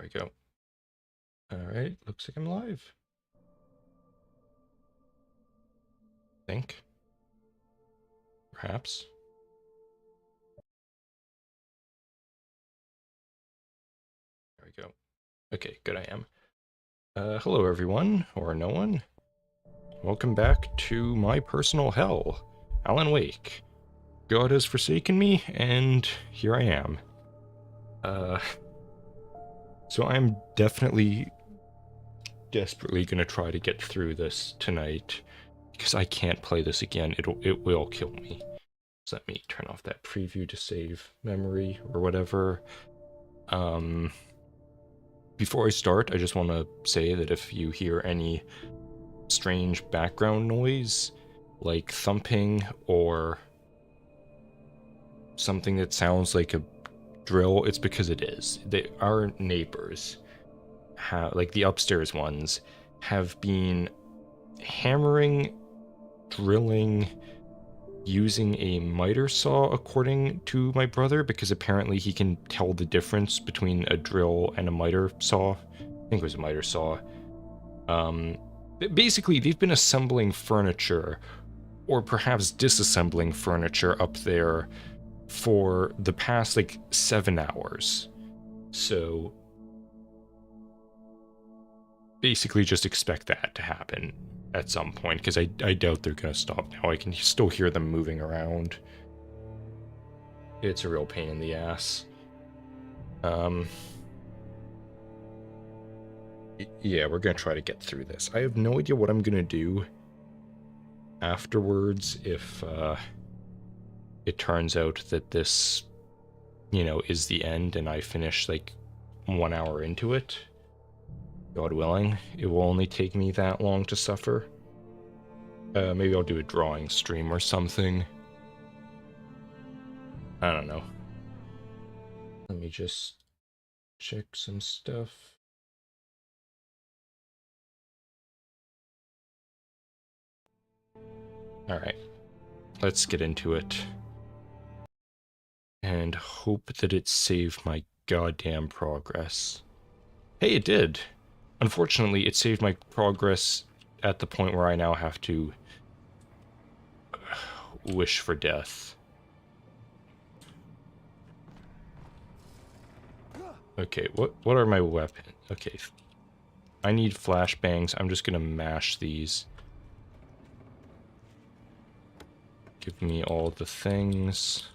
we go. Alright, looks like I'm live. Think. Perhaps. There we go. Okay, good I am. Hello everyone, or no one. Welcome back to my personal hell, Alan Wake. God has forsaken me, and here I am. So I'm definitely desperately gonna try to get through this tonight, because I can't play this again. It will kill me. So let me turn off that preview to save memory or whatever. Before I start, I just want to say that if you hear any strange background noise, like thumping or something that sounds like a drill, it's because it is. Our neighbors, like the upstairs ones, have been hammering, drilling, using a miter saw, according to my brother, because apparently he can tell the difference between a drill and a miter saw. I think it was a miter saw. Basically, they've been assembling furniture, or perhaps disassembling furniture up there for the past, like, 7 hours. So, basically just expect that to happen at some point, because I doubt they're gonna stop now. I can still hear them moving around. It's a real pain in the ass. Yeah, we're gonna try to get through this. I have no idea what I'm gonna do afterwards if it turns out that this, you know, is the end and I finish like 1 hour into it. God willing, it will only take me that long to suffer. Maybe I'll do a drawing stream or something. I don't know. Let me just check some stuff. Alright, let's get into it. And hope that it saved my goddamn progress. Hey, it did! Unfortunately, it saved my progress at the point where I now have to wish for death. Okay, what are my weapons? Okay, I need flashbangs. I'm just gonna mash these. Give me all the things.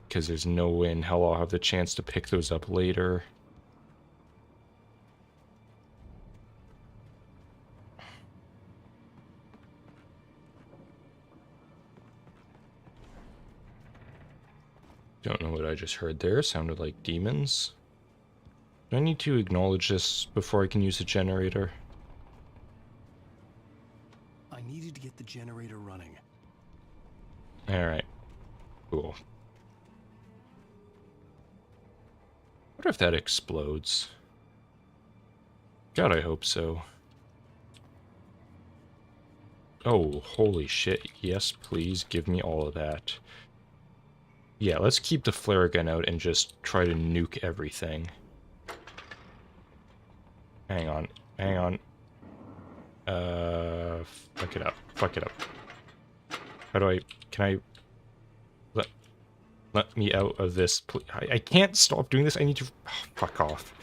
Because there's no way in hell I'll have the chance to pick those up later. Don't know what I just heard there. Sounded like demons. Do I need to acknowledge this before I can use the generator? I needed to get the generator running. Alright. Cool. What if that explodes? God, I hope so. Oh, holy shit. Yes, please, give me all of that. Yeah, let's keep the flare gun out and just try to nuke everything. Hang on. Hang on. Fuck it up. Fuck it up. How do I... Can I... Let me out of this, please. I can't stop doing this. I need to... Oh, fuck off.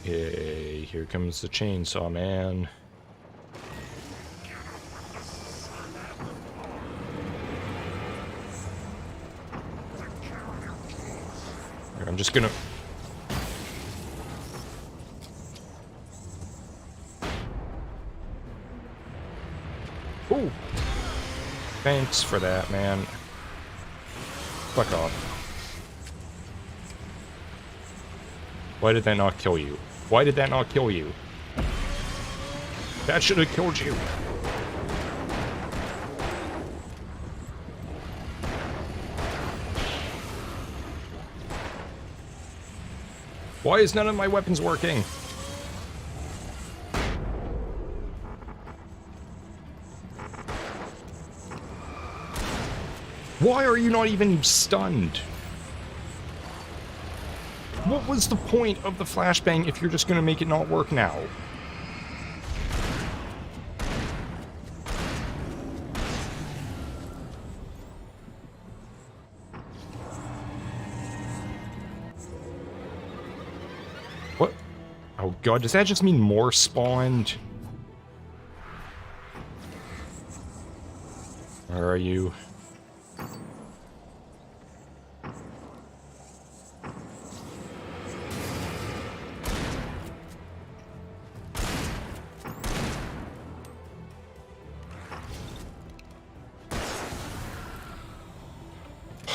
Yay, here comes the chainsaw man. Here, I'm just gonna... Ooh! Thanks for that, man. Fuck off. Why did that not kill you? Why did that not kill you? That should have killed you. Why is none of my weapons working? Why are you not even stunned? What was the point of the flashbang if you're just gonna make it not work now? What? Oh god, does that just mean more spawned? Where are you?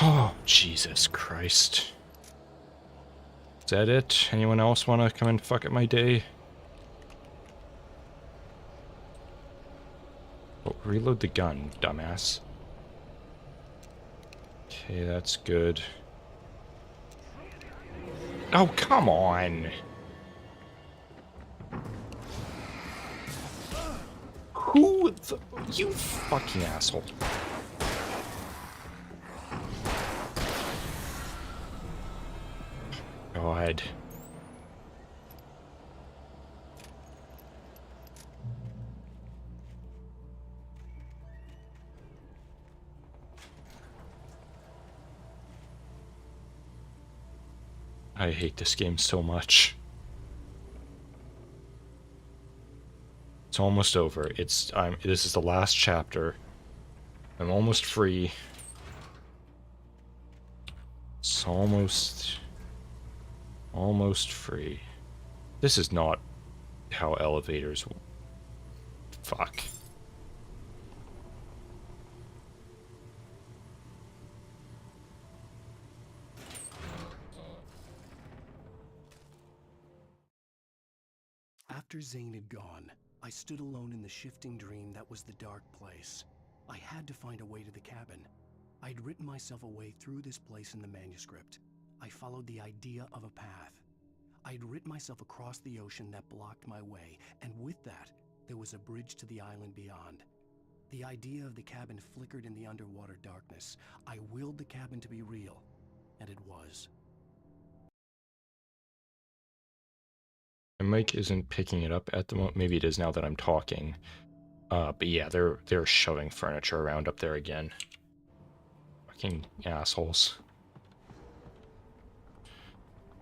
Oh, Jesus Christ. Is that it? Anyone else want to come and fuck up my day? Oh, reload the gun, dumbass. Okay, that's good. Oh, come on! Who the... You fucking asshole. God. I hate this game so much. It's almost over. This is the last chapter. I'm almost free. It's almost free. This is not how elevators... Fuck. After Zane had gone, I stood alone in the shifting dream that was the dark place. I had to find a way to the cabin. I'd written myself a way through this place in the manuscript. I followed the idea of a path. I'd written myself across the ocean that blocked my way, and with that, there was a bridge to the island beyond. The idea of the cabin flickered in the underwater darkness. I willed the cabin to be real, and it was. My mic isn't picking it up at the moment. Maybe it is now that I'm talking. But yeah, they're shoving furniture around up there again. Fucking assholes.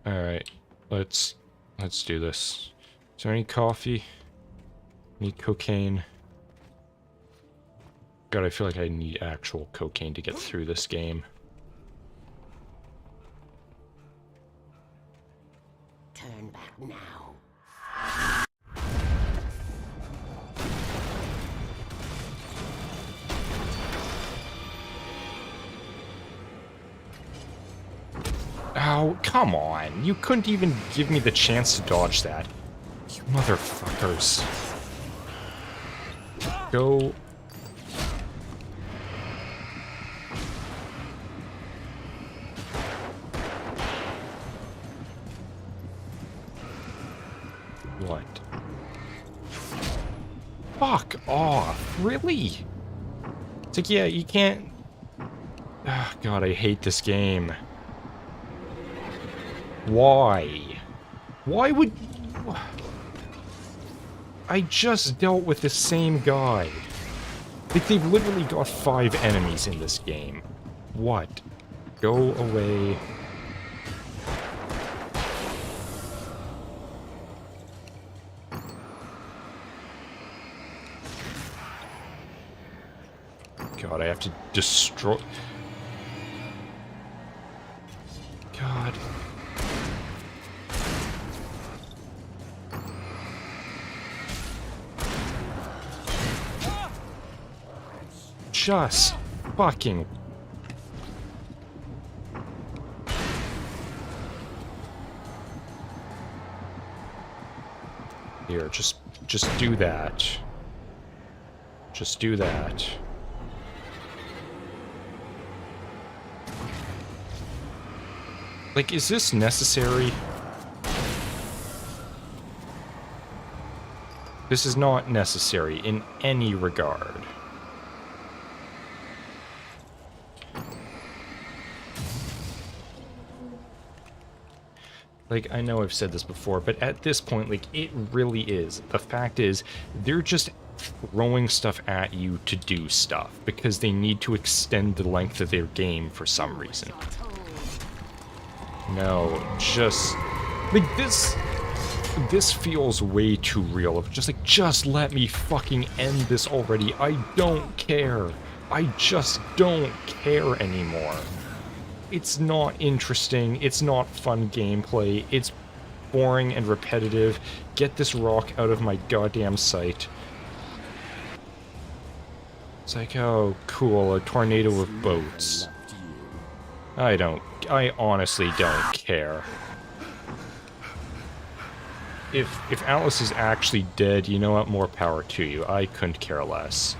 Alright, let's do this. Is there any coffee? Any cocaine? God, I feel like I need actual cocaine to get through this game. Turn back now. Oh, come on. You couldn't even give me the chance to dodge that. You motherfuckers. Go. What? Fuck off. Really? It's like, yeah, you can't... Oh, God, I hate this game. Why? Why would... I just dealt with the same guy. Like, they've literally got 5 enemies in this game. What? Go away. God, I have to destroy... God. Just fucking... Here, just do that. Just do that. Like, is this necessary? This is not necessary in any regard. Like, I know I've said this before, but at this point, like, it really is. The fact is, they're just throwing stuff at you to do stuff, because they need to extend the length of their game for some reason. No, just... like, this feels way too real. Just like, just let me fucking end this already. I don't care. I just don't care anymore. It's not interesting. It's not fun gameplay. It's boring and repetitive. Get this rock out of my goddamn sight. It's like, oh, cool, a tornado of boats. I honestly don't care. If Alice is actually dead, you know what, more power to you. I couldn't care less.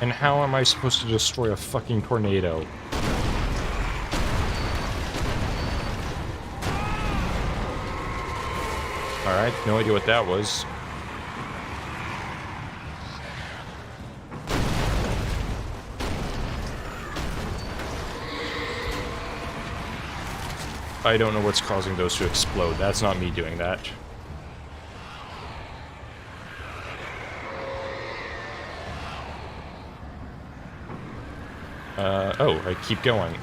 And how am I supposed to destroy a fucking tornado? Alright, no idea what that was. I don't know what's causing those to explode. That's not me doing that. Oh, I keep going.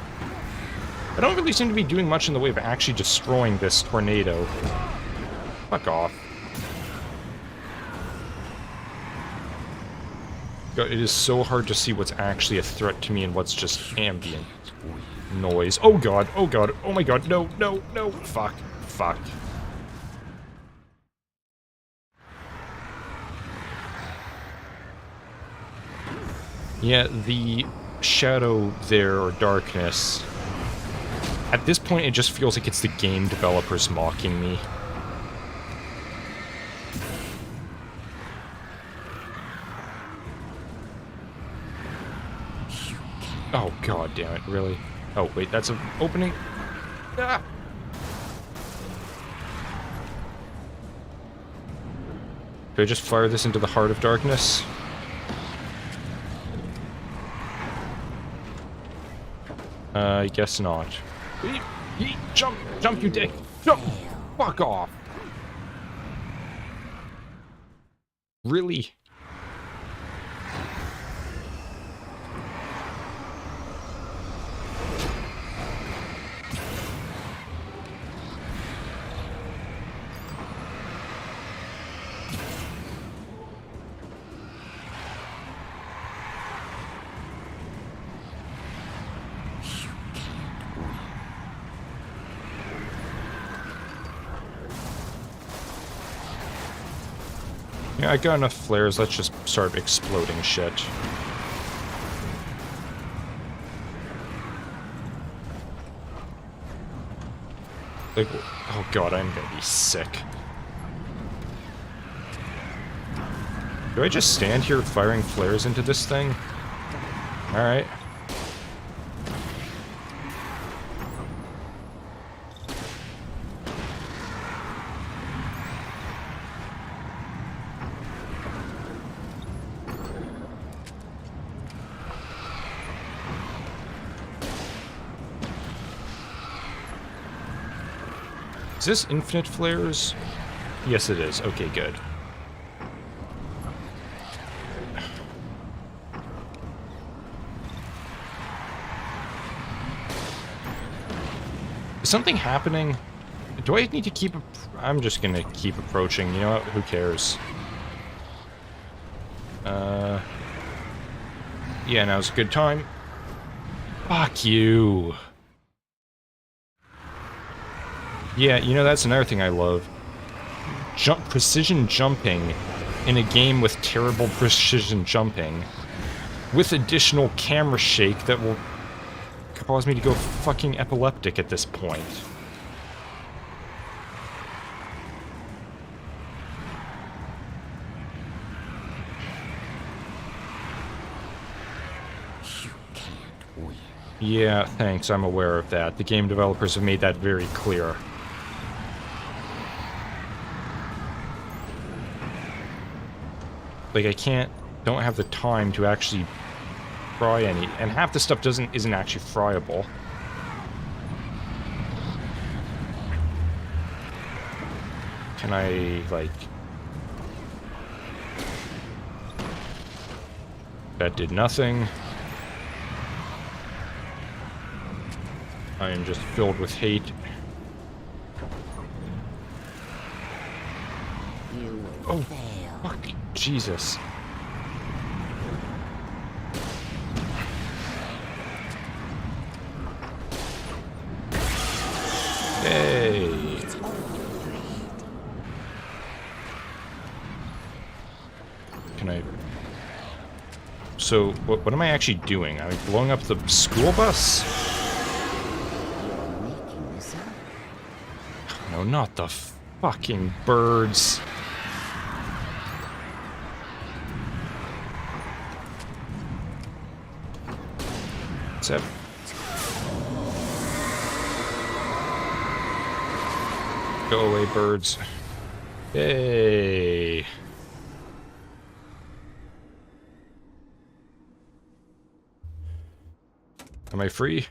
I don't really seem to be doing much in the way of actually destroying this tornado. Fuck off. God, it is so hard to see what's actually a threat to me and what's just ambient noise. Oh god, oh my god, no, no, no, fuck, fuck. Yeah, the shadow there, or darkness, at this point it just feels like it's the game developers mocking me. Oh god damn it, really? Oh wait, that's an opening? Ah! Do I just fire this into the heart of darkness? I guess not. Jump! Jump, you dick! Jump! Fuck off! Really? Yeah, I got enough flares, let's just start exploding shit. Like, oh god, I'm gonna be sick. Do I just stand here firing flares into this thing? Alright. Is this infinite flares? Yes, it is. Okay, good. Is something happening? Do I need to keep... I'm just gonna keep approaching. You know what? Who cares? Yeah, now's a good time. Fuck you. Yeah, you know, that's another thing I love. Precision jumping in a game with terrible precision jumping, with additional camera shake that will cause me to go fucking epileptic at this point. Yeah, thanks, I'm aware of that. The game developers have made that very clear. Like, don't have the time to actually fry any, and half the stuff isn't actually fryable. Can I, like... That did nothing. I am just filled with hate. You Oh, fail. fuck. Jesus. Hey. Can I... So, what am I actually doing? I'm blowing up the school bus? You're making this up. No, not the fucking birds. What's that? Go away, birds. Yay. Am I free?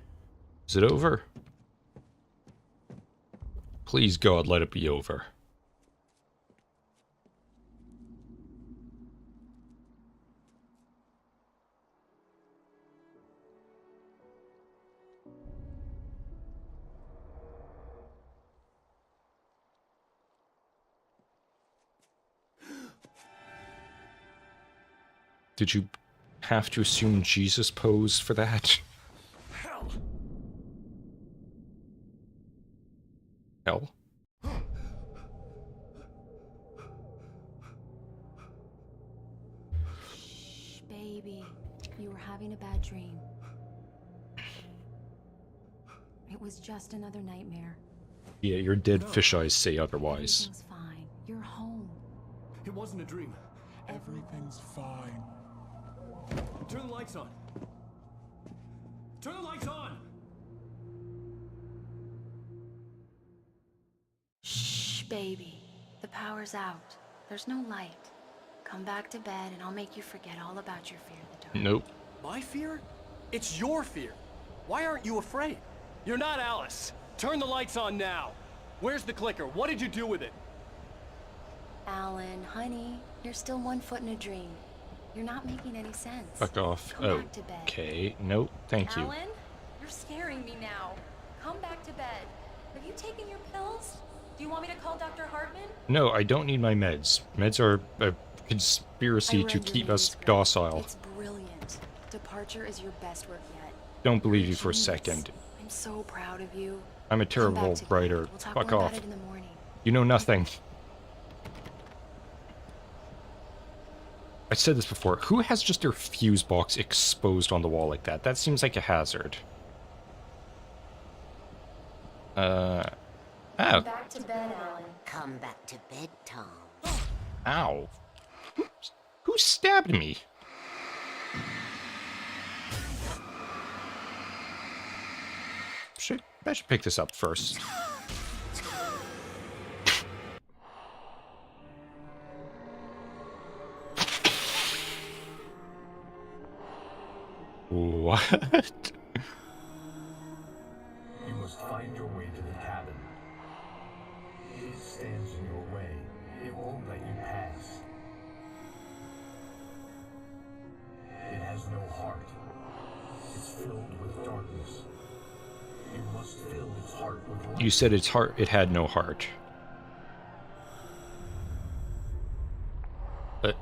Is it over? Please, God, let it be over. Did you have to assume Jesus pose for that? Hell! Hell? Shh, baby. You were having a bad dream. It was just another nightmare. Yeah, your dead fish eyes say otherwise. Everything's fine. You're home. It wasn't a dream. Everything's fine. Turn the lights on. Turn the lights on! Shh, baby. The power's out. There's no light. Come back to bed and I'll make you forget all about your fear of the dark. Nope. My fear? It's your fear. Why aren't you afraid? You're not Alice. Turn the lights on now. Where's the clicker? What did you do with it? Alan, honey, you're still 1 foot in a dream. You're not making any sense. Fuck off. Come back to bed. Okay. Nope. Thank you. Alan, you're scaring me now. Come back to bed. Have you taken your pills? Do you want me to call Dr. Hartman? No, I don't need my meds. Meds are a conspiracy I to read your keep us manuscript. docile. It's brilliant. Departure is your best work yet. Don't believe you for a Genius. second. I'm so proud of you. I'm a Come terrible back to bed. writer. We'll talk Fuck more off. about it in the morning. You know nothing. I said this before. Who has just their fuse box exposed on the wall like that? That seems like a hazard. Come Ow. back to bed, Alan. Come back to bed, Tom. Ow. Who stabbed me? I should pick this up first. What? You must find your way to the cabin. It stands in your way. It won't let you pass. It has no heart. It's filled with darkness. You must fill its heart with light. You said its heart, it had no heart. But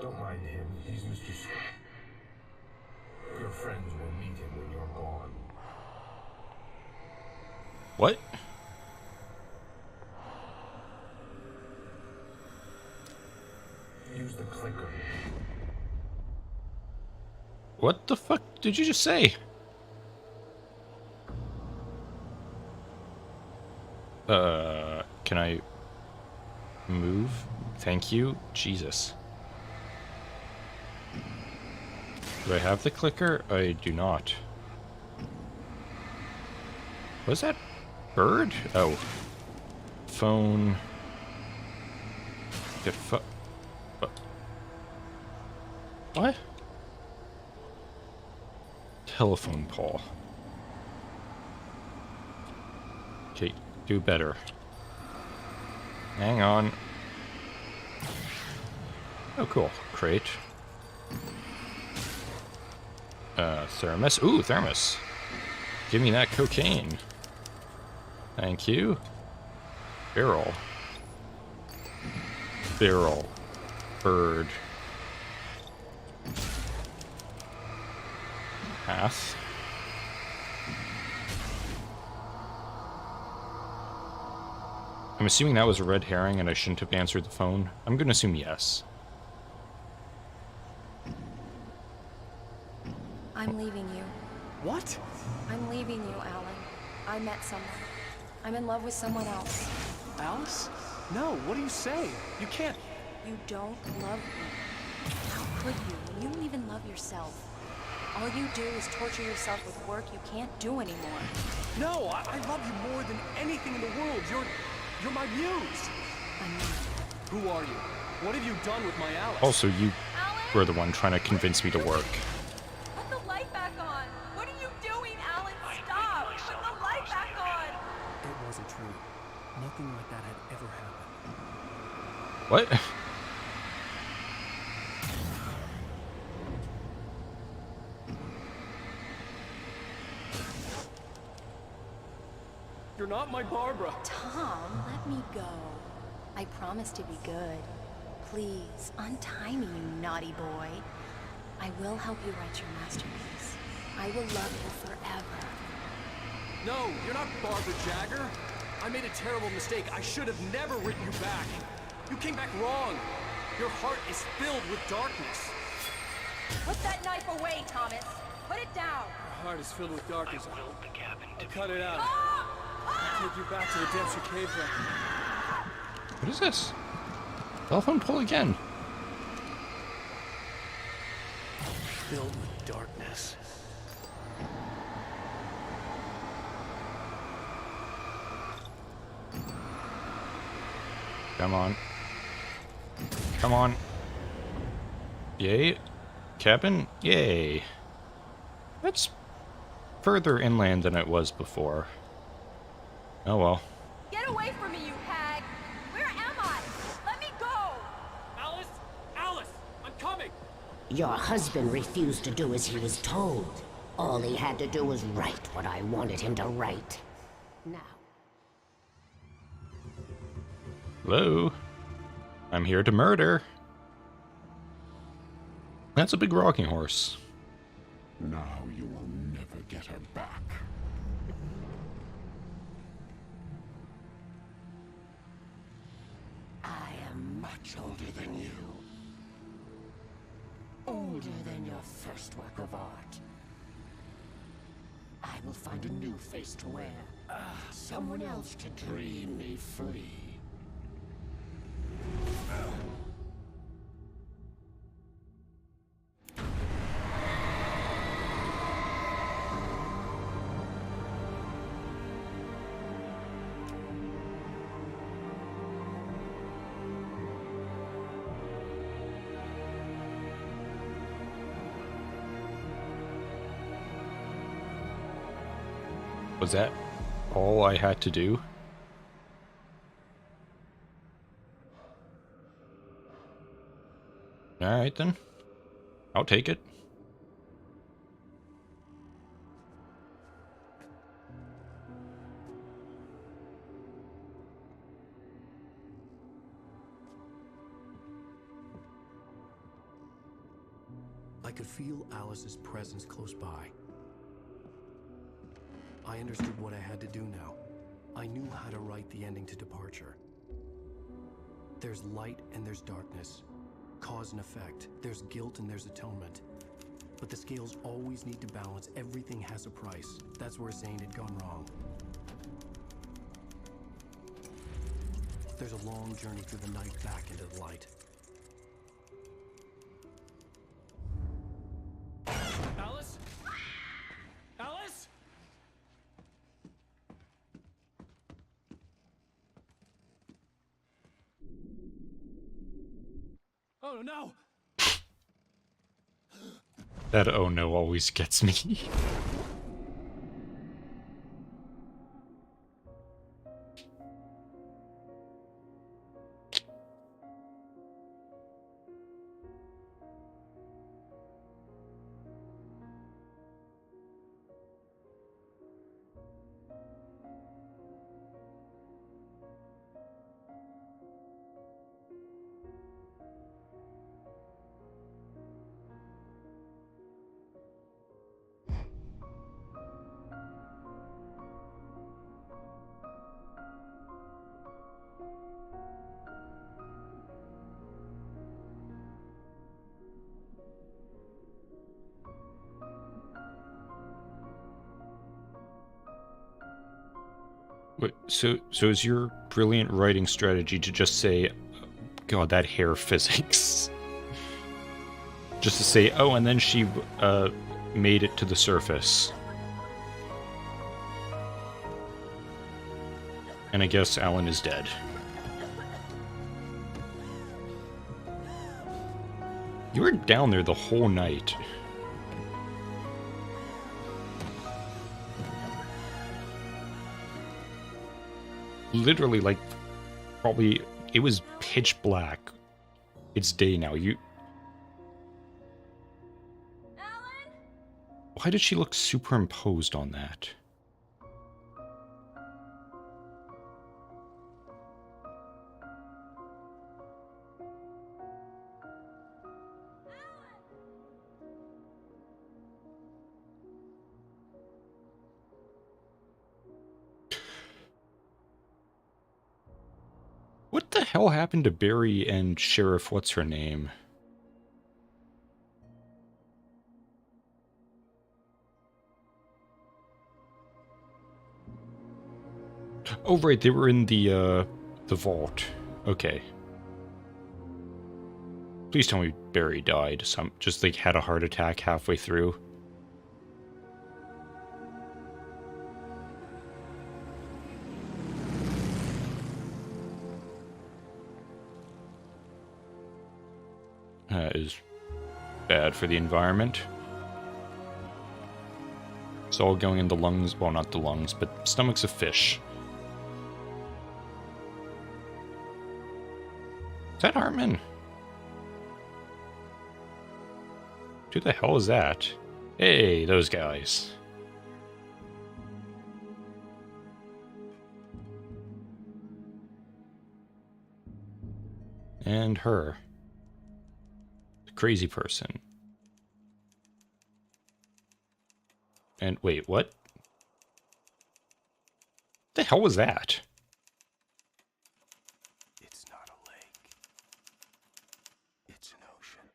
Don't mind him. He's Mr. Your friends will meet him when you're gone. what? Use the clicker. What the fuck did you just say? Can I move? Thank you. Jesus. Do I have the clicker? I do not. Was that bird? Oh. Phone. Get what? Telephone pole. Okay, do better. Hang on. Oh, cool. Crate. Thermos. Ooh, thermos. Give me that cocaine. Thank you. Barrel. Barrel. Bird. Path. I'm assuming that was a red herring and I shouldn't have answered the phone. I'm gonna assume yes. I'm leaving you. What? I'm leaving you, Alan. I met someone. I'm in love with someone else. Alice? No, what are you saying? You can't. You don't love me. How could you when you don't even love yourself? All you do is torture yourself with work you can't do anymore. No, I love you more than anything in the world. You're my muse. I'm not. Who are you? What have you done with my Alice? Also, you Alan? were the one trying to convince me to work. Put the light back on! What are you doing, Alan? Stop! Put the light back on! It wasn't true. Nothing like that had ever happened. What? You're not my Barbara. Tom, let me go. I promise to be good. Please, untie me, you naughty boy. I will help you write your masterpiece. I will love you forever. No, you're not Barbara Jagger. I made a terrible mistake. I should have never written you back. You came back wrong. Your heart is filled with darkness. Put that knife away, Thomas. Put it down. Your heart is filled with darkness. The cabin I'll cut it out. Ah! I'll take you back to the depths of cave then. What is this? Telephone pole again. Filled with darkness. Come on. Come on. Yay. Cabin? Yay. That's further inland than it was before. Oh well. Get away from me, you hag! Where am I? Let me go! Alice! Alice! I'm coming! Your husband refused to do as he was told. All he had to do was write what I wanted him to write. Now, Hello? I'm here to murder. That's a big rocking horse. Now you will never get her back. I am much older than you. Older than your first work of art. I will find a new face to wear. Someone else to dream me free. Was that all I had to do? Alright then. I'll take it. I could feel Alice's presence close by. I understood what I had to do now. I knew how to write the ending to Departure. There's light and there's darkness. Cause and effect. There's guilt and there's atonement. But the scales always need to balance. Everything has a price. That's where Zane had gone wrong. There's a long journey through the night back into the light. Alice? Alice? No, no! That oh no always gets me. Wait, so is your brilliant writing strategy to just say, God, that hair physics? Just to say, oh, and then she made it to the surface. And I guess Alan is dead. You were down there the whole night. Literally, like, probably, it was pitch black. It's day now. Alan? Why did she look superimposed on that? What the hell happened to Barry and Sheriff What's-Her-Name? Oh, right, they were in the vault. Okay. Please tell me Barry died. Just, like, had a heart attack halfway through. Is bad for the environment. It's all going in the lungs, well, not the lungs, but stomachs of fish. Is that Hartman? Who the hell is that? Hey, those guys. And her. Crazy person. And wait, what? The hell was that? It's not a lake. It's an ocean.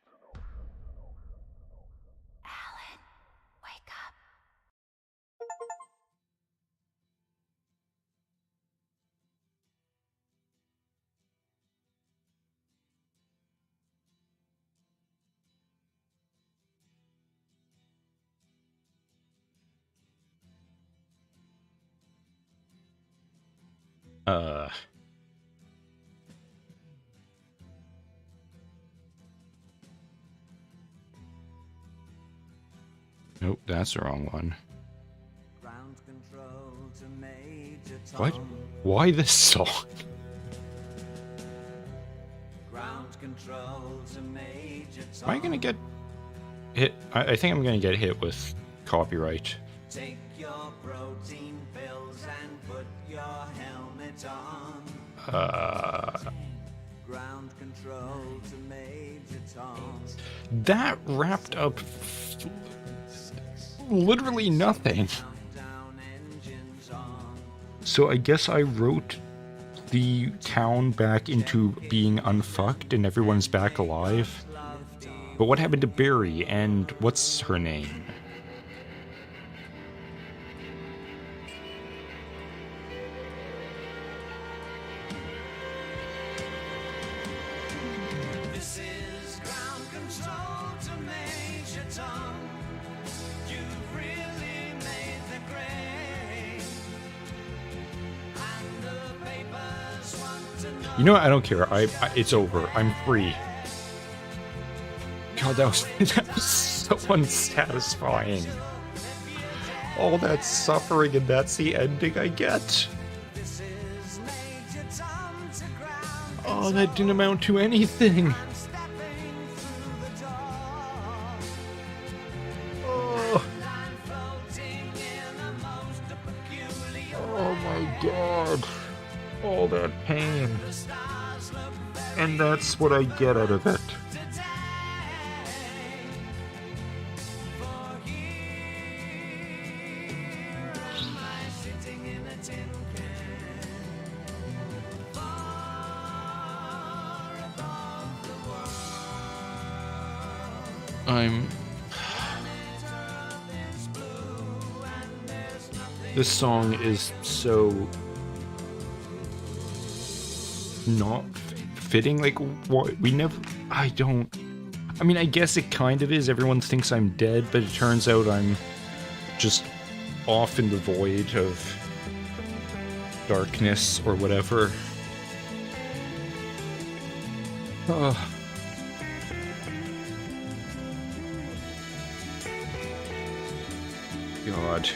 Alan, wake up. Nope, that's the wrong one. Ground control to Major Tom. What? Why this song? Ground control to Major Tom. Am I gonna get hit? I think I'm gonna get hit with copyright. Take your protein pills and put your helmet on. Ground control to Major Tom. That wrapped up literally nothing. Countdown engines on. So I guess I wrote the town back into being unfucked and everyone's back alive. But what happened to Barry and what's her name? This is ground control to Major Tom. You've really made the grade. And the papers want to know. You know what? I don't care. It's over. I'm free. God, that was so unsatisfying. All that suffering, and that's the ending I get. Oh, that didn't amount to anything. Oh. Oh my God. All that pain. And that's what I get out of it. This song is so not fitting. Like, what? I mean, I guess it kind of is. Everyone thinks I'm dead, but it turns out I'm just off in the void of darkness or whatever. God.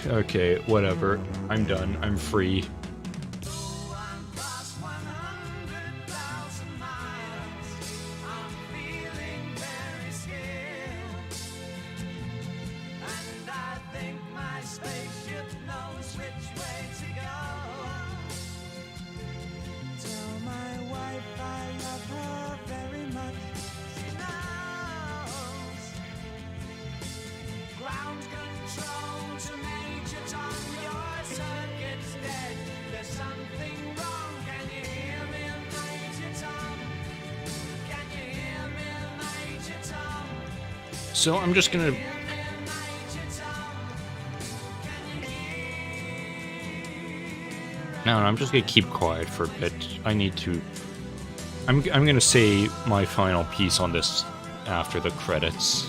Okay, whatever. I'm done. I'm free. So I'm just gonna... No, I'm just gonna keep quiet for a bit. I need to... I'm gonna say my final piece on this after the credits.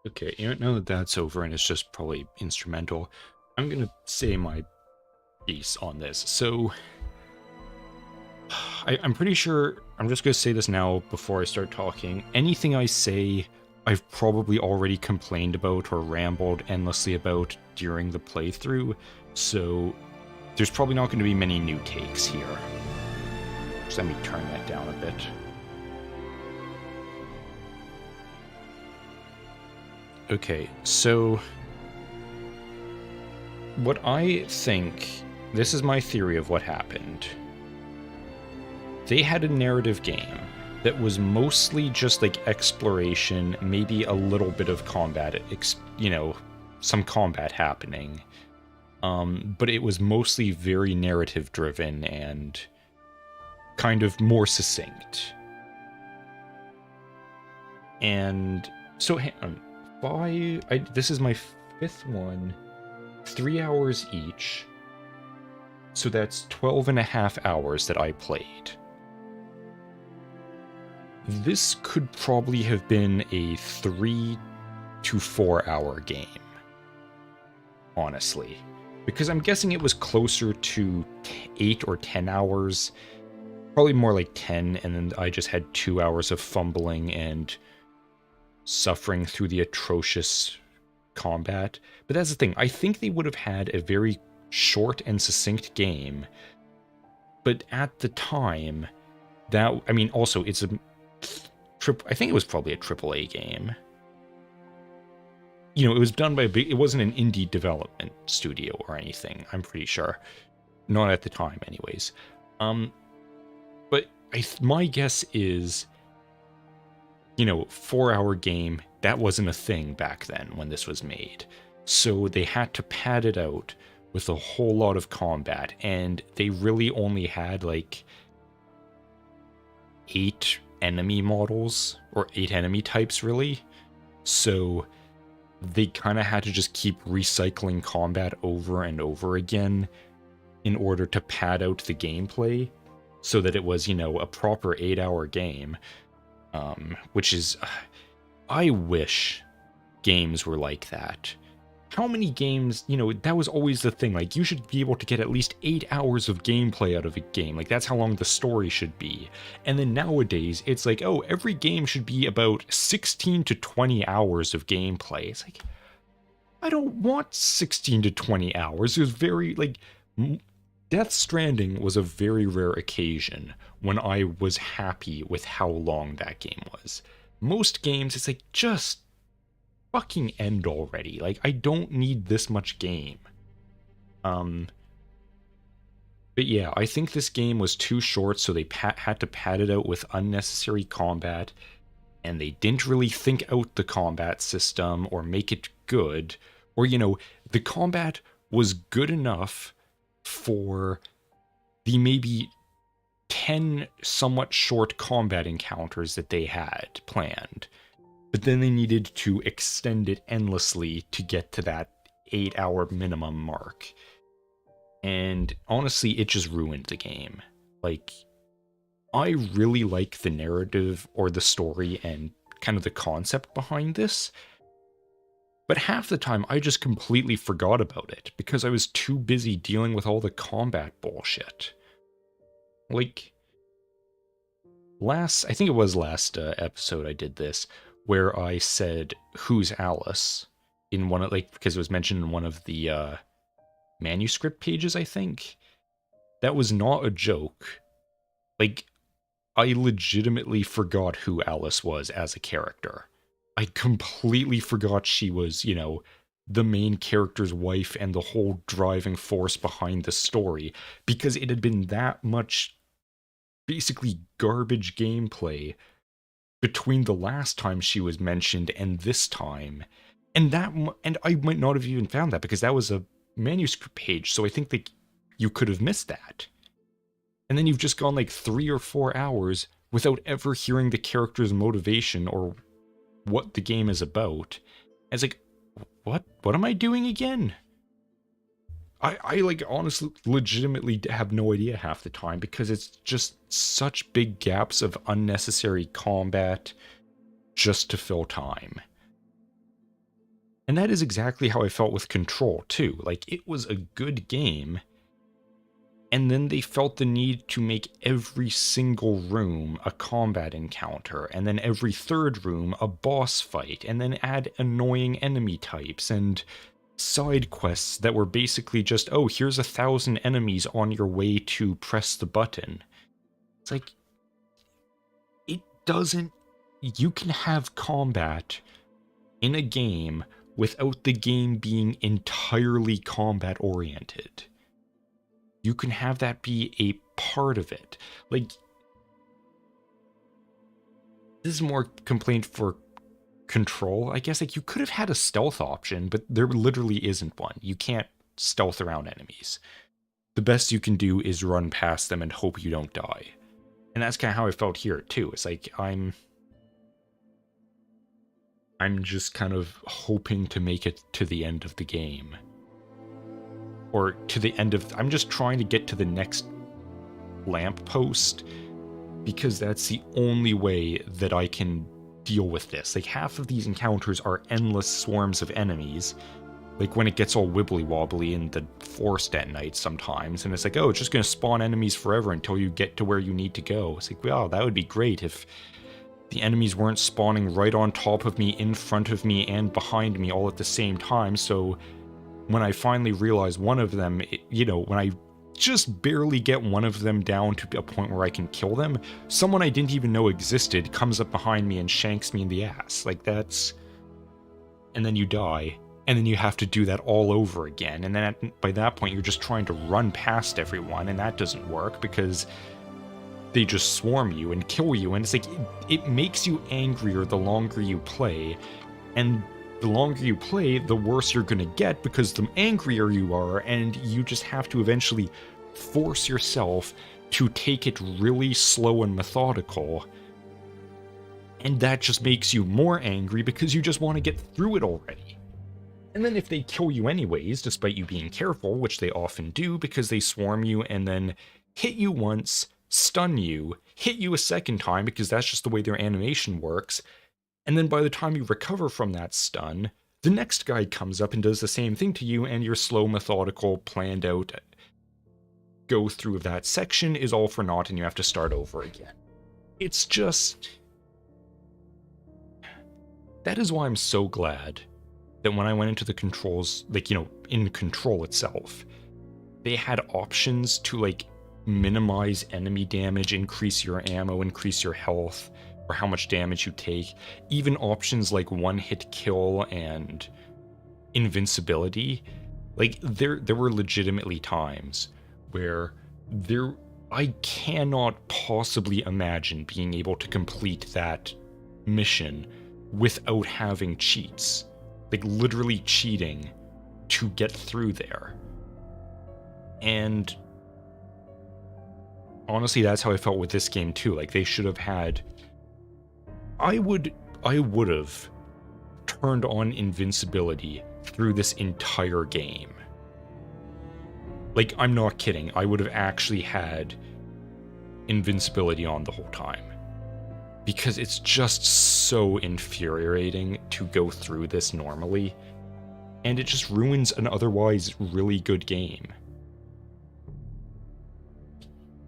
Okay, now that that's over and it's just probably instrumental, I'm gonna say my piece on this. So, I'm pretty sure, I'm just gonna say this now before I start talking. Anything I say, I've probably already complained about or rambled endlessly about during the playthrough, so there's probably not gonna be many new takes here. Just let me turn that down a bit. Okay, so what I think, this is my theory of what happened. They had a narrative game that was mostly just like exploration, maybe a little bit of combat, some combat happening. But it was mostly very narrative driven and kind of more succinct. And so, hang on. This is my 5th one, 3 hours each, so that's 12.5 hours that I played. This could probably have been a 3 to 4-hour game, honestly. Because I'm guessing it was closer to 8 or 10 hours, probably more like 10, and then I just had 2 hours of fumbling and suffering through the atrocious combat. But that's the thing, I think they would have had a very short and succinct game, but at the time, that, I mean, also, it's a I think it was probably a AAA game. You know, it was done by it wasn't an indie development studio or anything, I'm pretty sure. Not at the time, anyways. But my guess is, you know, 4-hour game, that wasn't a thing back then when this was made. So they had to pad it out with a whole lot of combat, and they really only had like 8 enemy models, or 8 enemy types really. So they kind of had to just keep recycling combat over and over again in order to pad out the gameplay so that it was, you know, a proper 8-hour game. Which is, I wish games were like that. How many games, you know, that was always the thing, like, you should be able to get at least 8 hours of gameplay out of a game, like, that's how long the story should be. And then nowadays, it's like, oh, every game should be about 16 to 20 hours of gameplay. It's like, I don't want 16 to 20 hours. It was very, like, Death Stranding was a very rare occasion when I was happy with how long that game was. Most games, it's like, just fucking end already. Like, I don't need this much game. But yeah, I think this game was too short, so they had to pad it out with unnecessary combat, and they didn't really think out the combat system or make it good. Or, you know, the combat was good enough for the maybe 10 somewhat short combat encounters that they had planned. But then they needed to extend it endlessly to get to that 8-hour minimum mark. And honestly, it just ruined the game. Like, I really like the narrative or the story and kind of the concept behind this. But half the time, I just completely forgot about it because I was too busy dealing with all the combat bullshit. Like, I think it was last episode I did this, where I said, "Who's Alice?" in one of, like, because it was mentioned in one of the manuscript pages, I think. That was not a joke. Like, I legitimately forgot who Alice was as a character. I completely forgot she was, you know, the main character's wife and the whole driving force behind the story, because it had been that much basically garbage gameplay between the last time she was mentioned and this time. And I might not have even found that because that was a manuscript page, so I think that you could have missed that. And then you've just gone like 3 or 4 hours without ever hearing the character's motivation or what the game is about. And it's like, what am I doing again? I like, honestly, legitimately have no idea half the time because it's just such big gaps of unnecessary combat just to fill time. And that is exactly how I felt with Control too. Like, it was a good game, and then they felt the need to make every single room a combat encounter, and then every third room a boss fight, and then add annoying enemy types and side quests that were basically just, oh, here's 1,000 enemies on your way to press the button. It's like, it doesn't, you can have combat in a game without the game being entirely combat oriented. You can have that be a part of it. Like, this is more complaint for Control, I guess. Like, you could have had a stealth option, but there literally isn't one. You can't stealth around enemies. The best you can do is run past them and hope you don't die. And that's kind of how I felt here too. It's like, I'm just kind of hoping to make it to the end of the game. Or to the end of, I'm just trying to get to the next lamppost, because that's the only way that I can deal with this. Like, half of these encounters are endless swarms of enemies. Like, when it gets all wibbly-wobbly in the forest at night sometimes, and it's like, oh, it's just gonna spawn enemies forever until you get to where you need to go. It's like, wow, that would be great if the enemies weren't spawning right on top of me, in front of me, and behind me all at the same time, so when I finally realize one of them, when I just barely get one of them down to a point where I can kill them, someone I didn't even know existed comes up behind me and shanks me in the ass. Like, that's... And then you die. And then you have to do that all over again. And then by that point, you're just trying to run past everyone, and that doesn't work because they just swarm you and kill you. And it's like, it makes you angrier the longer you play. And the longer you play, the worse you're gonna get because the angrier you are, and you just have to eventually force yourself to take it really slow and methodical. And that just makes you more angry because you just want to get through it already. And then if they kill you anyways, despite you being careful, which they often do because they swarm you and then hit you once, stun you, hit you a second time because that's just the way their animation works, and then by the time you recover from that stun, the next guy comes up and does the same thing to you, and your slow, methodical, planned out go through of that section is all for naught and you have to start over again. It's just... That is why I'm so glad that when I went into the controls, in Control itself, they had options to, minimize enemy damage, increase your ammo, increase your health, or how much damage you take. Even options like one-hit kill and invincibility. There were legitimately times where I cannot possibly imagine being able to complete that mission without having cheats. Literally cheating to get through there. And honestly, that's how I felt with this game too. They should have had... I would have turned on invincibility through this entire game. I'm not kidding. I would have actually had invincibility on the whole time. Because it's just so infuriating to go through this normally, and it just ruins an otherwise really good game.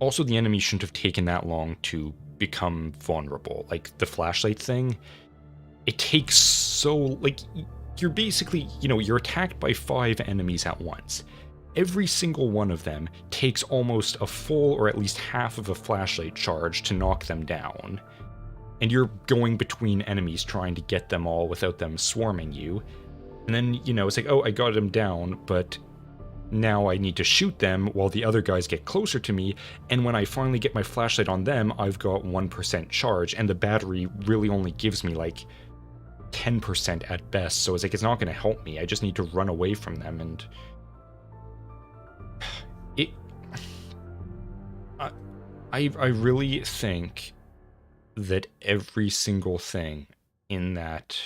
Also, the enemy shouldn't have taken that long to become vulnerable. The flashlight thing, it takes so... you're basically, you're attacked by 5 enemies at once. Every single one of them takes almost a full or at least half of a flashlight charge to knock them down. And you're going between enemies trying to get them all without them swarming you. And then, it's like, oh, I got him down, but now I need to shoot them while the other guys get closer to me, and when I finally get my flashlight on them, I've got 1% charge, and the battery really only gives me 10% at best, so it's not going to help me. I just need to run away from them, and... I really think that every single thing in that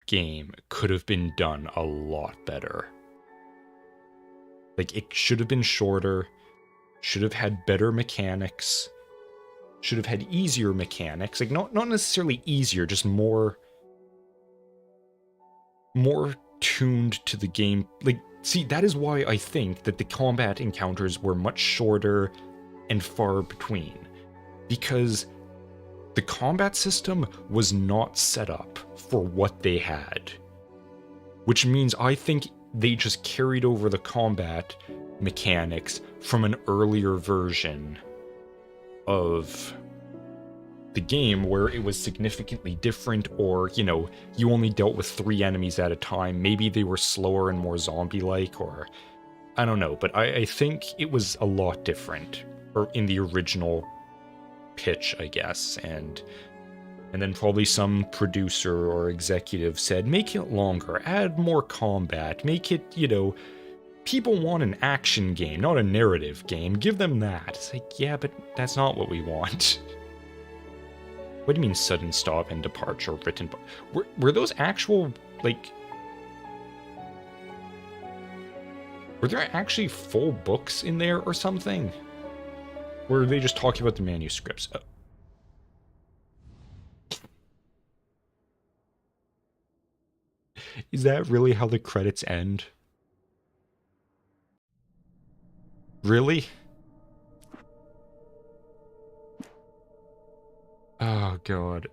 game could have been done a lot better. It should have been shorter, should have had better mechanics, should have had easier mechanics. Not necessarily easier, just more tuned to the game. See, that is why I think that the combat encounters were much shorter and far between. Because the combat system was not set up for what they had. Which means I think they just carried over the combat mechanics from an earlier version of the game where it was significantly different, or, you only dealt with 3 enemies at a time. Maybe they were slower and more zombie-like, or I don't know, but I think it was a lot different, or in the original pitch, I guess, and then probably some producer or executive said, make it longer, add more combat, make it, people want an action game, not a narrative game, give them that. It's yeah, but that's not what we want. What do you mean sudden stop and departure written? Were those actual, were there actually full books in there or something? Or were they just talking about the manuscripts? Is that really how the credits end? Really? Oh, God.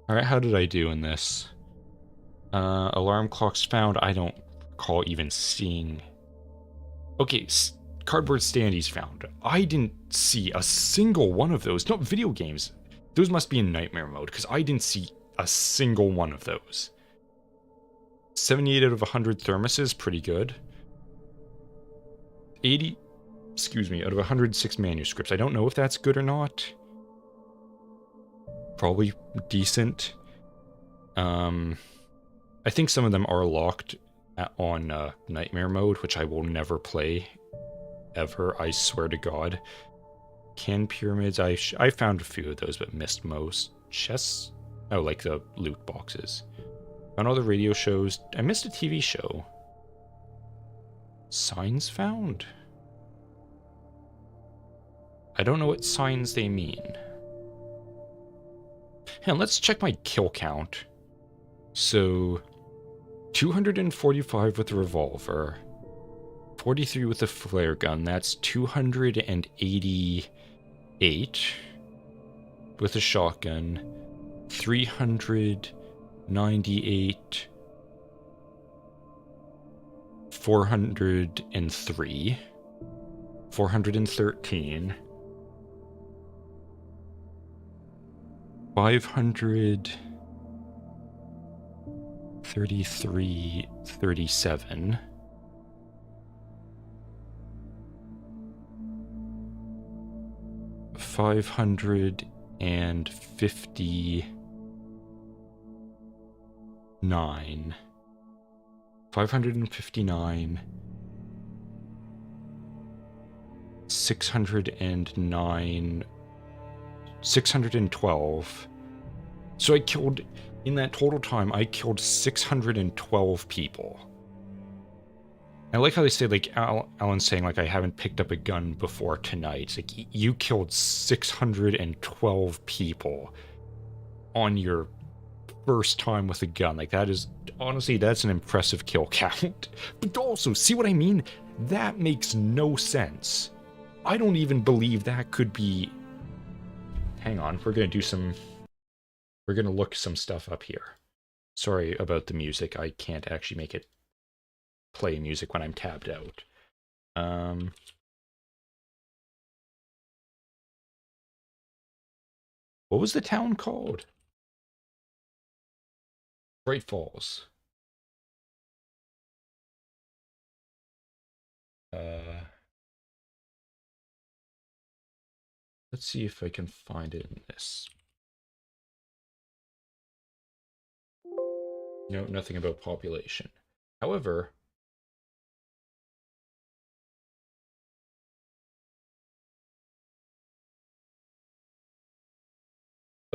Alright, how did I do in this? Alarm clocks found. I don't recall even seeing... Okay, cardboard standees found. I didn't see a single one of those. No, video games. Those must be in nightmare mode, because I didn't see a single one of those. 78 out of 100 thermoses, pretty good. 80, excuse me, out of 106 manuscripts. I don't know if that's good or not. Probably decent. I think some of them are locked on nightmare mode, which I will never play. Ever, I swear to God. Can pyramids, I found a few of those, but missed most. Chests? Oh, like the loot boxes. Found all the radio shows. I missed a TV show. Signs found? I don't know what signs they mean. And let's check my kill count. So, 245 with a revolver, 43 with a flare gun, that's 288 with a shotgun, 398, 403, 413, 533, 37, 559, 559, 609, 612. So I killed, in that total time, I killed 612 people. I like how they say, like, Alan's saying, like, I haven't picked up a gun before tonight. It's like, you killed 612 people on your first time with a gun. Like, that is, honestly, that's an impressive kill count. But also, see what I mean? That makes no sense. I don't even believe that could be... Hang on, we're gonna look some stuff up here. Sorry about the music, I can't actually make it play music when I'm tabbed out. What was the town called? Bright Falls. Let's see if I can find it in this. No, nothing about population. However,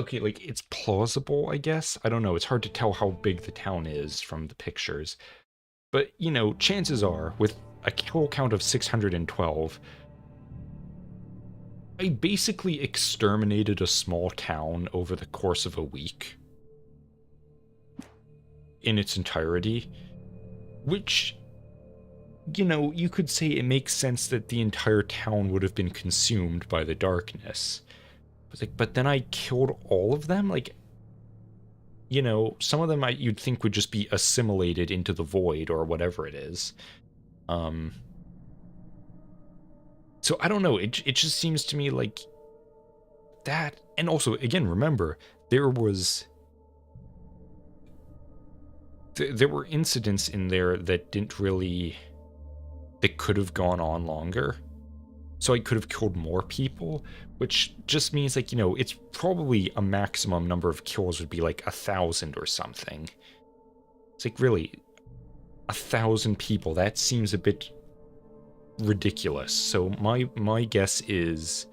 okay, like, it's plausible, I guess. I don't know, it's hard to tell how big the town is from the pictures. But, you know, chances are, with a kill count of 612, I basically exterminated a small town over the course of a week. In its entirety. Which, you know, you could say it makes sense that the entire town would have been consumed by the darkness. But then I killed all of them? Like, you know, some of them you'd think would just be assimilated into the void or whatever it is. So I don't know, it just seems to me like that, and also, again, remember, there were incidents in there that didn't really, that could have gone on longer. So I could have killed more people, which just means, like, you know, it's probably a maximum number of kills would be like 1,000 or something. It's like, really, 1,000 people, that seems a bit ridiculous. So my guess is,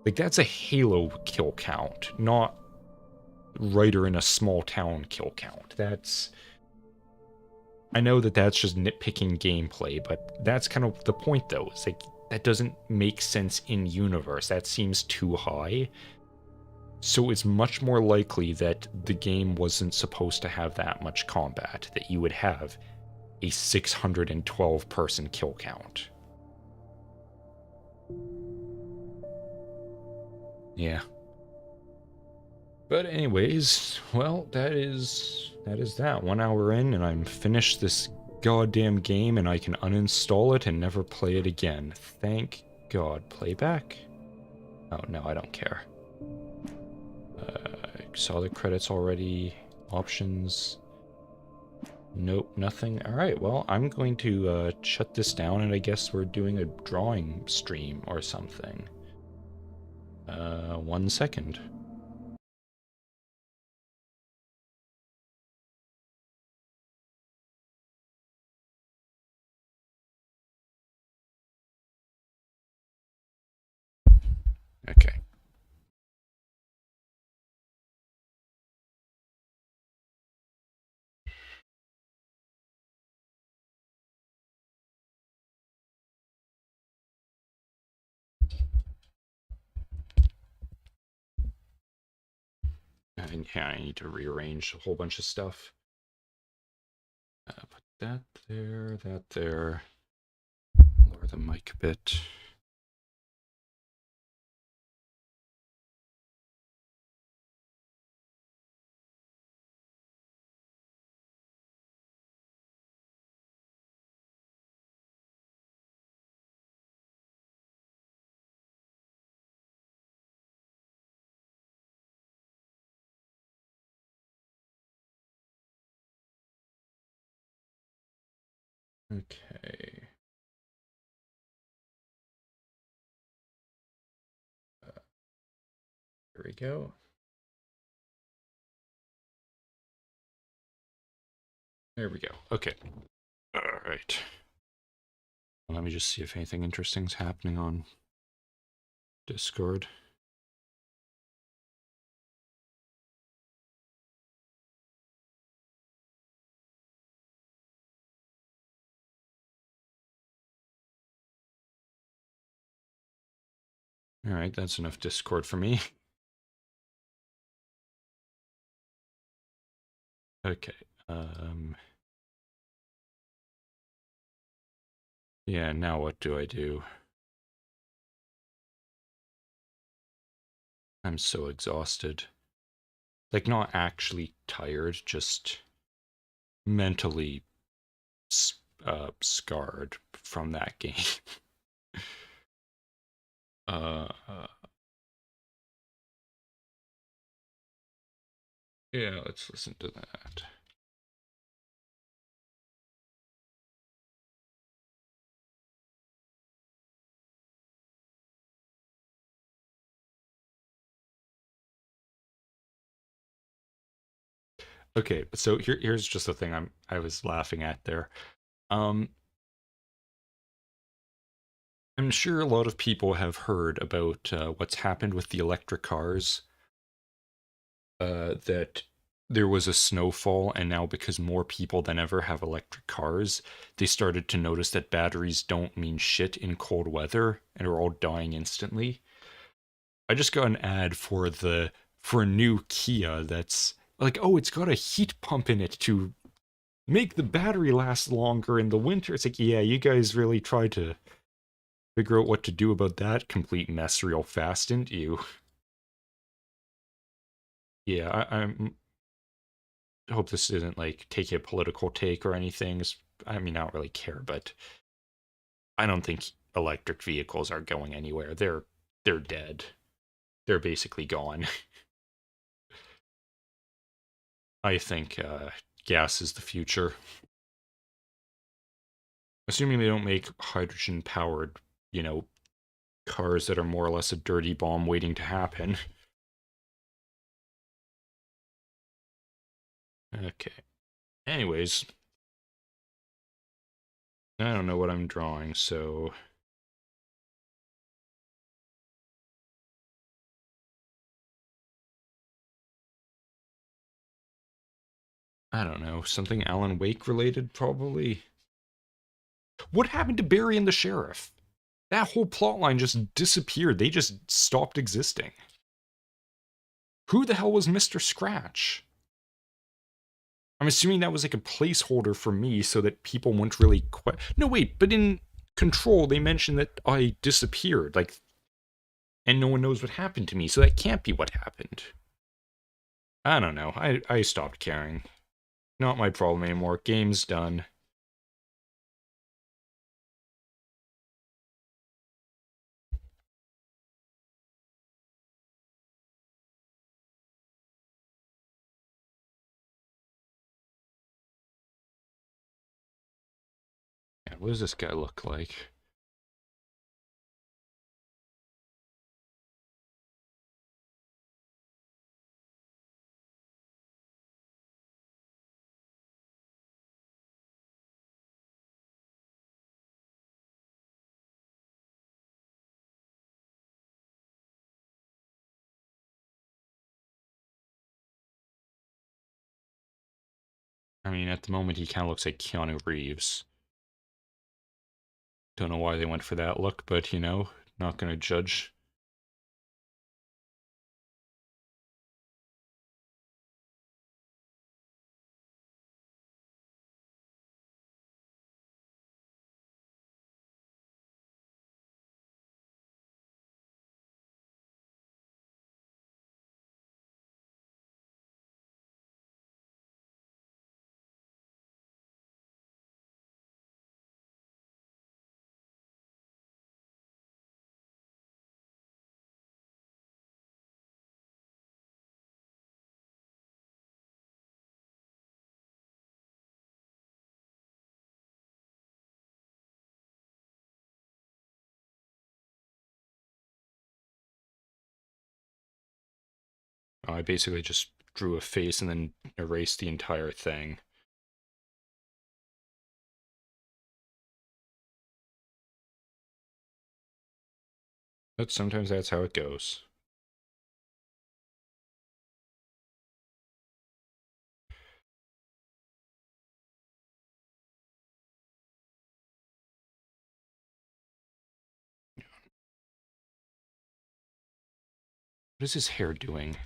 like, that's a Halo kill count, not Writer in a small town kill count. That's, I know that that's just nitpicking gameplay, but that's kind of the point, though. It's like, that doesn't make sense in universe. That seems too high. So it's much more likely that the game wasn't supposed to have that much combat, that you would have a 612 person kill count. Yeah. But anyways, well, that is that. 1 hour in, and I'm finished this goddamn game, and I can uninstall it and never play it again. Thank God. Playback? Oh, no, I don't care. Saw the credits already. Options. Nope, nothing. Alright, well, I'm going to shut this down, and I guess we're doing a drawing stream or something. 1 second. Okay. And yeah, I need to rearrange a whole bunch of stuff. Put that there. Lower the mic a bit. Okay. Here we go. There we go. Okay. All right. Let me just see if anything interesting's happening on Discord. All right, that's enough Discord for me. Okay. Yeah, now what do I do? I'm so exhausted. Like, not actually tired, just mentally scarred from that game. uh, yeah, let's listen to that. Okay, so here's just the thing I was laughing at there. I'm sure a lot of people have heard about what's happened with the electric cars. That there was a snowfall, and now because more people than ever have electric cars, they started to notice that batteries don't mean shit in cold weather, and are all dying instantly. I just got an ad for a new Kia that's like, oh, it's got a heat pump in it to make the battery last longer in the winter. It's like, yeah, you guys really tried to figure out what to do about that complete mess real fast, didn't you? Yeah, I hope this isn't like taking a political take or anything. I mean, I don't really care, but I don't think electric vehicles are going anywhere. They're dead. They're basically gone. I think gas is the future. Assuming they don't make hydrogen powered, cars that are more or less a dirty bomb waiting to happen. Okay. Anyways, I don't know what I'm drawing, so I don't know. Something Alan Wake related, probably. What happened to Barry and the sheriff? That whole plotline just disappeared. They just stopped existing. Who the hell was Mr. Scratch? I'm assuming that was like a placeholder for me so that people wouldn't really No, wait, but in Control, they mentioned that I disappeared, like, and no one knows what happened to me, so that can't be what happened. I don't know. I stopped caring. Not my problem anymore. Game's done. Yeah, what does this guy look like? I mean, at the moment, he kind of looks like Keanu Reeves. Don't know why they went for that look, but, you know, not gonna judge. I basically just drew a face and then erased the entire thing. But sometimes that's how it goes. What is his hair doing?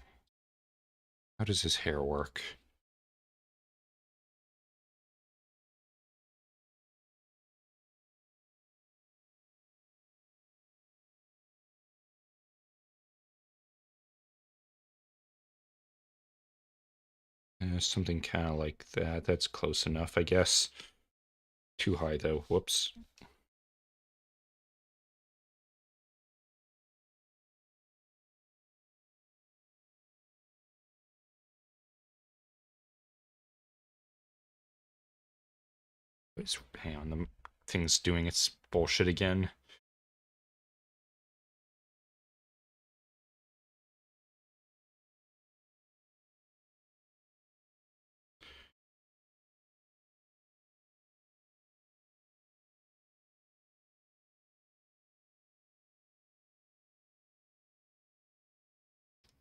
How does his hair work? Something kind of like that. That's close enough, I guess. Too high, though. Whoops. Hang on, the thing's doing its bullshit again.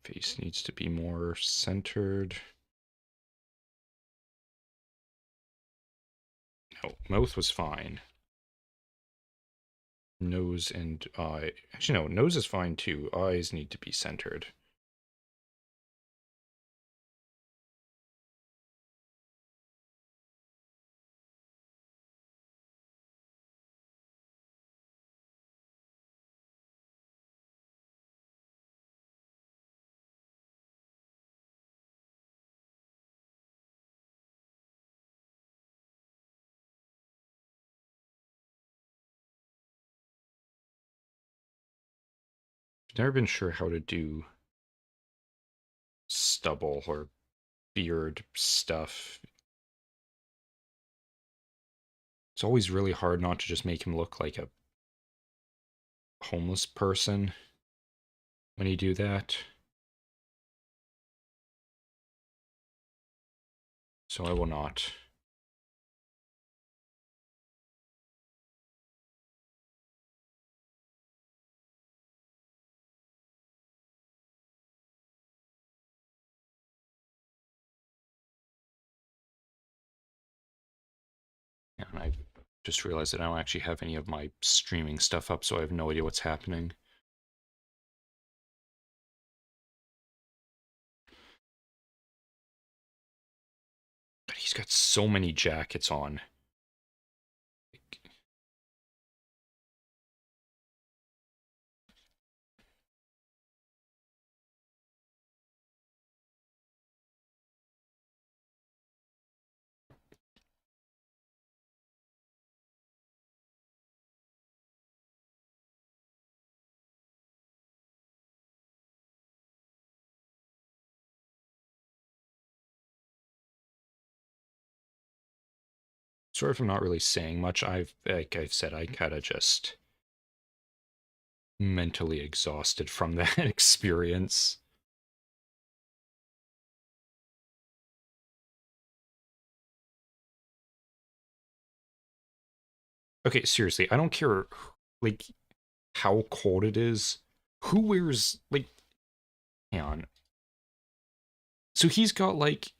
Face needs to be more centered. No, mouth was fine. Nose and eye. Actually, no, nose is fine too. Eyes need to be centered. Never been sure how to do stubble or beard stuff. It's always really hard not to just make him look like a homeless person when you do that. So I will not. And I just realized that I don't actually have any of my streaming stuff up, so I have no idea what's happening. He's got so many jackets on. Sort of, I'm not really saying much. Like I've said, I kind of just mentally exhausted from that experience. Okay, seriously, I don't care, like, how cold it is. Who wears, like, hang on. So he's got, like,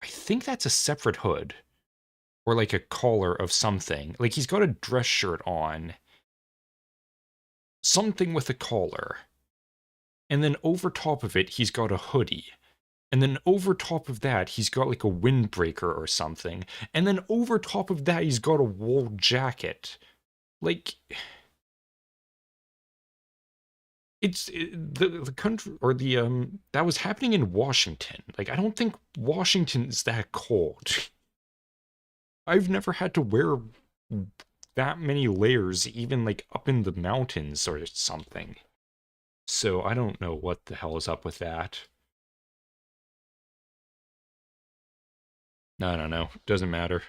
I think that's a separate hood. Or, like, a collar of something. Like, he's got a dress shirt on. Something with a collar. And then over top of it, he's got a hoodie. And then over top of that, he's got like a windbreaker or something. And then over top of that, he's got a wool jacket. Like, the country, or that was happening in Washington. Like, I don't think Washington's that cold. I've never had to wear that many layers, even like up in the mountains or something. So I don't know what the hell is up with that. I don't know. Doesn't matter.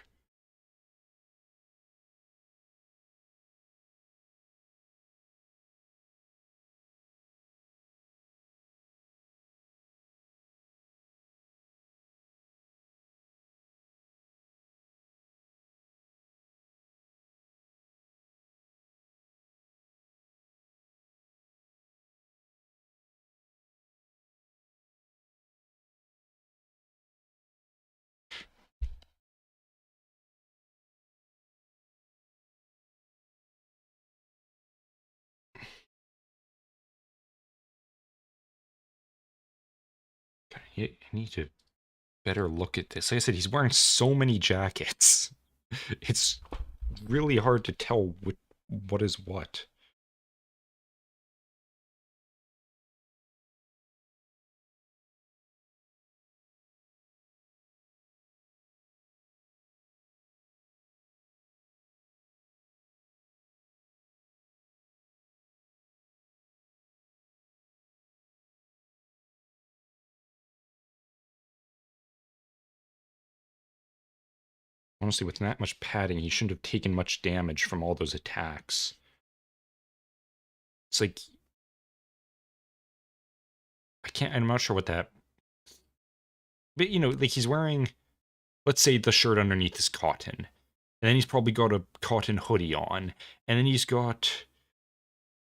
I need to better look at this. Like I said, he's wearing so many jackets. It's really hard to tell what is what. Honestly, with that much padding, he shouldn't have taken much damage from all those attacks. It's like, I'm not sure what that, but you know, like he's wearing, let's say the shirt underneath is cotton, and then he's probably got a cotton hoodie on, and then he's got,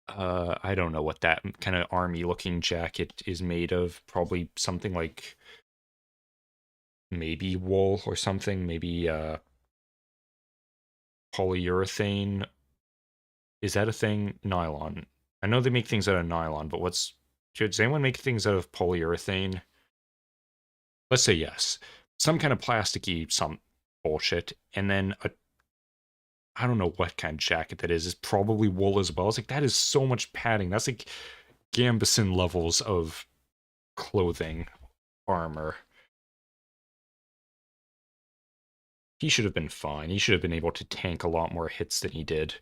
I don't know what that kind of army looking jacket is made of. Probably something like maybe wool or something, maybe polyurethane. Is that a thing? Nylon. I know they make things out of nylon, but does anyone make things out of polyurethane? Let's say yes. Some kind of plasticky some bullshit, and then I don't know what kind of jacket that is. It's probably wool as well. It's like that is so much padding. That's like Gambison levels of clothing, armor. He should have been fine. He should have been able to tank a lot more hits than he did.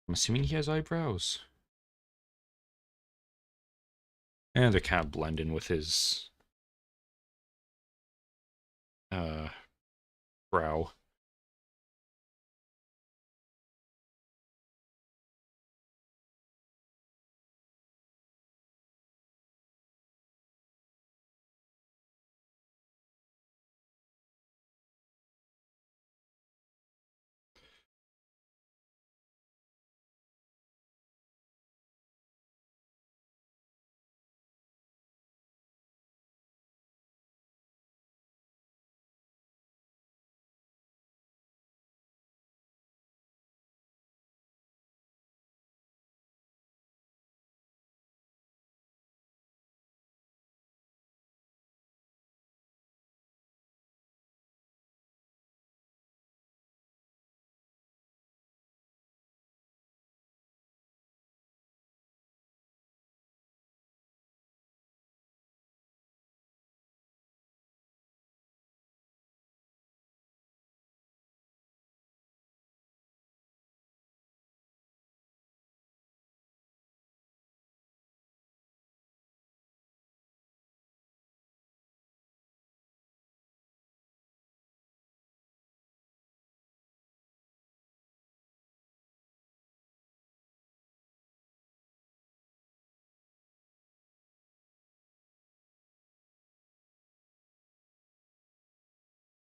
I'm assuming he has eyebrows. And they kind of blend in with his brow.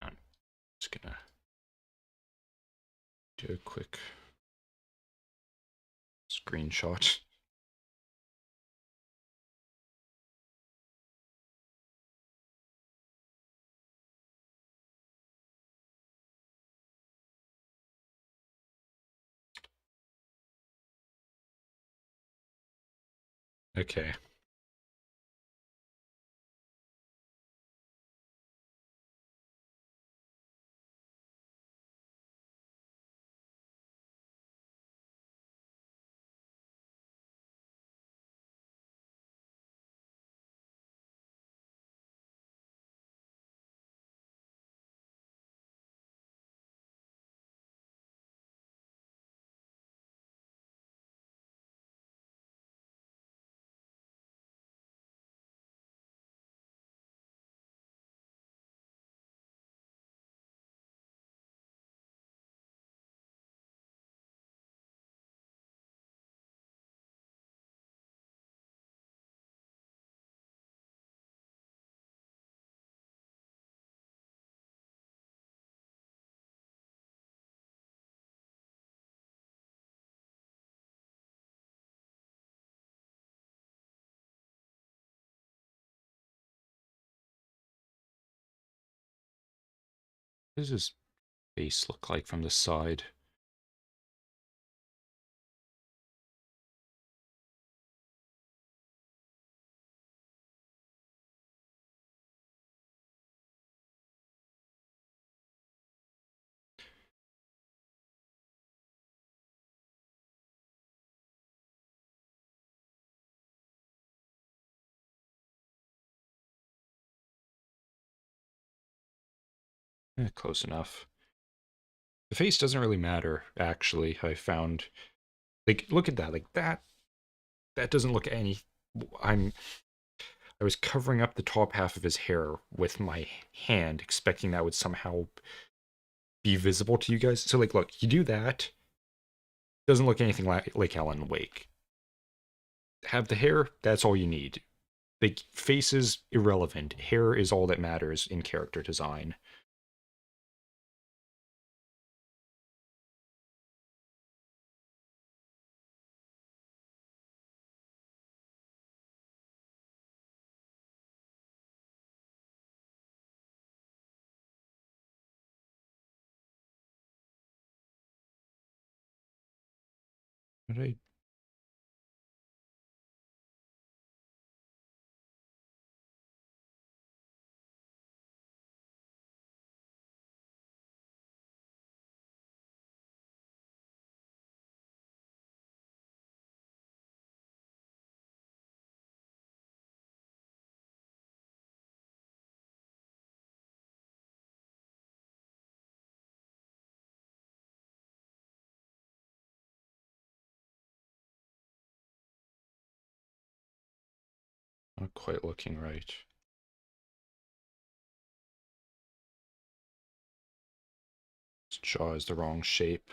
I'm just gonna do a quick screenshot. Okay. What does his face look like from the side? Close enough. The face doesn't really matter, actually, I found. Like, look at that. Like, that doesn't look any... I'm... I was covering up the top half of his hair with my hand, expecting that would somehow be visible to you guys. So, like, look, you do that. Doesn't look anything like Alan Wake. Have the hair, that's all you need. Like, face is irrelevant. Hair is all that matters in character design. What did I Not quite looking right. His jaw is the wrong shape.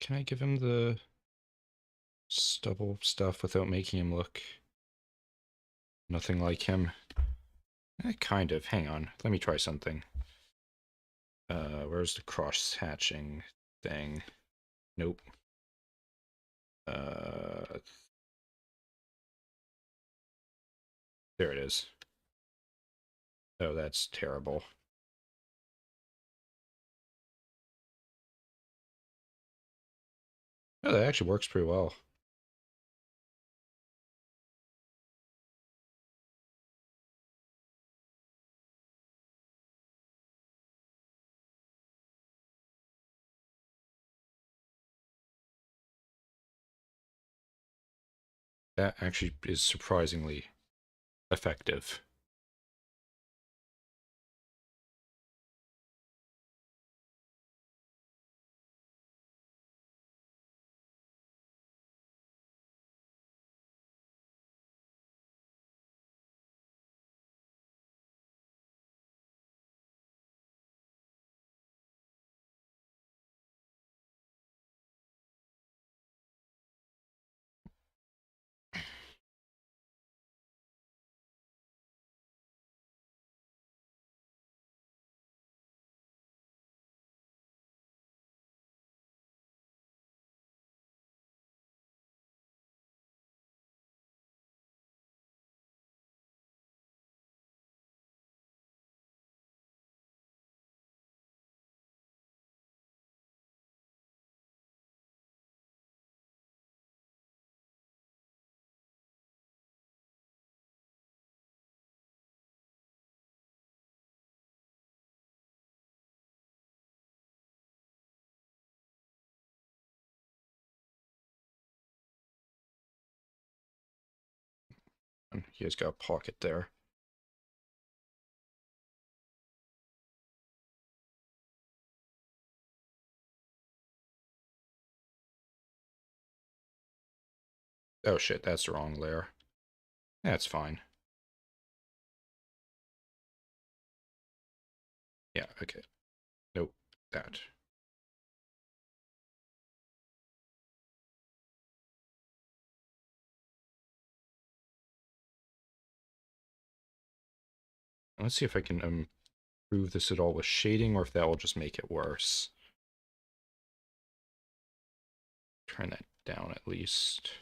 Can I give him the stubble stuff without making him look nothing like him? Kind of. Hang on. Let me try something. Where's the cross hatching thing? Nope. There it is. Oh, that's terrible. Oh, that actually works pretty well. That actually is surprisingly effective. And he has got a pocket there. Oh shit, that's the wrong layer. That's fine. Yeah, okay. Nope, that. Let's see if I can improve this at all with shading, or if that will just make it worse. Turn that down at least.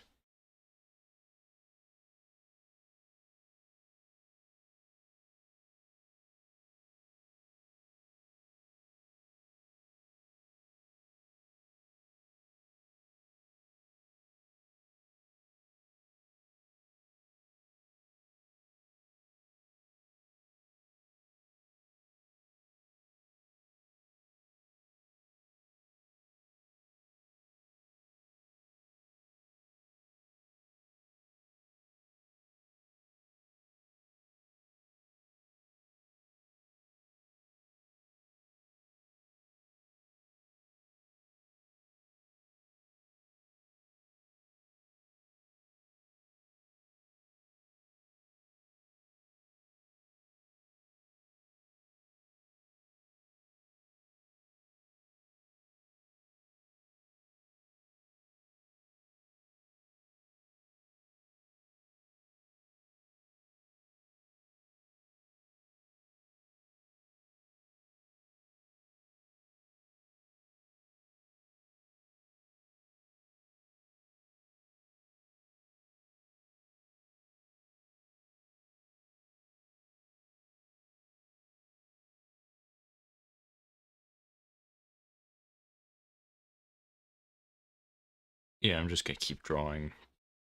Yeah, I'm just gonna keep drawing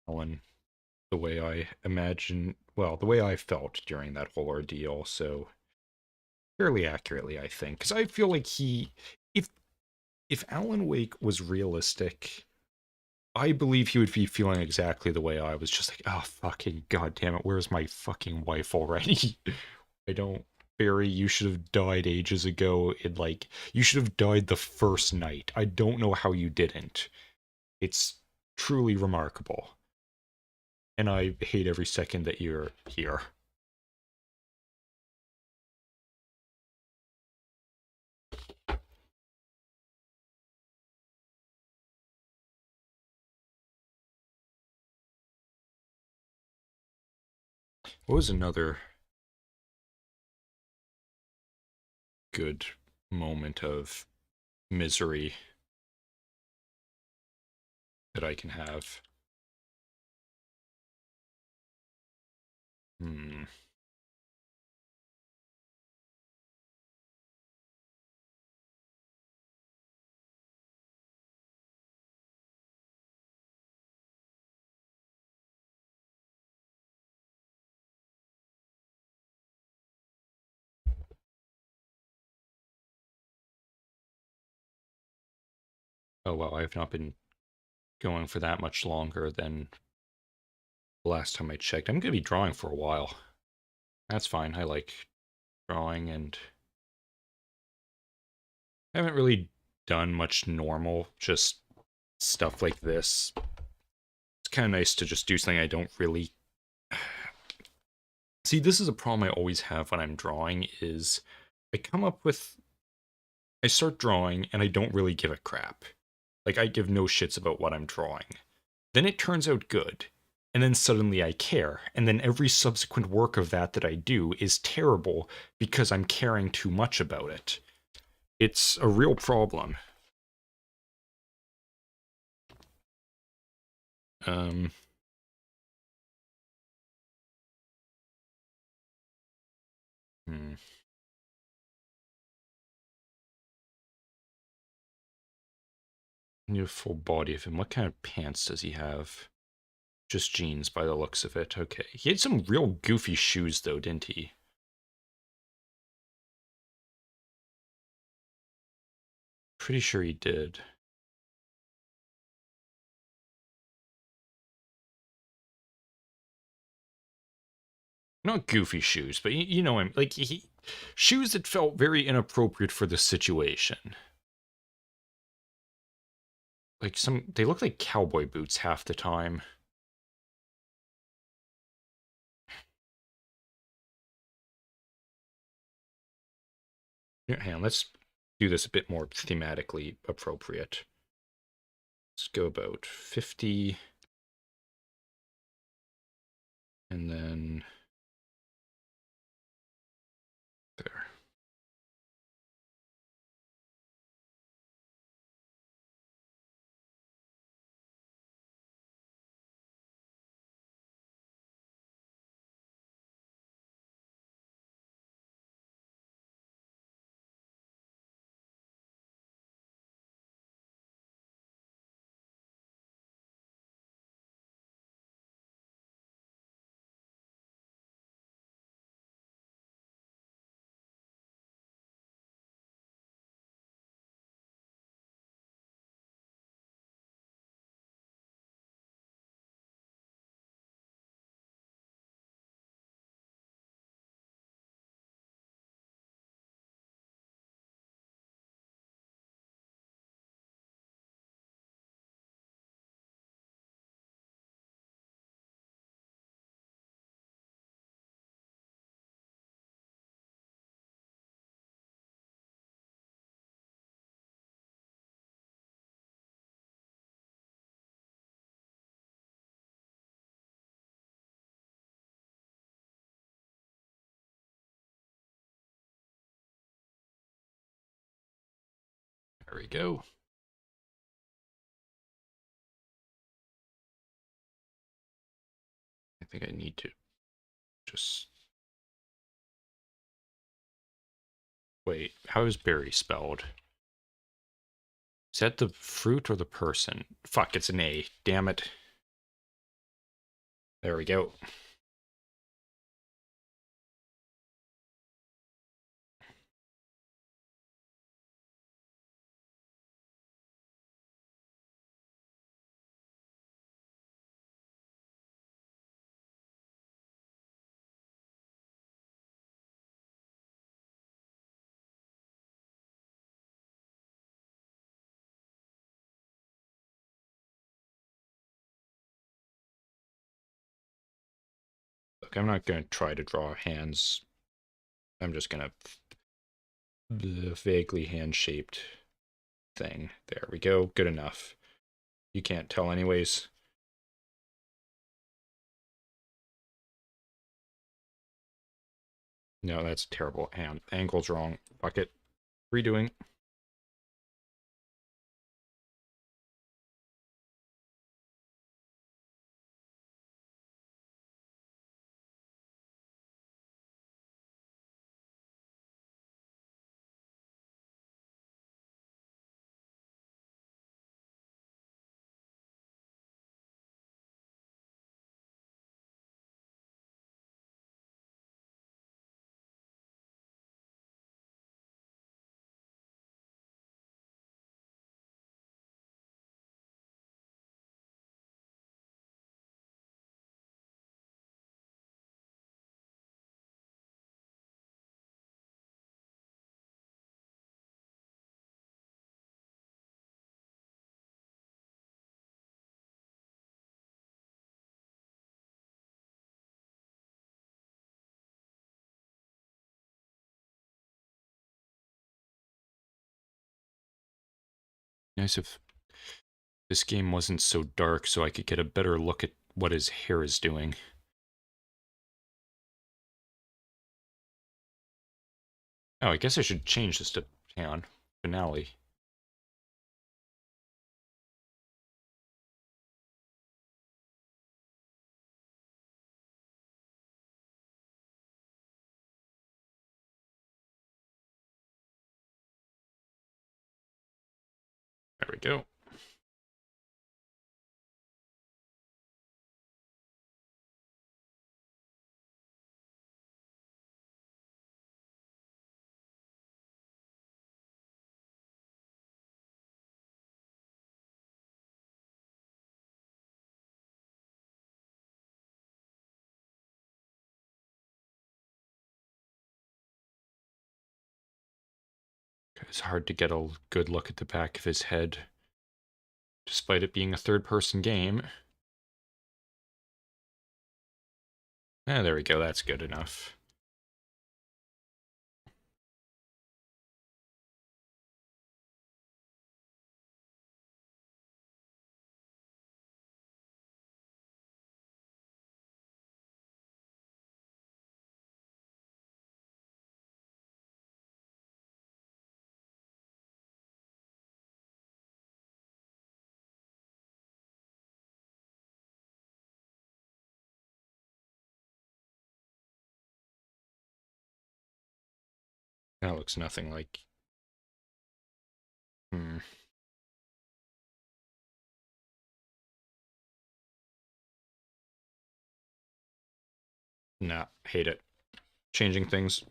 Ellen the way I imagine, well, the way I felt during that whole ordeal, so fairly accurately, I think. Because I feel like if if Alan Wake was realistic, I believe he would be feeling exactly the way I was, just like, oh, fucking goddamn it, where's my fucking wife already? I don't. Barry, you should have died ages ago. You should have died the first night. I don't know how you didn't. It's truly remarkable. And I hate every second that you're here. What was another good moment of misery that I can have? Hmm. Oh well, I've not been going for that much longer than the last time I checked. I'm gonna be drawing for a while. That's fine. I like drawing, and I haven't really done much normal, just stuff like this. It's kind of nice to just do something I don't really... See, this is a problem I always have when I'm drawing, is I come up with... I start drawing, and I don't really give a crap. Like, I give no shits about what I'm drawing. Then it turns out good. And then suddenly I care. And then every subsequent work of that I do is terrible because I'm caring too much about it. It's a real problem. Um... Hmm. New full body of him. What kind of pants does he have? Just jeans by the looks of it. Okay. He had some real goofy shoes though, didn't he? Pretty sure he did. Not goofy shoes, but you know him. Like, shoes that felt very inappropriate for the situation. Like they look like cowboy boots half the time. Here, hang on, let's do this a bit more thematically appropriate. Let's go about 50. And then there. There we go. I think I need to just... Wait, how is Barry spelled? Is that the fruit or the person? Fuck, it's an A. Damn it. There we go. Look, I'm not going to try to draw hands. I'm just going to vaguely hand-shaped thing. There we go. Good enough. You can't tell anyways. No, that's terrible. Hand angle's wrong. Fuck it. Redoing. Nice if this game wasn't so dark so I could get a better look at what his hair is doing. Oh, I guess I should change this to, hang on, finale. There we go. It's hard to get a good look at the back of his head, despite it being a third-person game. Ah, there we go. That's good enough. That looks nothing like... Hmm. Nah, hate it. Changing things.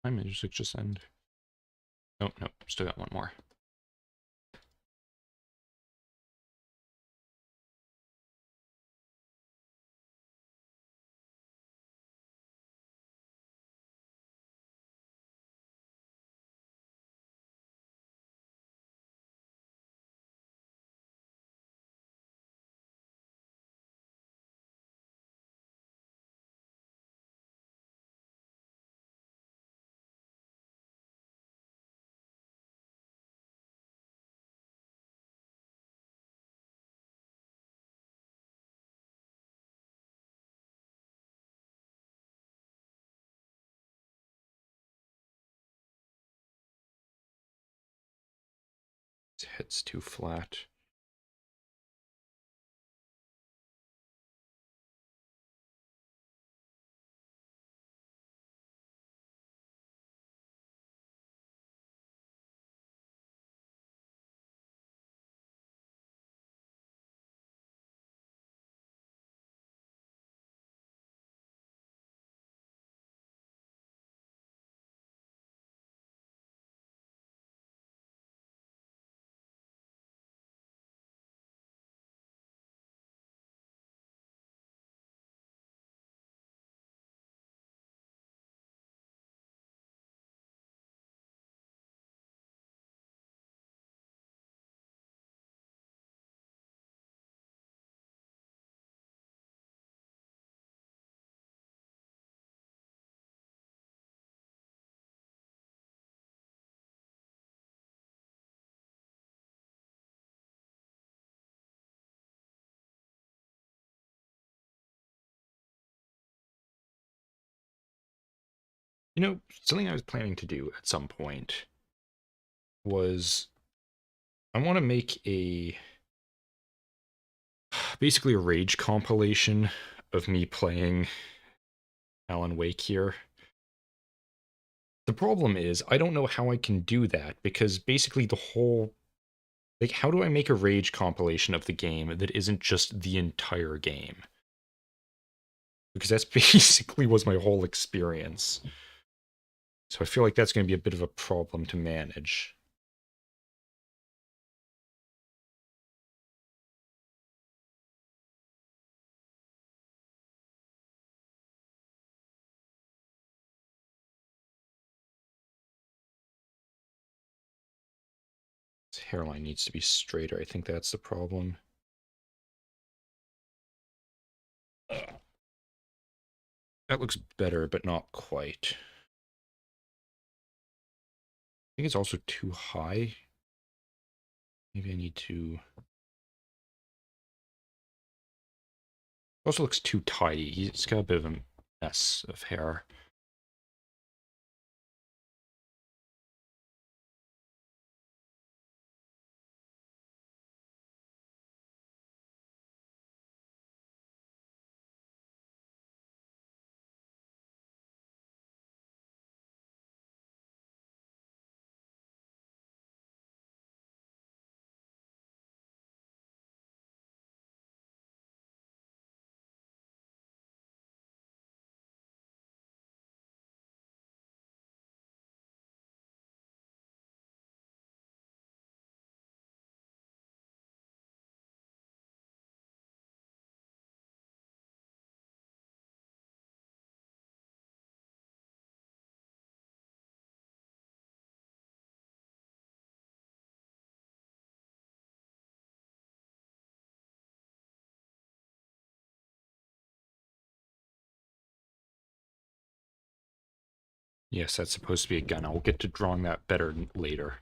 My music just end. Nope, nope, still got one more. His head's too flat. You know, something I was planning to do at some point was I want to make basically a rage compilation of me playing Alan Wake here. The problem is I don't know how I can do that because basically the whole, like, how do I make a rage compilation of the game that isn't just the entire game? Because that's basically was my whole experience. So I feel like that's going to be a bit of a problem to manage. His hairline needs to be straighter. I think that's the problem. That looks better, but not quite. I think it's also too high. Maybe I need to... Also looks too tidy. He's got a bit of a mess of hair. Yes, that's supposed to be a gun. I'll get to drawing that better later.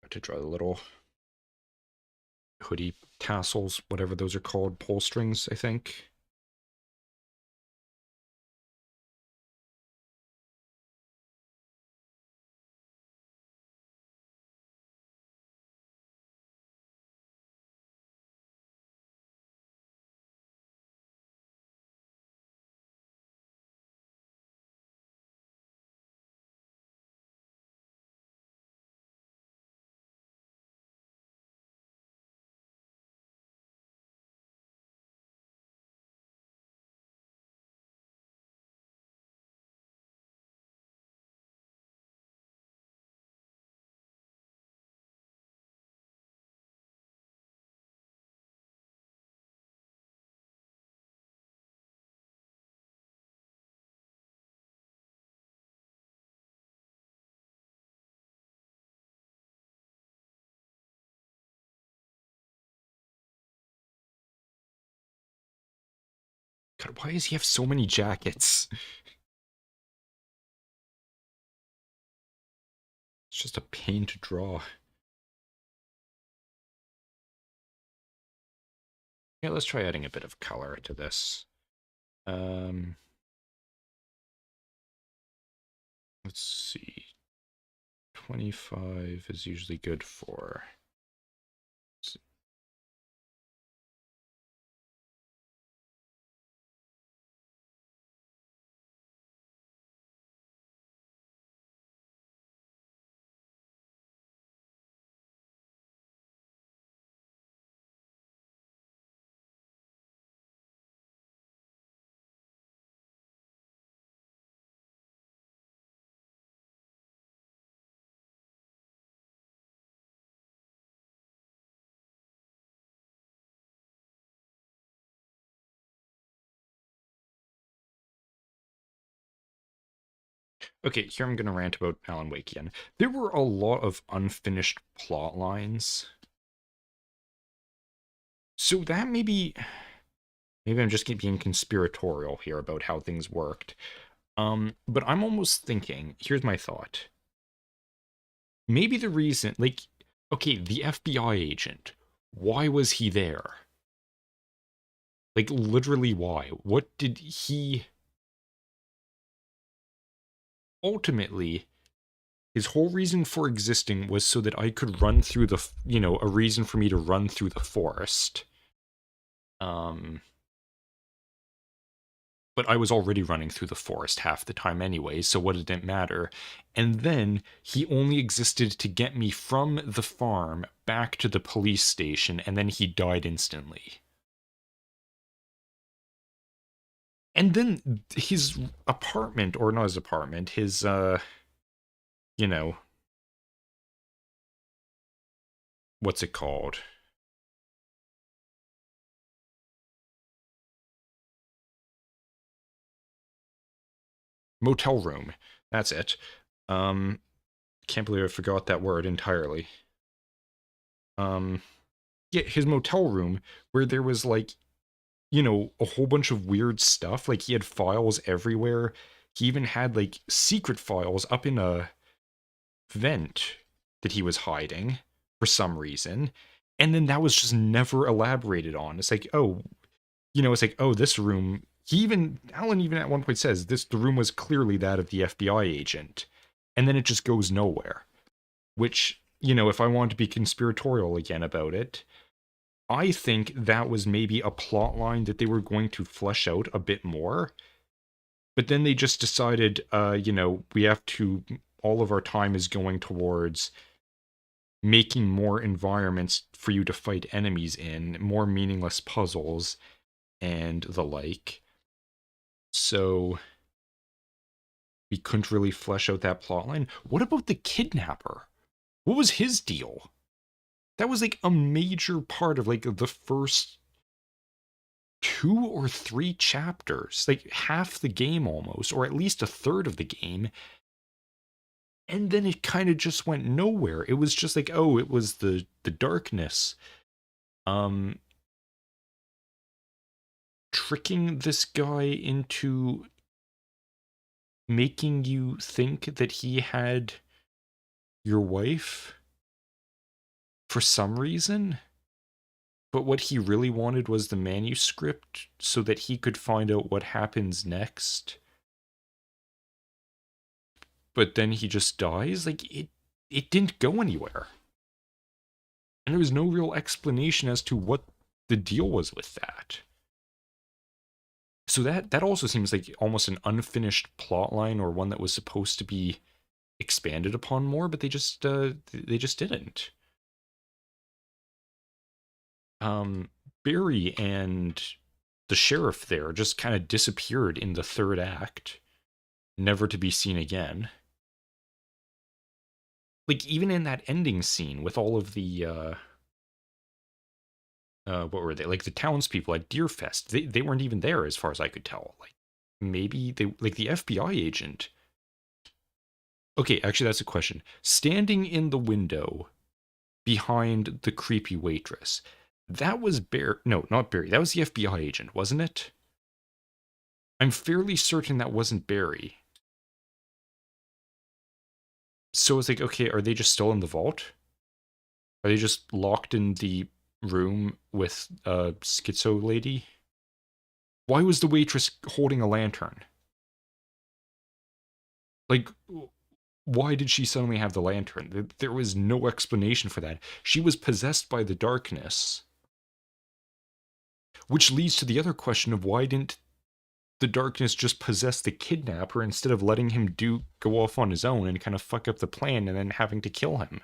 To draw the little hoodie tassels, whatever those are called, pull strings, I think. God, why does he have so many jackets? It's just a pain to draw. Yeah, let's try adding a bit of color to this. Let's see. 25 is usually good for... Okay, here I'm going to rant about Alan Wake again. There were a lot of unfinished plot lines. So that maybe I'm just being conspiratorial here about how things worked. But I'm almost thinking, here's my thought. Maybe the reason, like, okay, the FBI agent, why was he there? Like, literally why? What did he... Ultimately, his whole reason for existing was so that I could run through the, you know, a reason for me to run through the forest. But I was already running through the forest half the time anyway, so what did it matter? And then he only existed to get me from the farm back to the police station, and then he died instantly. And then his apartment, or not his apartment, his, you know, what's it called? Motel room. That's it. Can't believe I forgot that word entirely. Yeah, his motel room, where there was, like, you know, a whole bunch of weird stuff. Like, he had files everywhere. He even had, like, secret files up in a vent that he was hiding for some reason. And then that was just never elaborated on. It's like, oh, you know, it's like, oh, this room... Alan even at one point says, the room was clearly that of the FBI agent. And then it just goes nowhere. Which, you know, if I want to be conspiratorial again about it, I think that was maybe a plot line that they were going to flesh out a bit more. But then they just decided, you know, we have to... All of our time is going towards making more environments for you to fight enemies in, more meaningless puzzles, and the like. So we couldn't really flesh out that plotline. What about the kidnapper? What was his deal? That was like a major part of like the first 2 or 3 chapters, like half the game almost, or at least a third of the game. And then it kind of just went nowhere. It was just like, oh, it was the darkness. Tricking this guy into making you think that he had your wife for some reason. But what he really wanted was the manuscript so that he could find out what happens next. But then he just dies? Like, it didn't go anywhere. And there was no real explanation as to what the deal was with that. So that also seems like almost an unfinished plotline, or one that was supposed to be expanded upon more, but they just didn't. Barry and the sheriff there just kind of disappeared in the 3rd act, never to be seen again. Like, even in that ending scene with all of the what were they, like the townspeople at Deerfest, they weren't even there as far as I could tell. Like, maybe they, like, the FBI agent. Okay, actually that's a question. Standing in the window behind the creepy waitress, that was no, not Barry, that was the FBI agent, wasn't it? I'm fairly certain that wasn't Barry. So it's like, okay, are they just still in the vault? Are they just locked in the room with a schizo lady? Why was the waitress holding a lantern? Like, why did she suddenly have the lantern? There was no explanation for that. She was possessed by the darkness. Which leads to the other question of why didn't the darkness just possess the kidnapper instead of letting him go off on his own and kind of fuck up the plan and then having to kill him?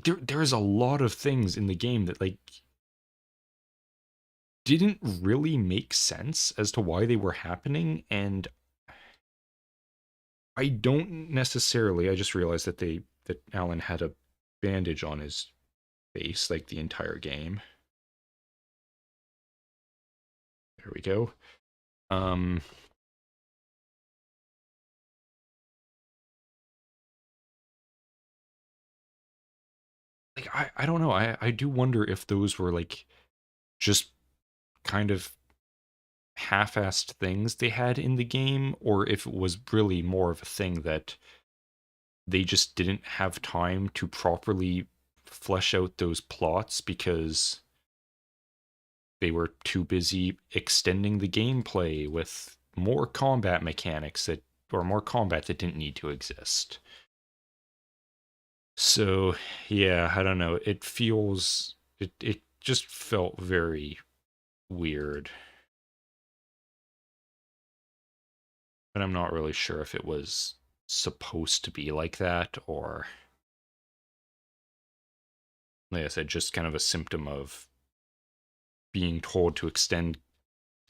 There's a lot of things in the game that, like, didn't really make sense as to why they were happening, and I don't necessarily. I just realized that Alan had a bandage on his face like the entire game. There we go. Like I don't know. I do wonder if those were like just kind of half-assed things they had in the game, or if it was really more of a thing that they just didn't have time to properly flesh out those plots because they were too busy extending the gameplay with more combat mechanics or more combat that didn't need to exist. So, yeah, I don't know. It just felt very weird. But I'm not really sure if it was supposed to be like that, or like I said, just kind of a symptom of being told to extend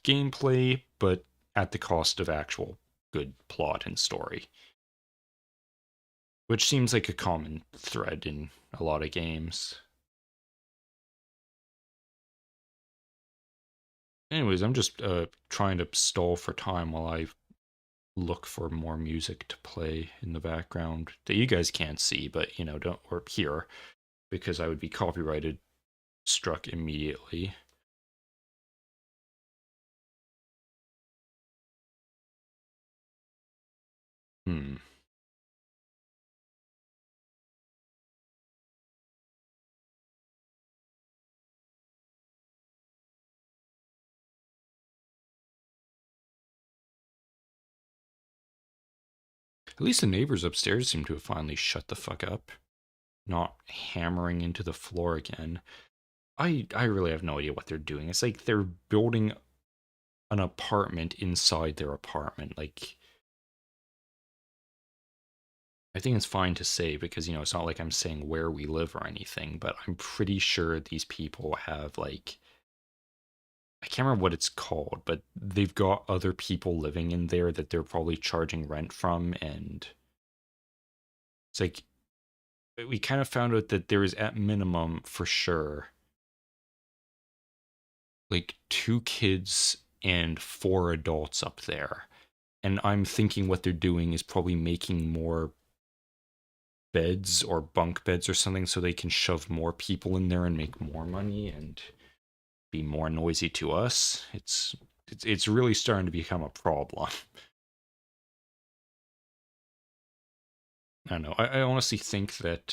gameplay, but at the cost of actual good plot and story. Which seems like a common thread in a lot of games. Anyways, I'm just trying to stall for time while I look for more music to play in the background that you guys can't see, but don't or hear, because I would be copyrighted struck immediately. Hmm. At least the neighbors upstairs seem to have finally shut the fuck up, not hammering into the floor again. I really have no idea what they're doing. It's like they're building an apartment inside their apartment. Like, I think it's fine to say because, it's not like I'm saying where we live or anything, but I'm pretty sure these people have, like, I can't remember what it's called, but they've got other people living in there that they're probably charging rent from, and it's like we kind of found out that there is at minimum for sure like 2 kids and 4 adults up there. And I'm thinking what they're doing is probably making more beds or bunk beds or something so they can shove more people in there and make more money and be more noisy to us. It's really starting to become a problem. I don't know. I honestly think that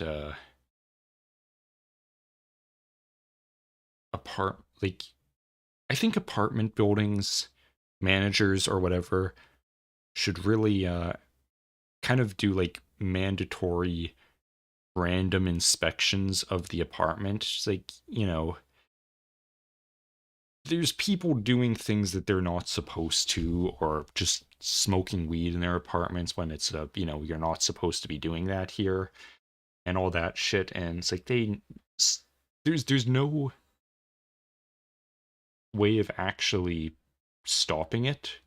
like I think apartment buildings managers or whatever should really kind of do like mandatory random inspections of the apartment. It's like, there's people doing things that they're not supposed to, or just smoking weed in their apartments when it's you're not supposed to be doing that here, and all that shit. And it's like there's no way of actually stopping it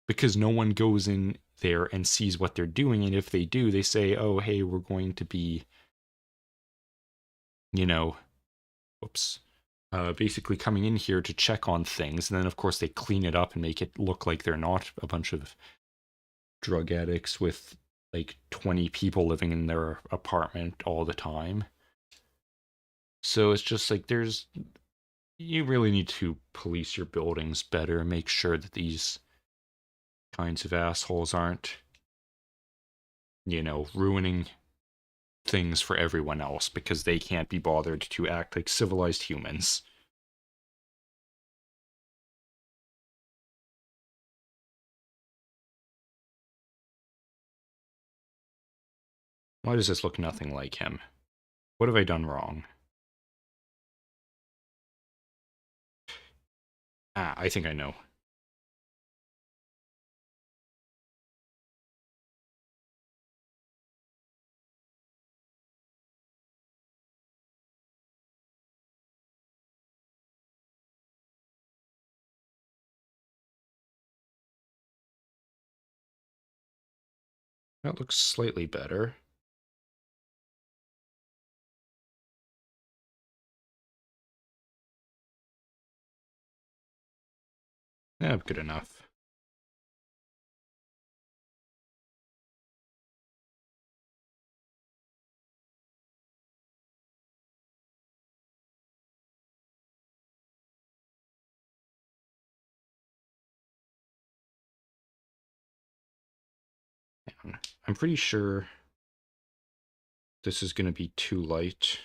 because no one goes in there and sees what they're doing. And if they do, they say, oh, hey, we're going to be, whoops, basically coming in here to check on things. And then, of course, they clean it up and make it look like they're not a bunch of drug addicts with like 20 people living in their apartment all the time. So it's just like You really need to police your buildings better, make sure that these kinds of assholes aren't, ruining things for everyone else because they can't be bothered to act like civilized humans. Why does this look nothing like him? What have I done wrong? Ah, I think I know. That looks slightly better. Yeah, good enough. I'm pretty sure this is going to be too light.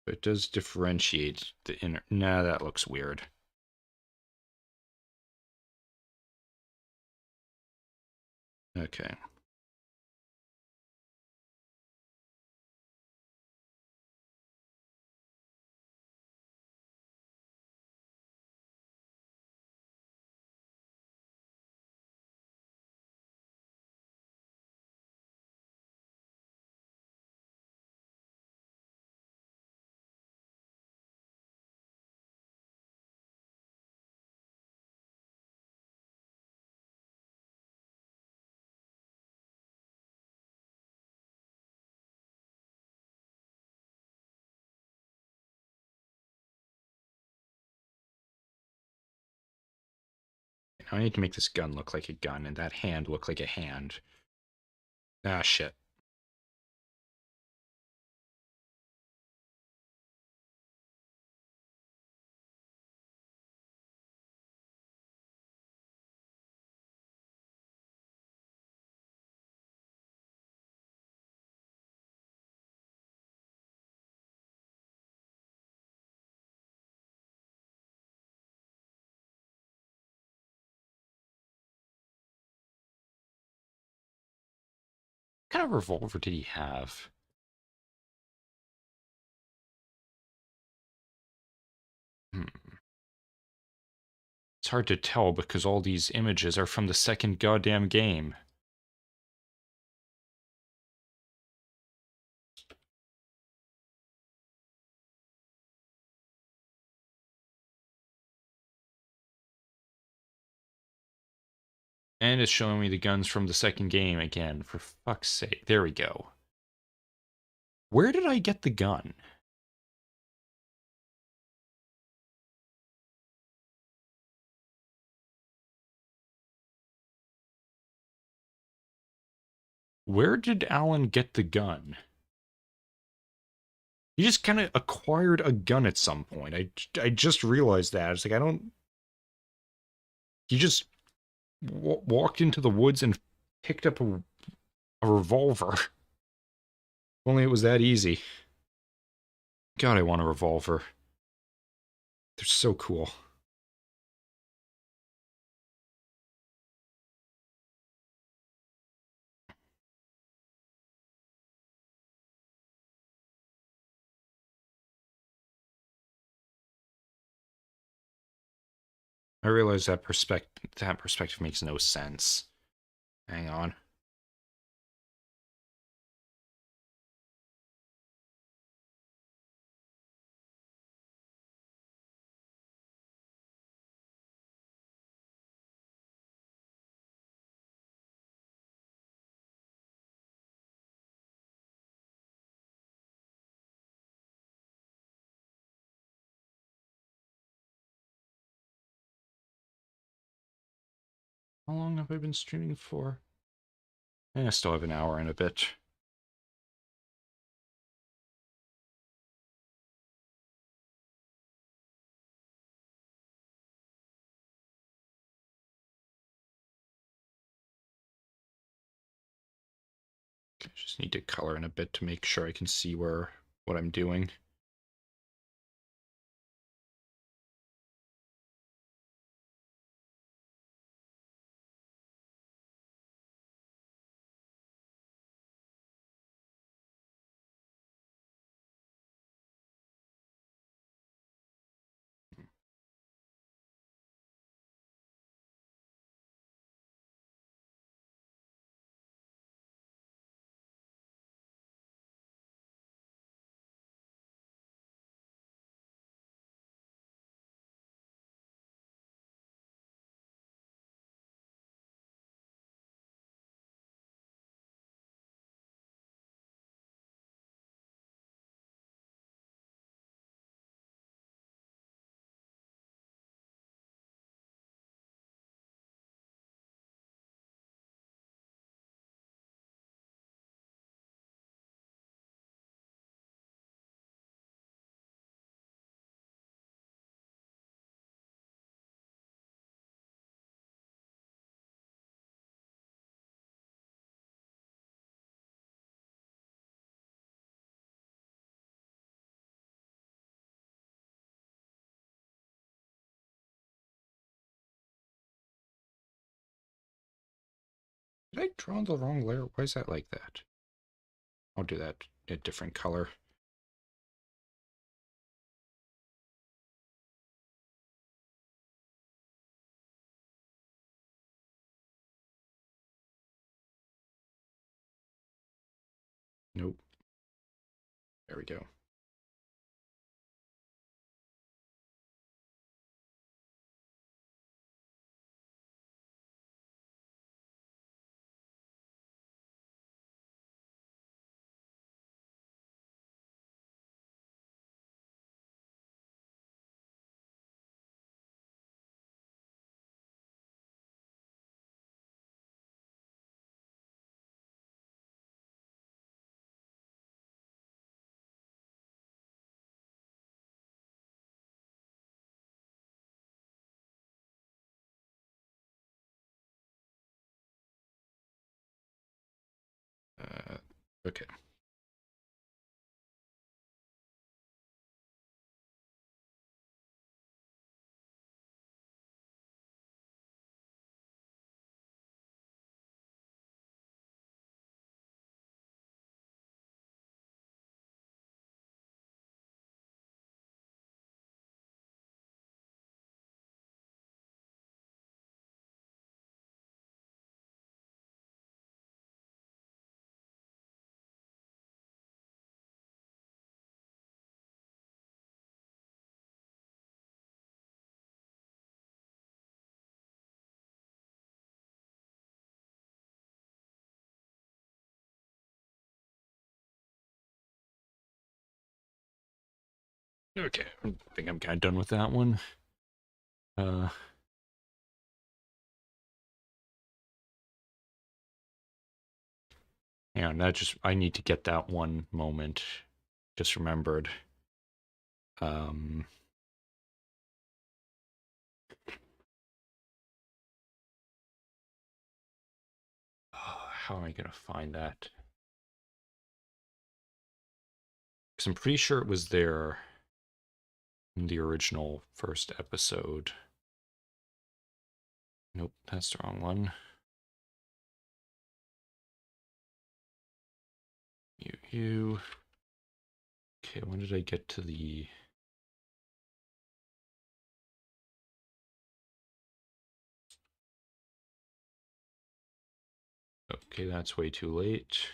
But it does differentiate the inner. Nah, that looks weird. Okay. I need to make this gun look like a gun and that hand look like a hand. Ah, shit. What kind of revolver did he have? It's hard to tell because all these images are from the second goddamn game. And it's showing me the guns from the second game again, for fuck's sake. There we go. Where did I get the gun? Where did Alan get the gun? He just kind of acquired a gun at some point. I just realized that. It's like, I don't... He just walked into the woods and picked up a revolver. Only it was that easy. God, I want a revolver. They're so cool. I realize that perspective makes no sense. Hang on. How long have I been streaming for? I still have an hour and a bit. I just need to color in a bit to make sure I can see what I'm doing. Did I draw the wrong layer? Why is that like that? I'll do that a different color. Nope. There we go. Okay. Okay, I think I'm kind of done with that one. Yeah, I need to get that one moment just remembered. How am I gonna find that? Because I'm pretty sure it was there in the original first episode. Nope, that's the wrong one. You. Okay, when did I get to the... Okay, that's way too late.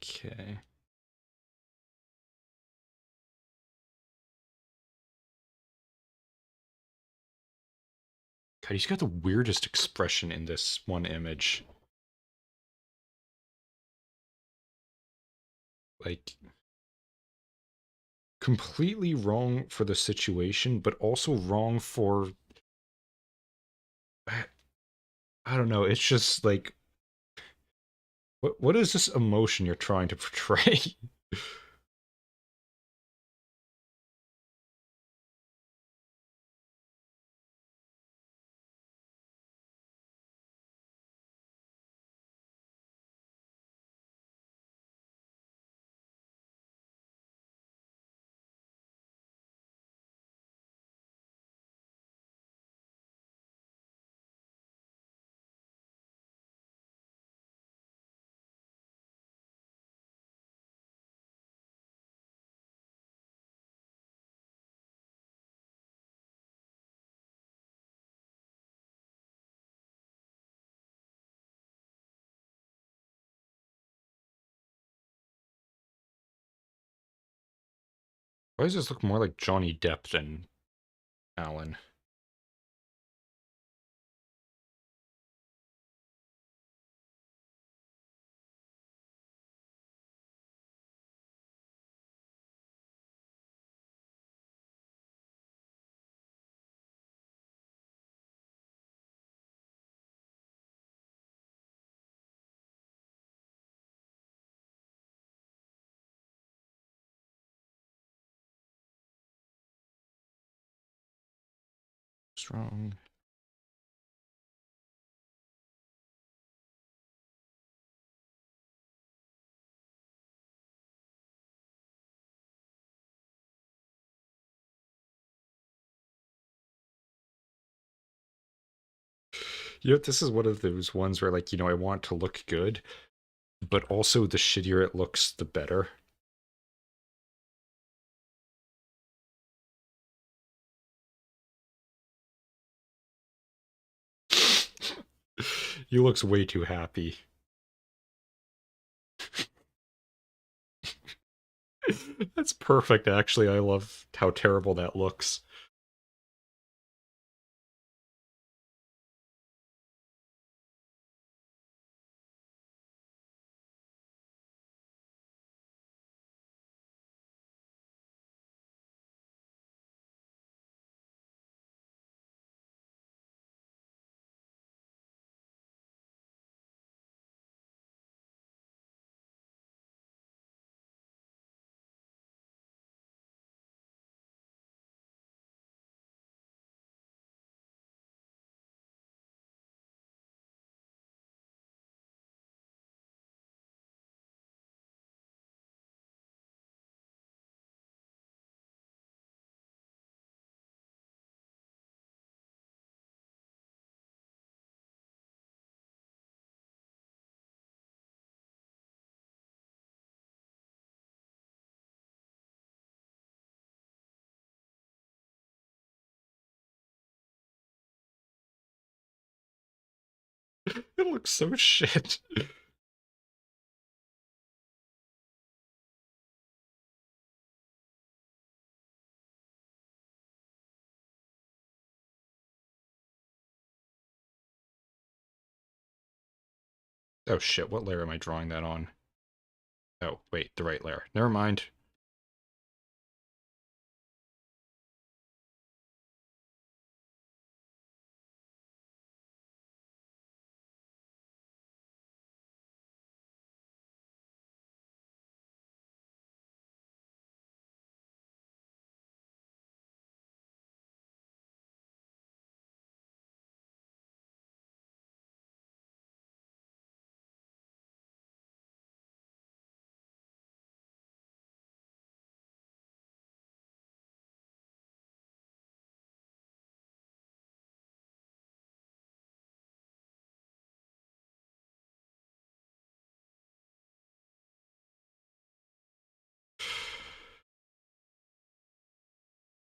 Okay. God, he's got the weirdest expression in this one image. Like, completely wrong for the situation, but also wrong for... I don't know, it's just like... What is this emotion you're trying to portray? Why does this look more like Johnny Depp than Alan? Strong. You know, this is one of those ones where, like, I want to look good, but also the shittier it looks, the better. He looks way too happy. That's perfect, actually. I love how terrible that looks. It looks so shit. Oh shit, what layer am I drawing that on? Oh, wait, the right layer. Never mind.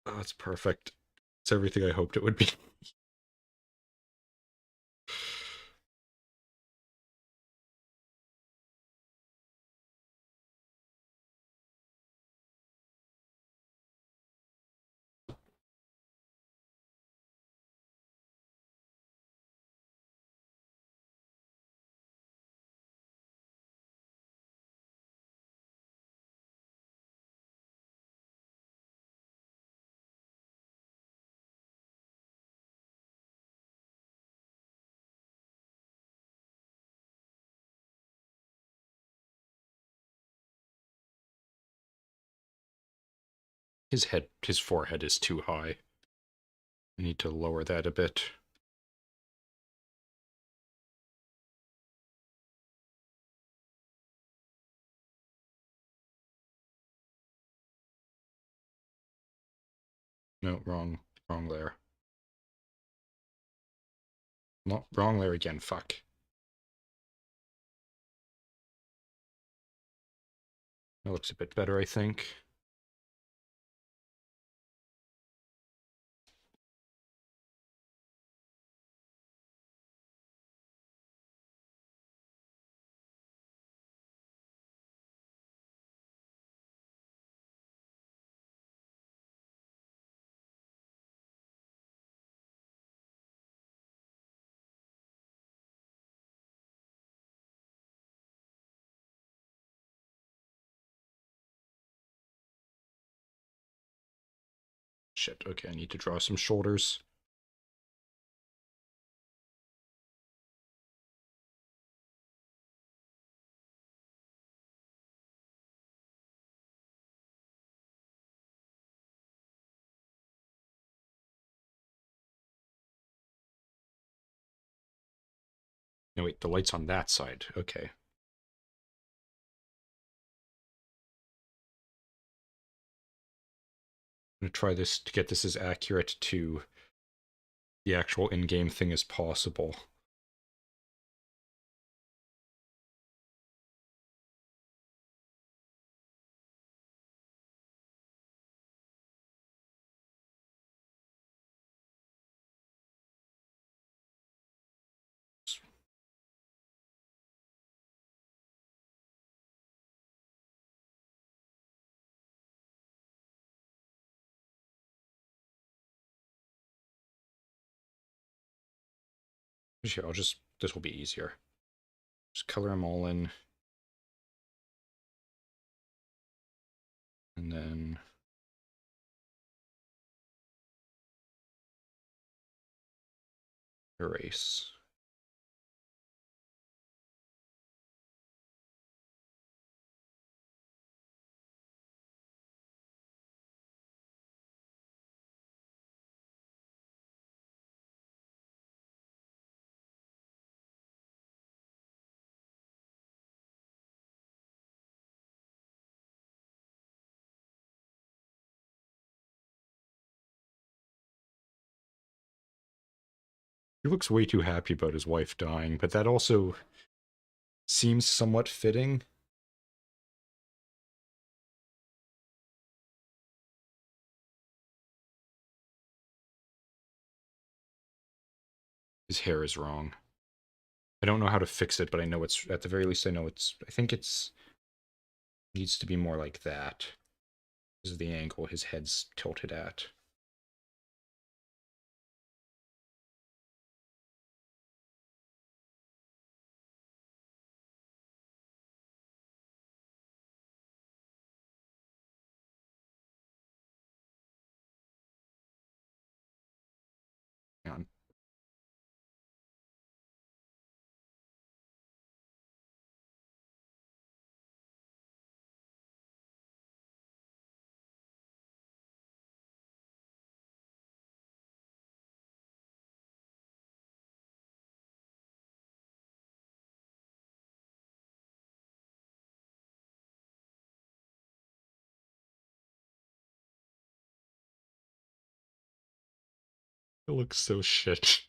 Oh, it's perfect. It's everything I hoped it would be. His forehead is too high. I need to lower that a bit. No, wrong layer. No, wrong layer again, fuck. That looks a bit better, I think. Shit, okay, I need to draw some shoulders. No, wait, the light's on that side. Okay. I'm gonna try this to get this as accurate to the actual in-game thing as possible. Here, this will be easier. Just color them all in. And then erase. He looks way too happy about his wife dying, but that also seems somewhat fitting. His hair is wrong. I don't know how to fix it, but I know it's, at the very least, I know it's, I think it's, needs to be more like that. This is the angle his head's tilted at. Hang on. It looks so shit.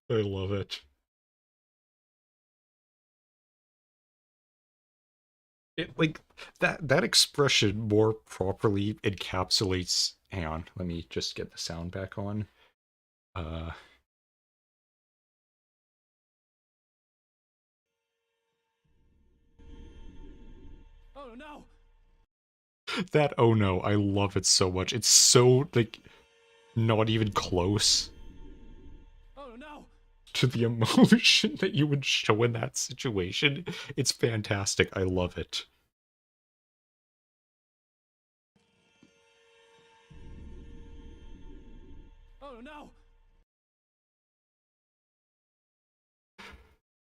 I love it. It like that expression more properly encapsulates. Hang on, let me just get the sound back on. Uh Oh no! that oh no, I love it so much. It's so like not even close Oh no! to the emotion that you would show in that situation. It's fantastic. I love it. Oh no!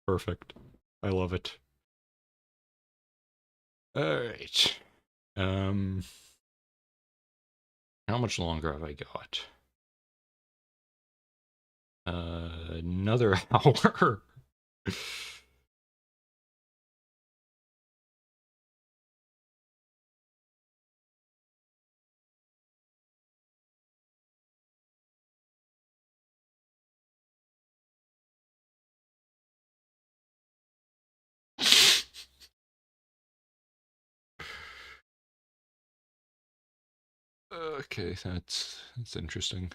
Perfect. I love it. All right. How much longer have I got? Another hour. Okay, that's interesting.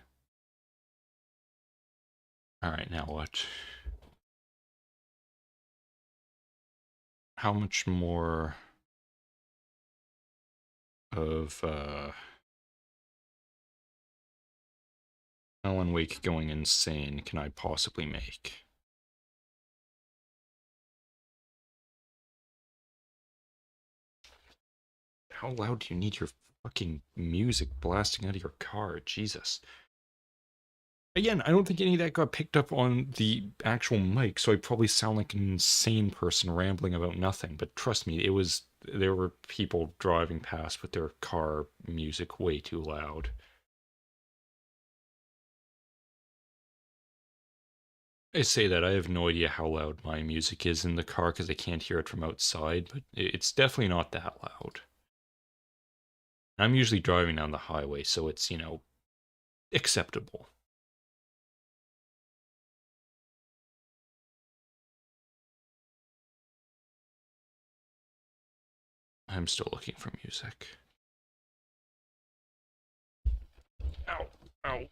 All right, now what? How much more of Alan Wake going insane can I possibly make? How loud do you need your fucking music blasting out of your car? Jesus. Again, I don't think any of that got picked up on the actual mic, so I probably sound like an insane person rambling about nothing. But trust me, there were people driving past with their car music way too loud. I say that I have no idea how loud my music is in the car because I can't hear it from outside, but it's definitely not that loud. I'm usually driving down the highway, so it's, acceptable. I'm still looking for music. Ow, ow.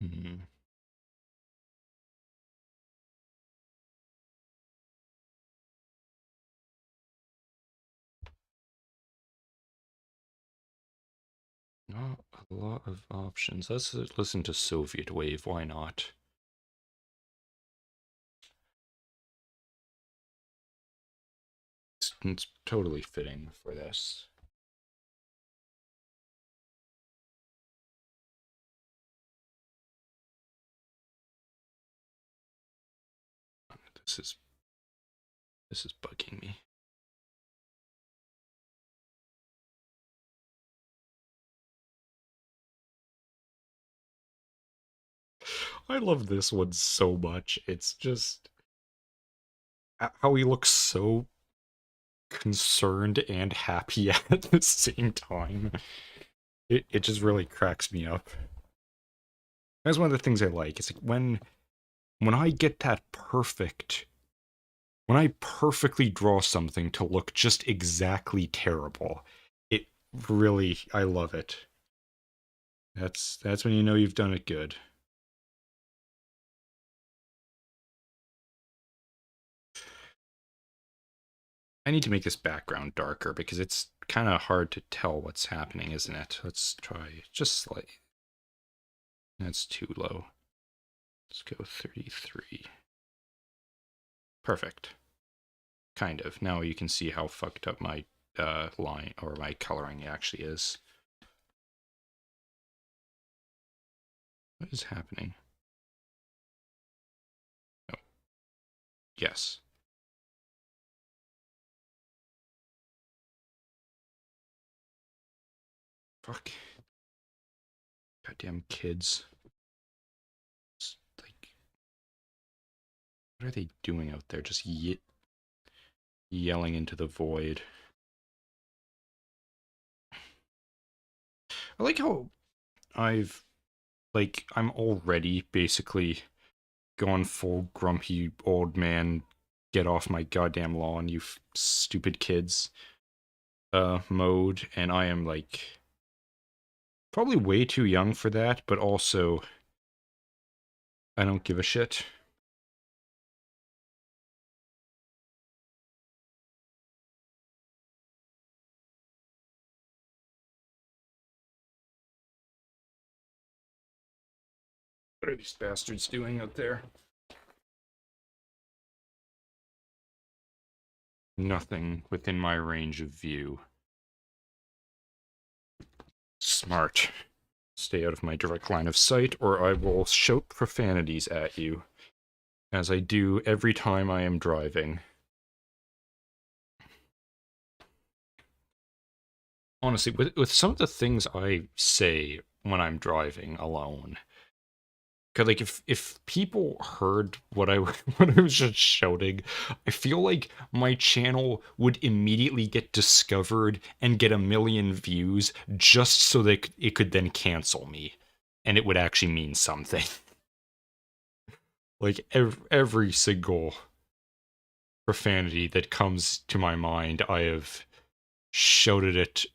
Hmm. Not a lot of options. Let's listen to Soviet Wave. Why not? It's totally fitting for this. This is bugging me. I love this one so much. It's just how he looks so concerned and happy at the same time. It just really cracks me up. That's one of the things I like. It's like when I get that perfect, when I perfectly draw something to look just exactly terrible, it really, I love it. That's when you know you've done it good. I need to make this background darker because it's kind of hard to tell what's happening, isn't it? Let's try just slightly. That's too low. Let's go 33. Perfect. Kind of. Now you can see how fucked up my line or my coloring actually is. What is happening? Oh. Yes. Fuck. Goddamn kids. It's like, what are they doing out there? Just yelling into the void. I like how I'm already basically gone full grumpy old man, get off my goddamn lawn, you stupid kids, mode, and I am like probably way too young for that, but also I don't give a shit. What are these bastards doing out there? nothing within my range of view. Smart. Stay out of my direct line of sight, or I will shout profanities at you, as I do every time I am driving. Honestly, with some of the things I say when I'm driving alone, cause like if people heard what I what I was just shouting, I feel like my channel would immediately get discovered and get a million views just so that it could then cancel me, and it would actually mean something. Like every single profanity that comes to my mind, I have shouted it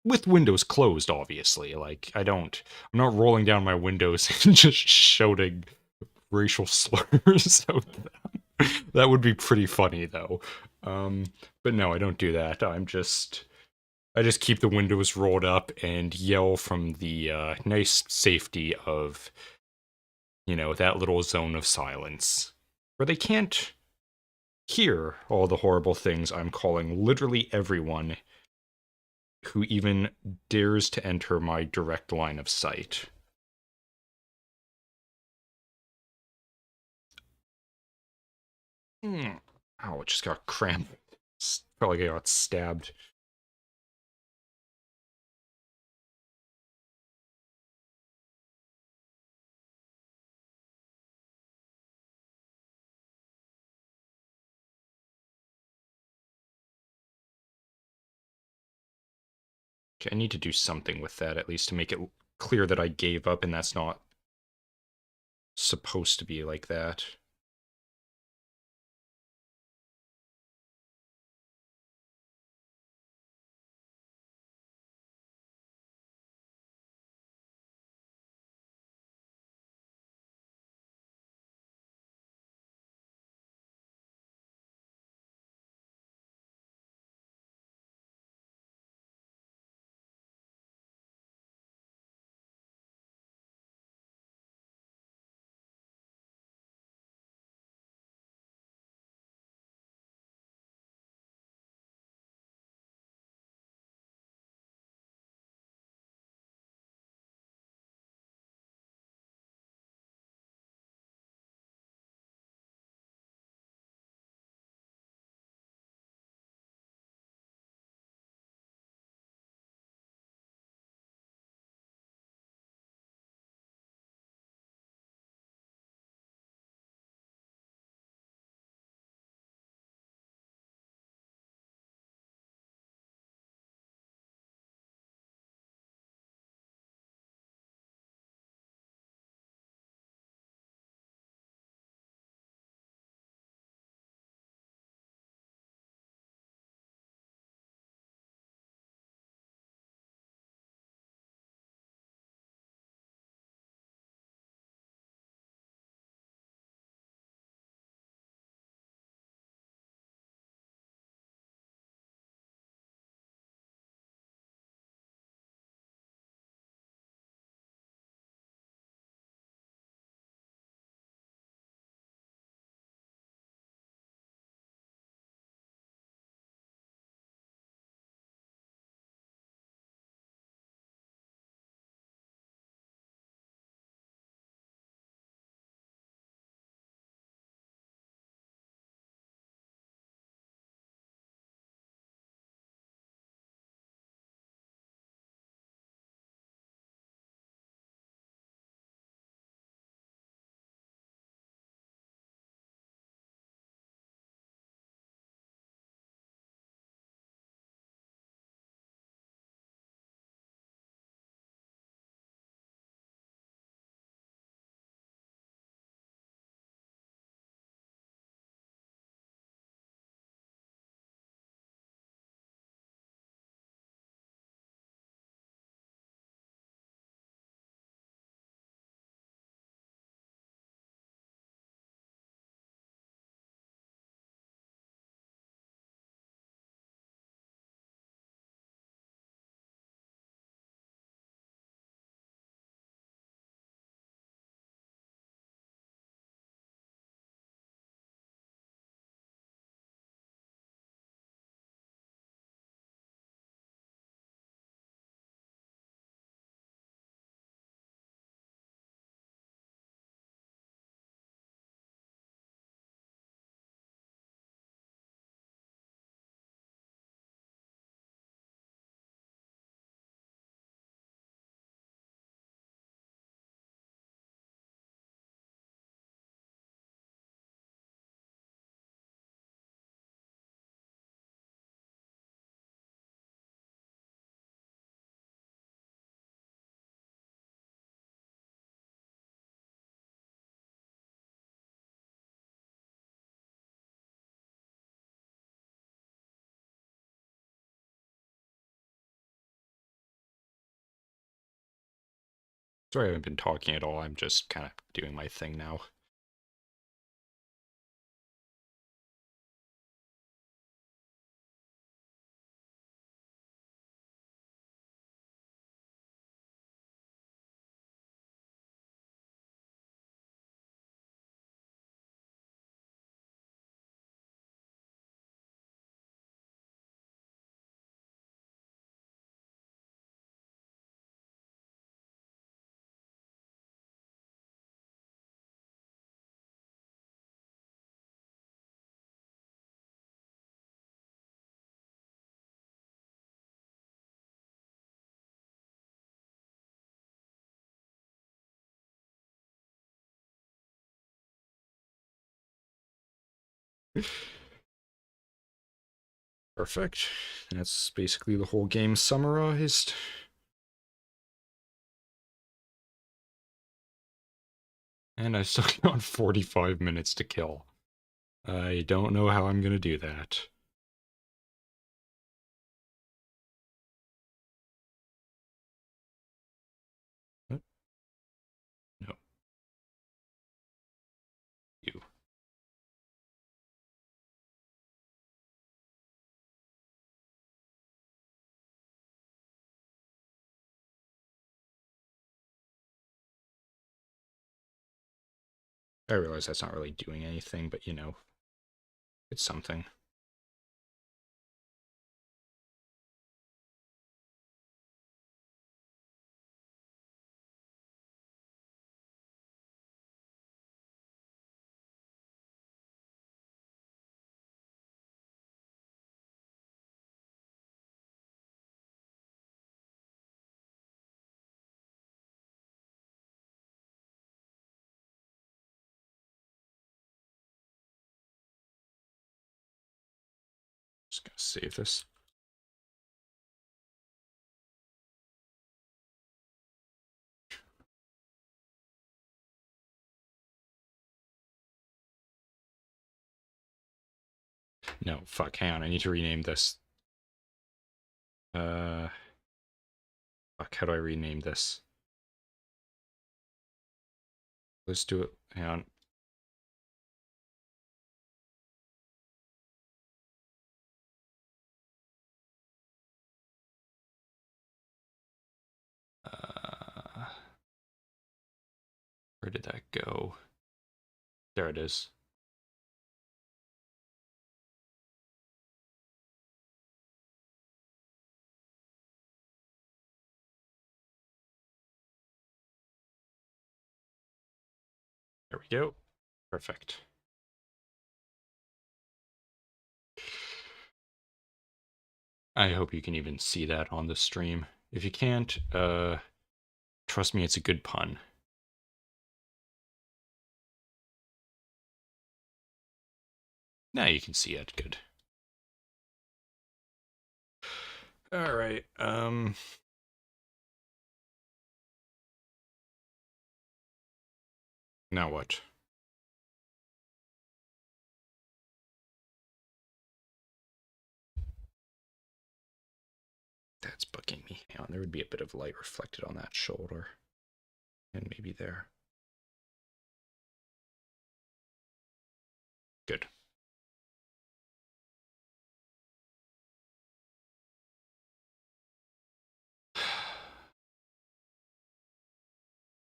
with windows closed, obviously. Like, I'm not rolling down my windows and just shouting racial slurs out there. That would be pretty funny, though. But no, I don't do that. I just keep the windows rolled up and yell from the nice safety of, that little zone of silence where they can't hear all the horrible things I'm calling literally everyone who even dares to enter my direct line of sight. Ow, it just got cramped. Felt like I got stabbed. Okay, I need to do something with that, at least to make it clear that I gave up and that's not supposed to be like that. Sorry I haven't been talking at all. I'm just kind of doing my thing now. Perfect. That's basically the whole game summarized. And I still got 45 minutes to kill. I don't know how I'm gonna do that. What? No. You. I realize that's not really doing anything, but you know, it's something. Just gonna save this. No, fuck, hang on, I need to rename this. Fuck, how do I rename this? Let's do it, hang on. Where did that go? There it is. There we go. Perfect. I hope you can even see that on the stream. If you can't, trust me, it's a good pun. Now you can see it. Good. All right. Now what? That's bugging me. Hang on, there would be a bit of light reflected on that shoulder. And maybe there. Good.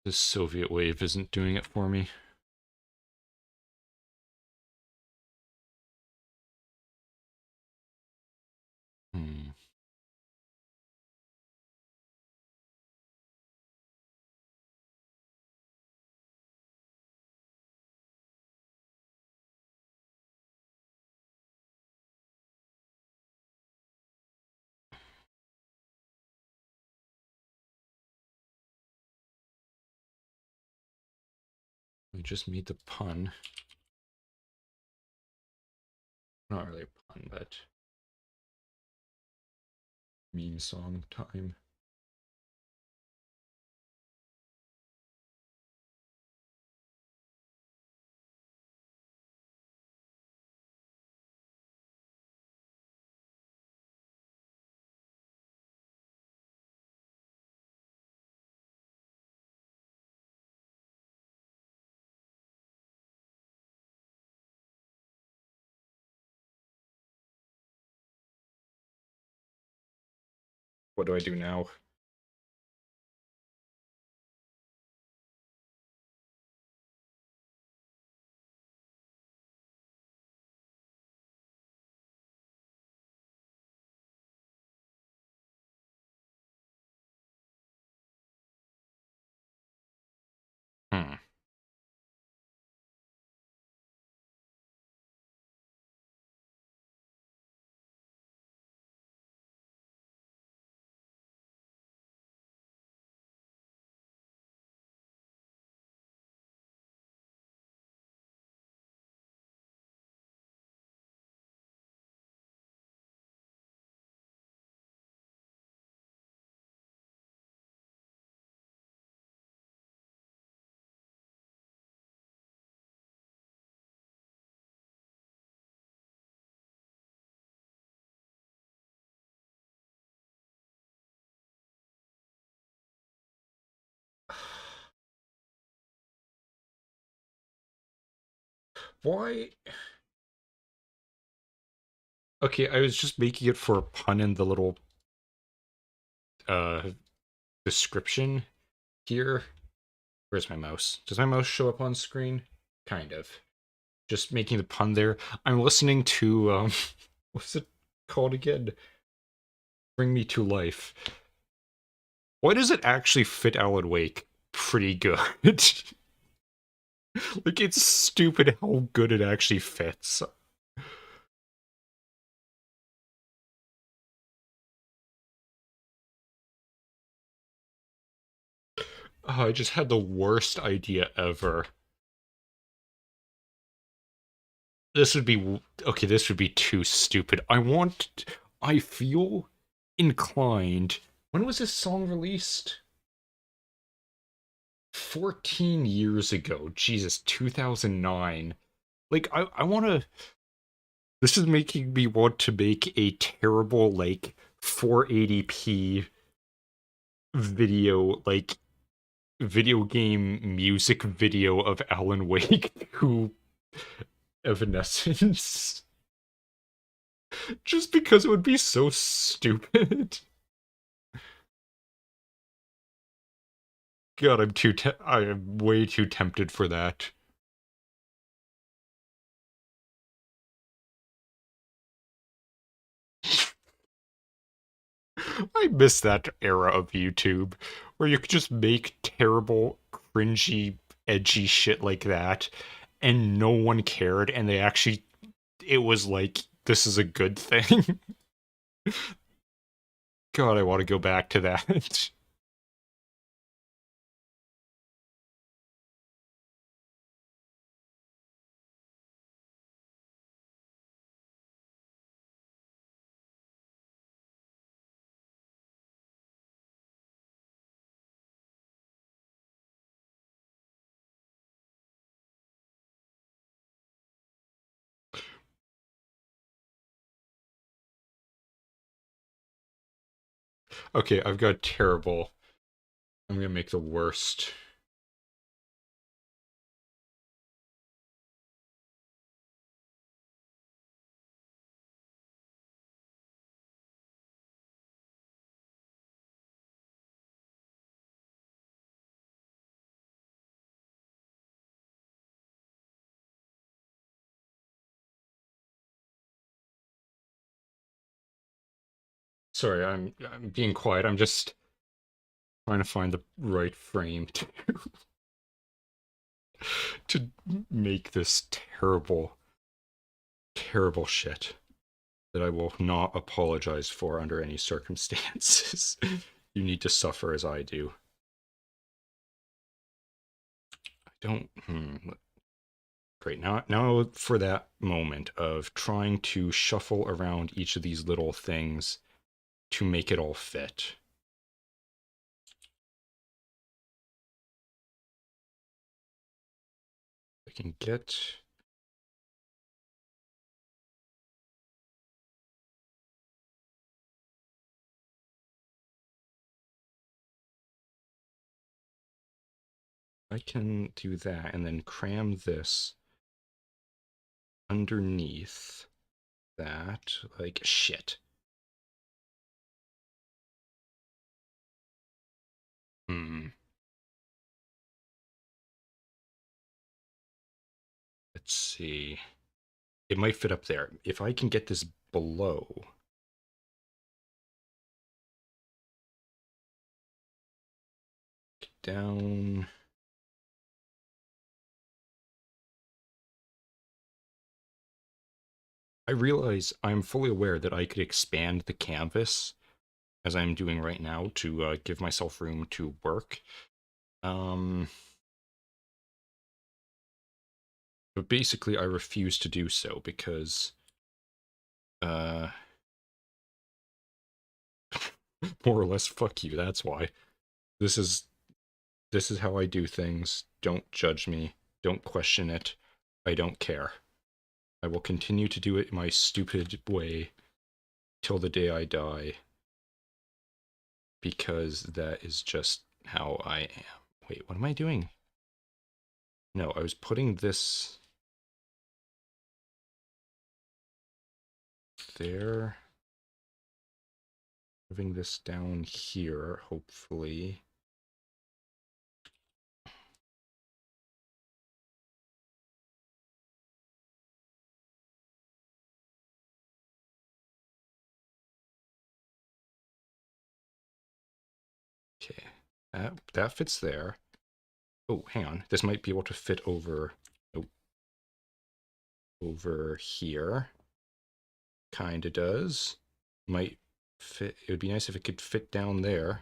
This Soviet wave isn't doing it for me. Hmm. We just made the pun. Not really a pun, but meme song time. What do I do now? Hmm. Why? Okay, I was just making it for a pun in the little uh description here. Where's my mouse? Does my mouse show up on screen? Kind of. Just making the pun there. I'm listening to what's it called again? Bring Me to Life. Why does it actually fit Alan Wake pretty good? Like, it's stupid how good it actually fits. Oh, I just had the worst idea ever. This would be okay. This would be too stupid. I feel inclined. When was this song released? 14 years ago. Jesus, 2009. Like, I want to. This is making me want to make a terrible, like, 480p video, like, video game music video of Alan Wake to Evanescence. Just because it would be so stupid. God, I am way too tempted for that. I miss that era of YouTube where you could just make terrible, cringy, edgy shit like that and no one cared and it was like this is a good thing. God, I want to go back to that. Okay, I've got terrible. I'm gonna make the worst. Sorry, I'm being quiet. I'm just trying to find the right frame to make this terrible, terrible shit that I will not apologize for under any circumstances. You need to suffer as I do. I don't. Great. Now for that moment of trying to shuffle around each of these little things to make it all fit. I can get. I can do that and then cram this underneath that, like shit. Hmm. Let's see. It might fit up there. If I can get this below. Down. I realize I'm fully aware that I could expand the canvas as I'm doing right now to give myself room to work. But basically, I refuse to do so because more or less, fuck you. That's why. This is this is how I do things. Don't judge me. Don't question it. I don't care. I will continue to do it my stupid way till the day I die because that is just how I am. Wait, what am I doing? No, I was putting this there. Moving this down here, hopefully. Okay, that fits there. Oh, hang on. This might be able to fit over, oh, over here. Kinda does. Might fit. It would be nice if it could fit down there.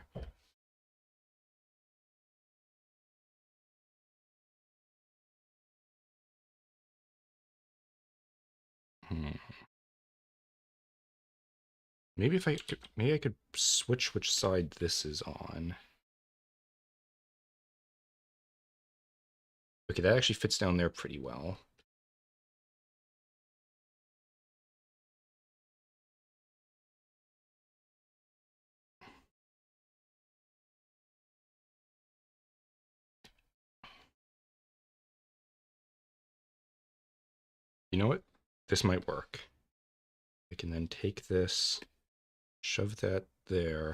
Hmm. Maybe if I could, maybe I could switch which side this is on. Okay, that actually fits down there pretty well. You know what? This might work. I can then take this, shove that there,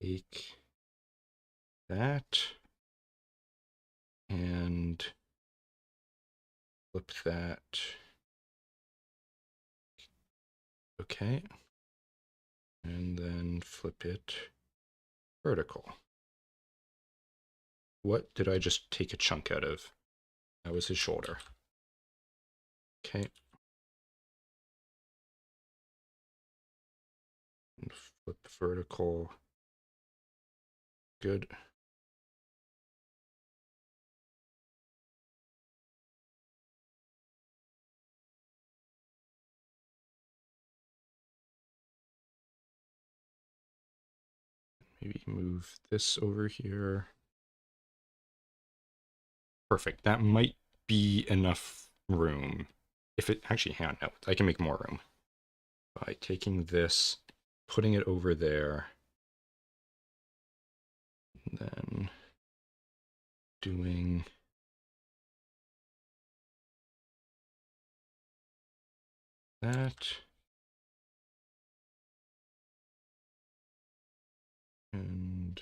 take that, and flip that. Okay. And then flip it vertical. What did I just take a chunk out of? That was his shoulder. Okay. And flip vertical. Good. Maybe move this over here. Perfect. That might be enough room. If it actually, hang on, no, I can make more room by taking this, putting it over there, and then doing that. And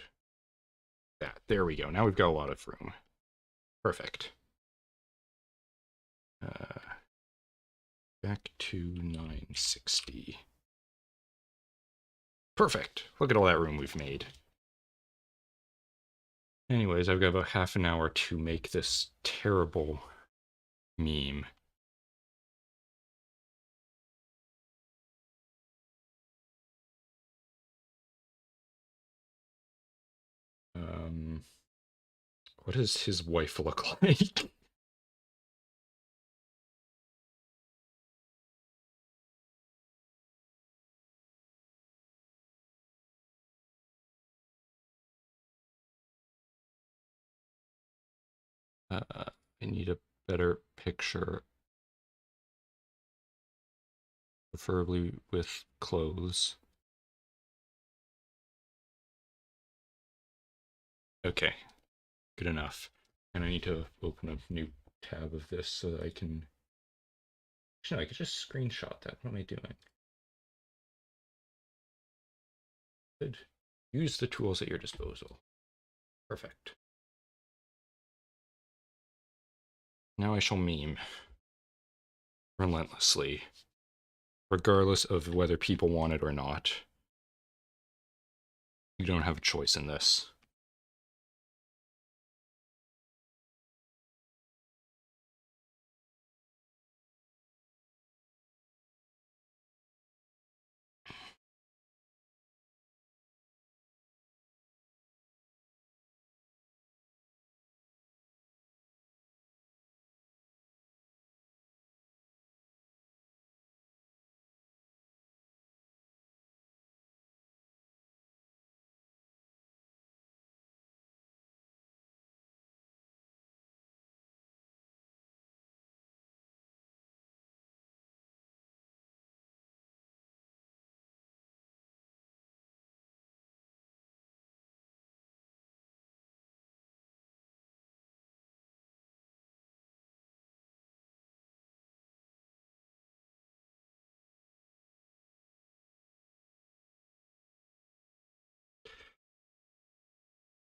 that. There we go. Now we've got a lot of room. Perfect. Back to 960. Perfect. Look at all that room we've made. Anyways, I've got about half an hour to make this terrible meme. What does his wife look like? I need a better picture, preferably with clothes. Okay, good enough. And I need to open a new tab of this so that I can... Actually, no, I could just screenshot that. What am I doing? Good. Use the tools at your disposal. Perfect. Now I shall meme. Relentlessly. Regardless of whether people want it or not. You don't have a choice in this.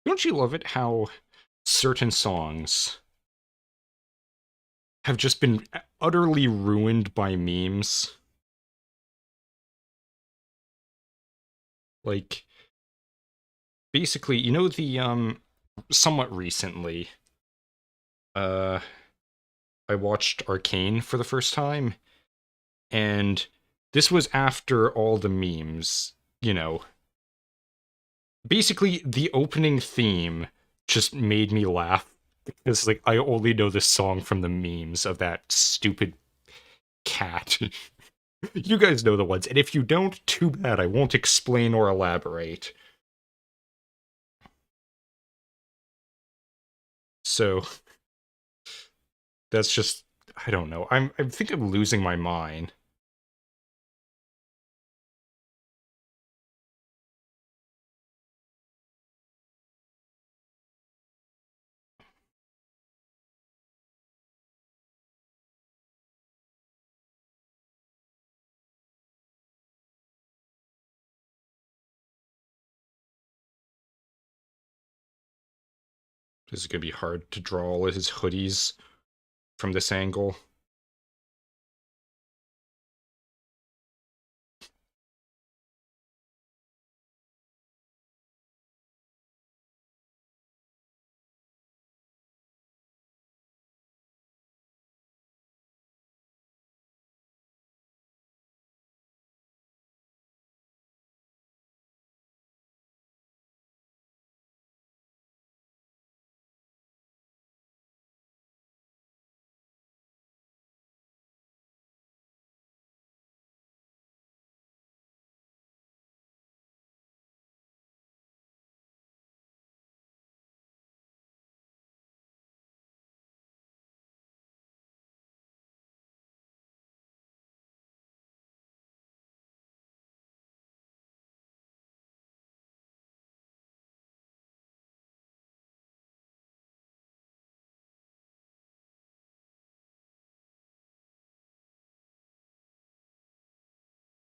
Don't you love it how certain songs have just been utterly ruined by memes? Like, basically, you know somewhat recently, I watched Arcane for the first time, and this was after all the memes, you know. Basically, the opening theme just made me laugh because, like, I only know this song from the memes of that stupid cat. You guys know the ones, and if you don't, too bad. I won't explain or elaborate. So, that's just, I don't know. I think I'm losing my mind. This is gonna be hard to draw all his hoodies from this angle.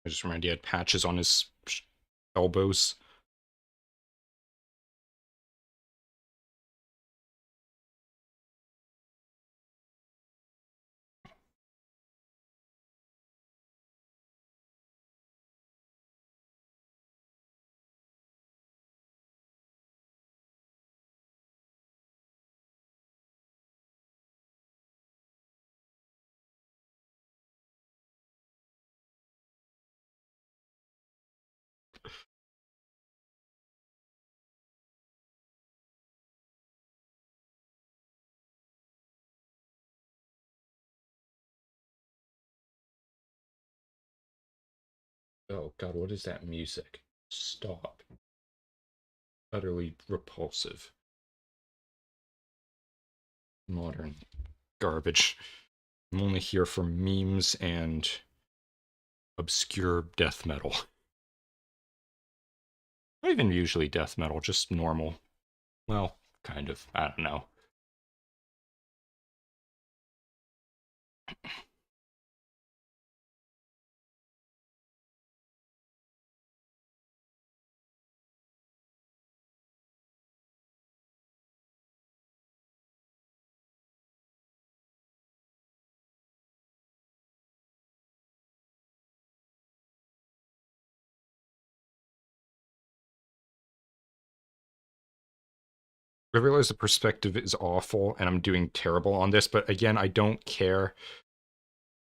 I just reminded he had patches on his elbows. Oh god, what is that music? Stop. Utterly repulsive. Modern garbage. I'm only here for memes and obscure death metal. Not even usually death metal, just normal. Well, kind of. I don't know. I realize the perspective is awful and I'm doing terrible on this, but again, I don't care.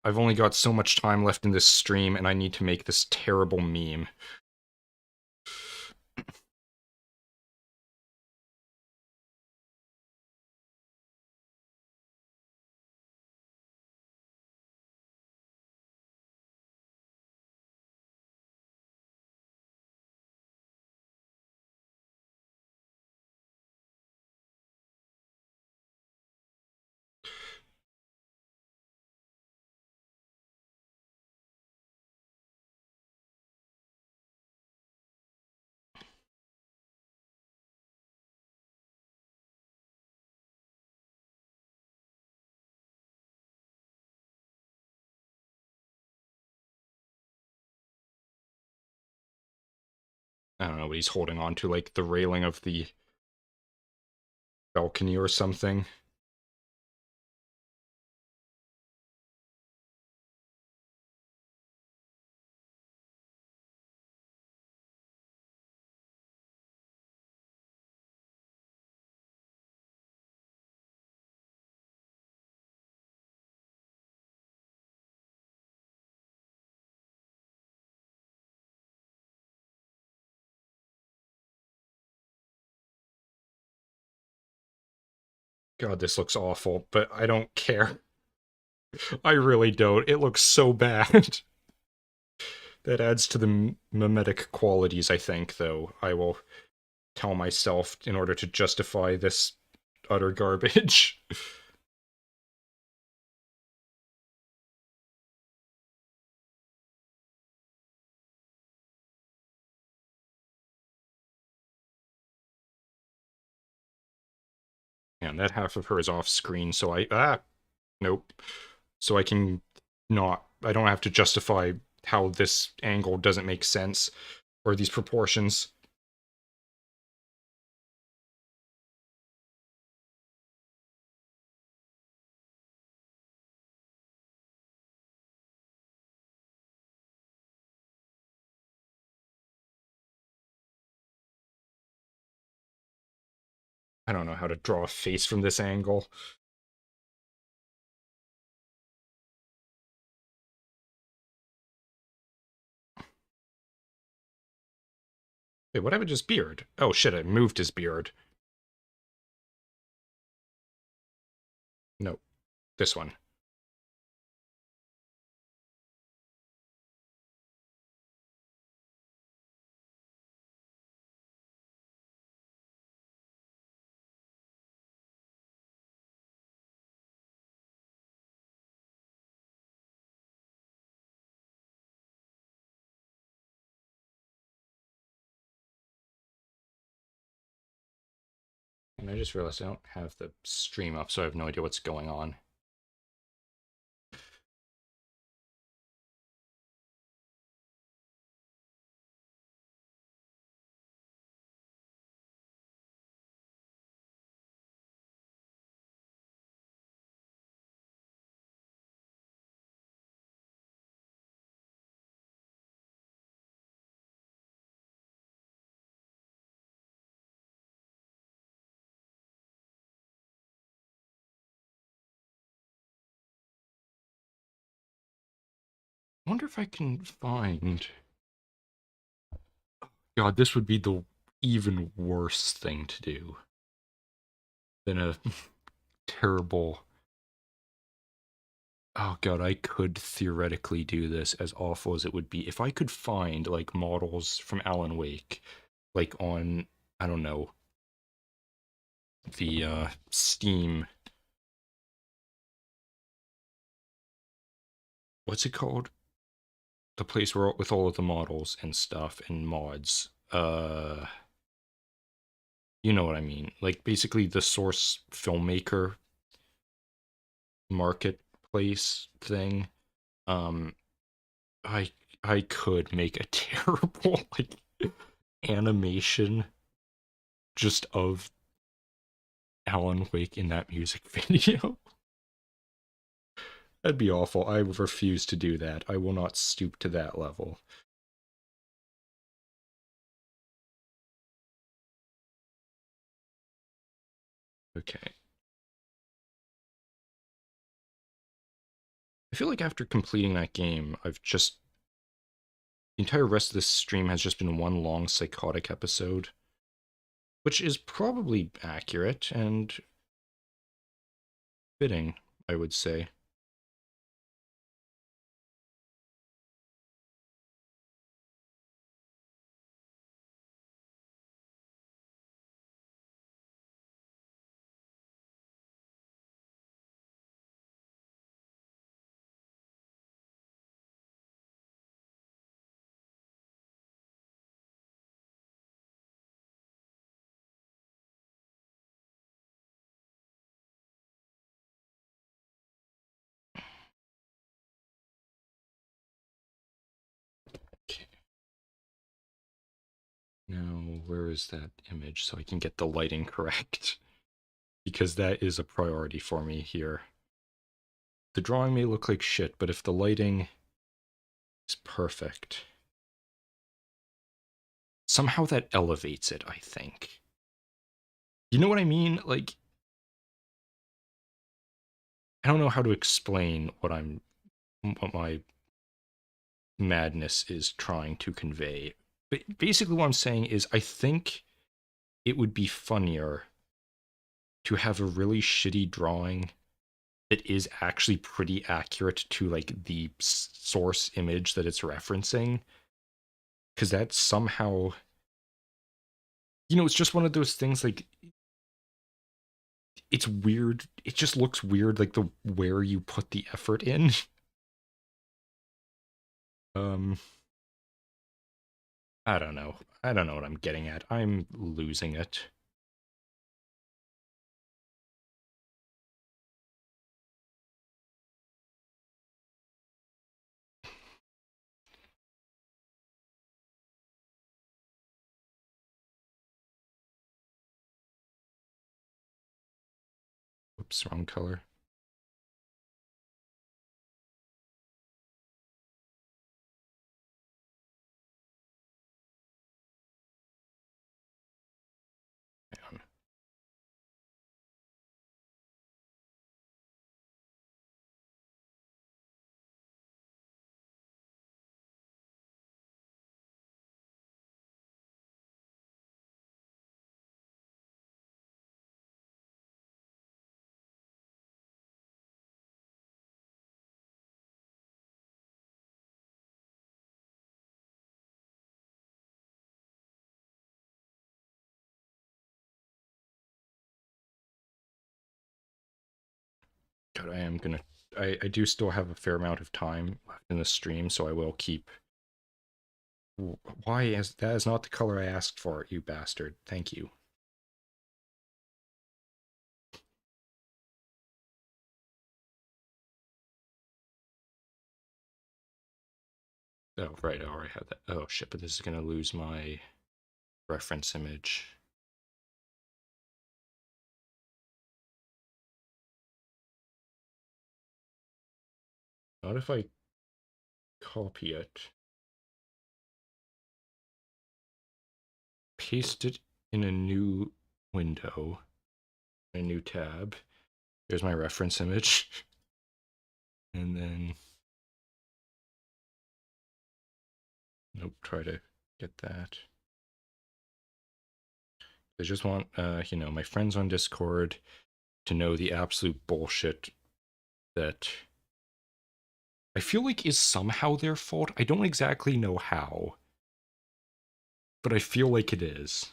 I've only got so much time left in this stream and I need to make this terrible meme. I don't know what he's holding on to, like the railing of the balcony or something. God, this looks awful, but I don't care. I really don't. It looks so bad. That adds to the mimetic qualities, I think, though. I will tell myself in order to justify this utter garbage. And that half of her is off screen, so nope. So I can not, I don't have to justify how this angle doesn't make sense, or these proportions. I don't know how to draw a face from this angle. Wait, what happened to his beard? Oh shit, I moved his beard. No, this one. And I just realized I don't have the stream up, so I have no idea what's going on. I wonder if I can find... God, this would be the even worse thing to do than a terrible... Oh god, I could theoretically do this, as awful as it would be. If I could find, like, models from Alan Wake, like, on, I don't know, the, Steam... What's it called? The place where, with all of the models and stuff and mods. You know what I mean. Like, basically the source filmmaker marketplace thing. Um, I I could make a terrible, like, animation just of Alan Wake in that music video. That'd be awful. I refuse to do that. I will not stoop to that level. Okay. I feel like after completing that game, I've just... The entire rest of this stream has just been one long psychotic episode. Which is probably accurate and fitting, I would say. Okay. Now, where is that image so I can get the lighting correct? Because that is a priority for me here. The drawing may look like shit, but if the lighting is perfect, somehow that elevates it, I think. You know what I mean? Like, I don't know how to explain what my madness is trying to convey. But basically what I'm saying is I think it would be funnier to have a really shitty drawing that is actually pretty accurate to like the source image that it's referencing, because that somehow, it's just one of those things. Like, it's weird, it just looks weird, like the where you put the effort in. um I don't know what I'm getting at. I'm losing it. Oops, wrong color. Hang on. God, I do still have a fair amount of time left in the stream, so I will keep... Why is that is not the color I asked for, you bastard. Thank you. Oh, right, I already have that. Oh, shit, but this is going to lose my reference image. Not if I copy it, paste it in a new window, a new tab. Here's my reference image. And then... Nope, try to get that. I just want, my friends on Discord to know the absolute bullshit that I feel like is somehow their fault. I don't exactly know how, but I feel like it is.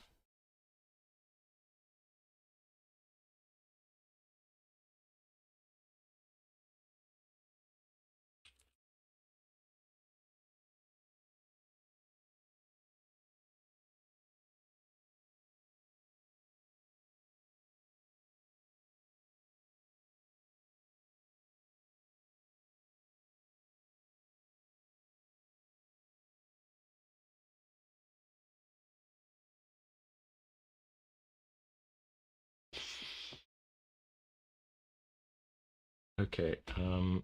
Okay,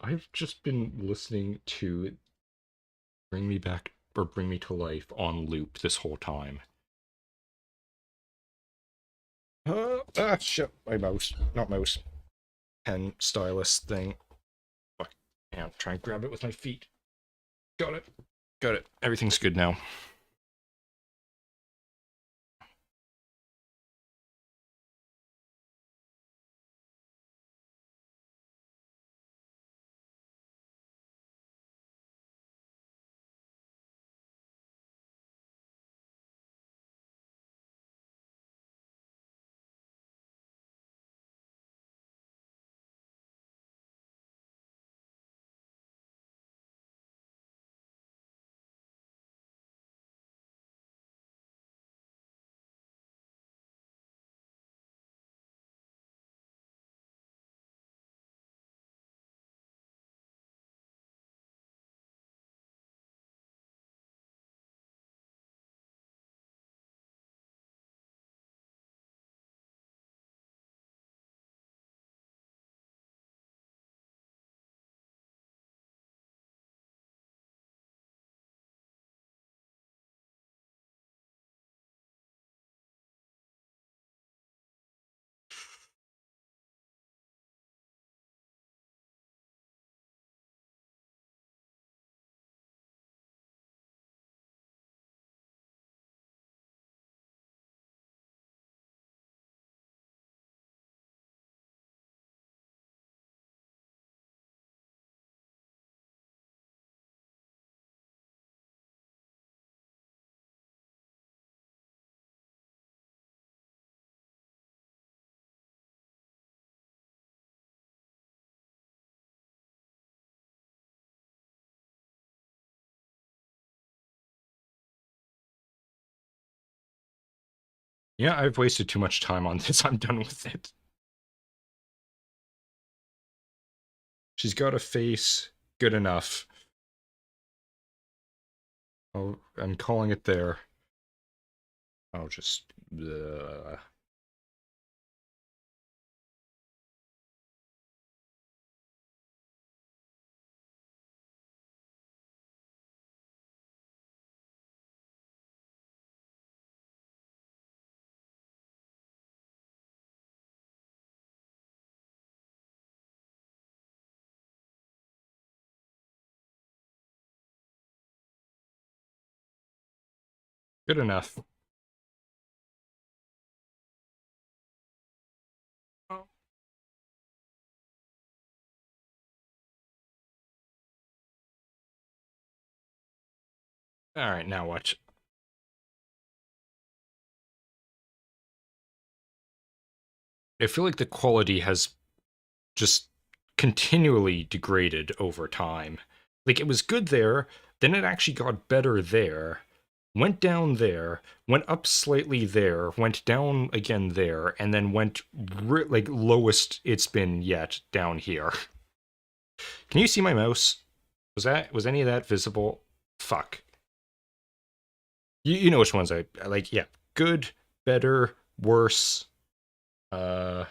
I've just been listening to Bring Me Back or Bring Me to Life on loop this whole time. Shit, my mouse. Not mouse. Pen stylus thing. Fuck. Yeah, try and grab it with my feet. Got it. Got it. Everything's good now. Yeah, I've wasted too much time on this. I'm done with it. She's got a face good enough. Oh, I'm calling it there. I'll just... Good enough. Oh. Alright, now what? I feel like the quality has just continually degraded over time. Like, it was good there, then it actually got better there, went down there, went up slightly there, went down again there, and then went, like, lowest it's been yet down here. Can you see my mouse? Was any of that visible? Fuck. You know which ones I like, yeah. Good, better, worse, better,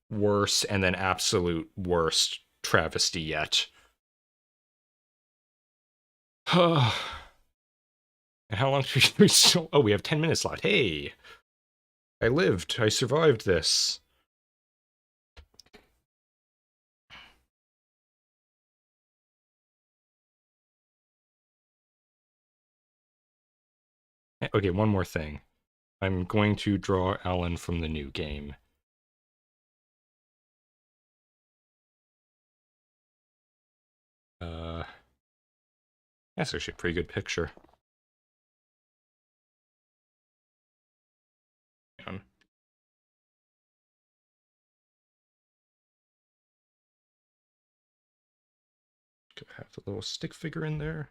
worse, and then absolute worst travesty yet. And how long should we still... Oh, we have 10 minutes left. Hey! I lived. I survived this. Okay, one more thing. I'm going to draw Alan from the new game. That's actually a pretty good picture. Gonna have the little stick figure in there.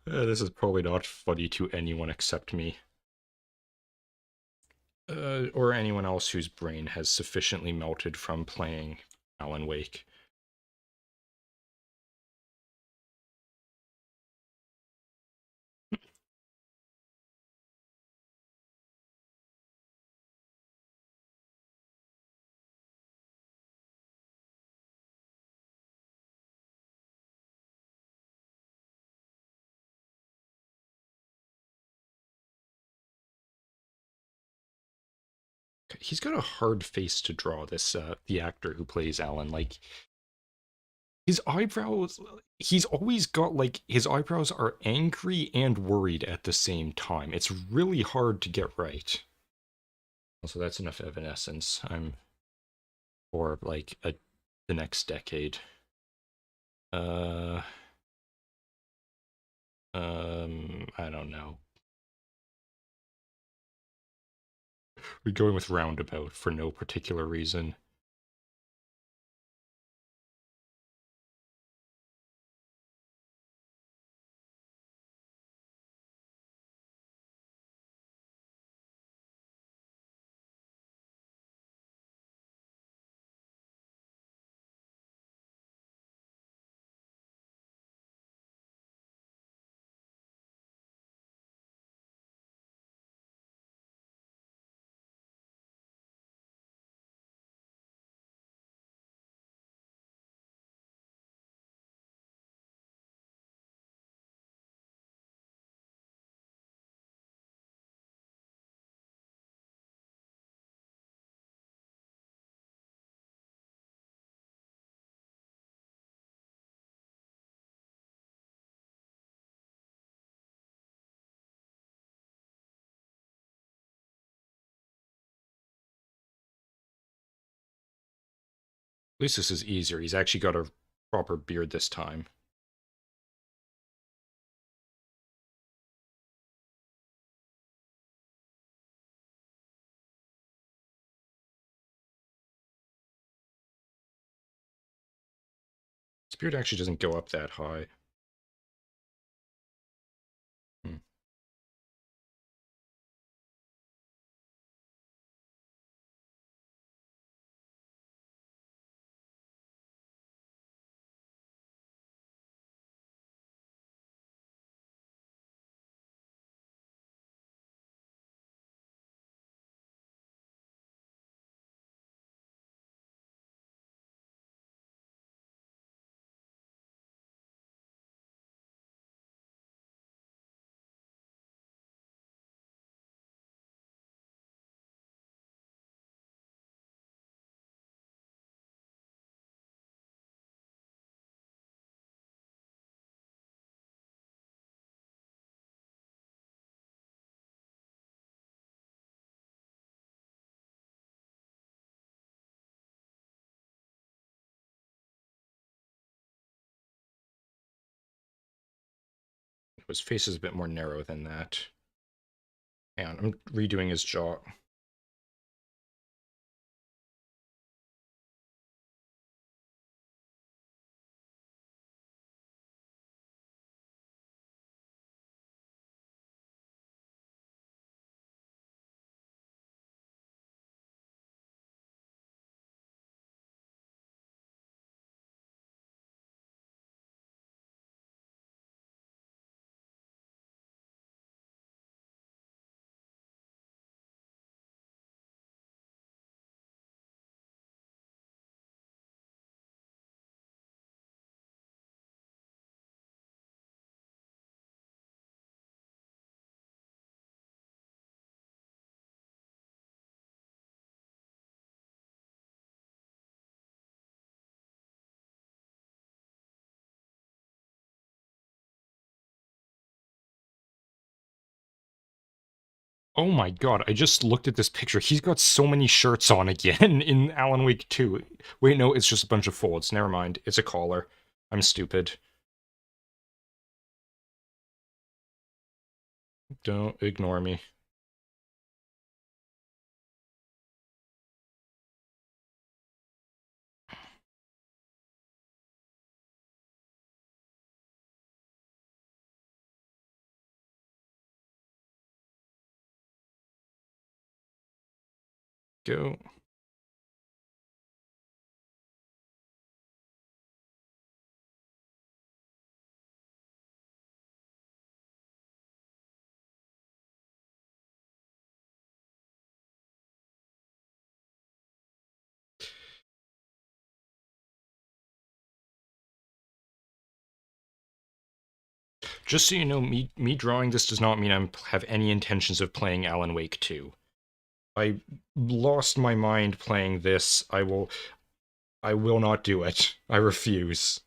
This is probably not funny to anyone except me. Or anyone else whose brain has sufficiently melted from playing Alan Wake. He's got a hard face to draw, this, the actor who plays Alan. Like, his eyebrows, he's always got, like, his eyebrows are angry and worried at the same time. It's really hard to get right. Also, that's enough Evanescence. I'm for, like, the next decade. I don't know. We're going with Roundabout for no particular reason. At least this is easier. He's actually got a proper beard this time. His beard actually doesn't go up that high. Hmm. His face is a bit more narrow than that. And I'm redoing his jaw. Oh my god, I just looked at this picture. He's got so many shirts on again in Alan Wake 2. Wait, no, it's just a bunch of folds. Never mind. It's a collar. I'm stupid. Don't ignore me. Go. Just so you know, me drawing this does not mean I have any intentions of playing Alan Wake 2. I lost my mind playing this. I will not do it. I refuse.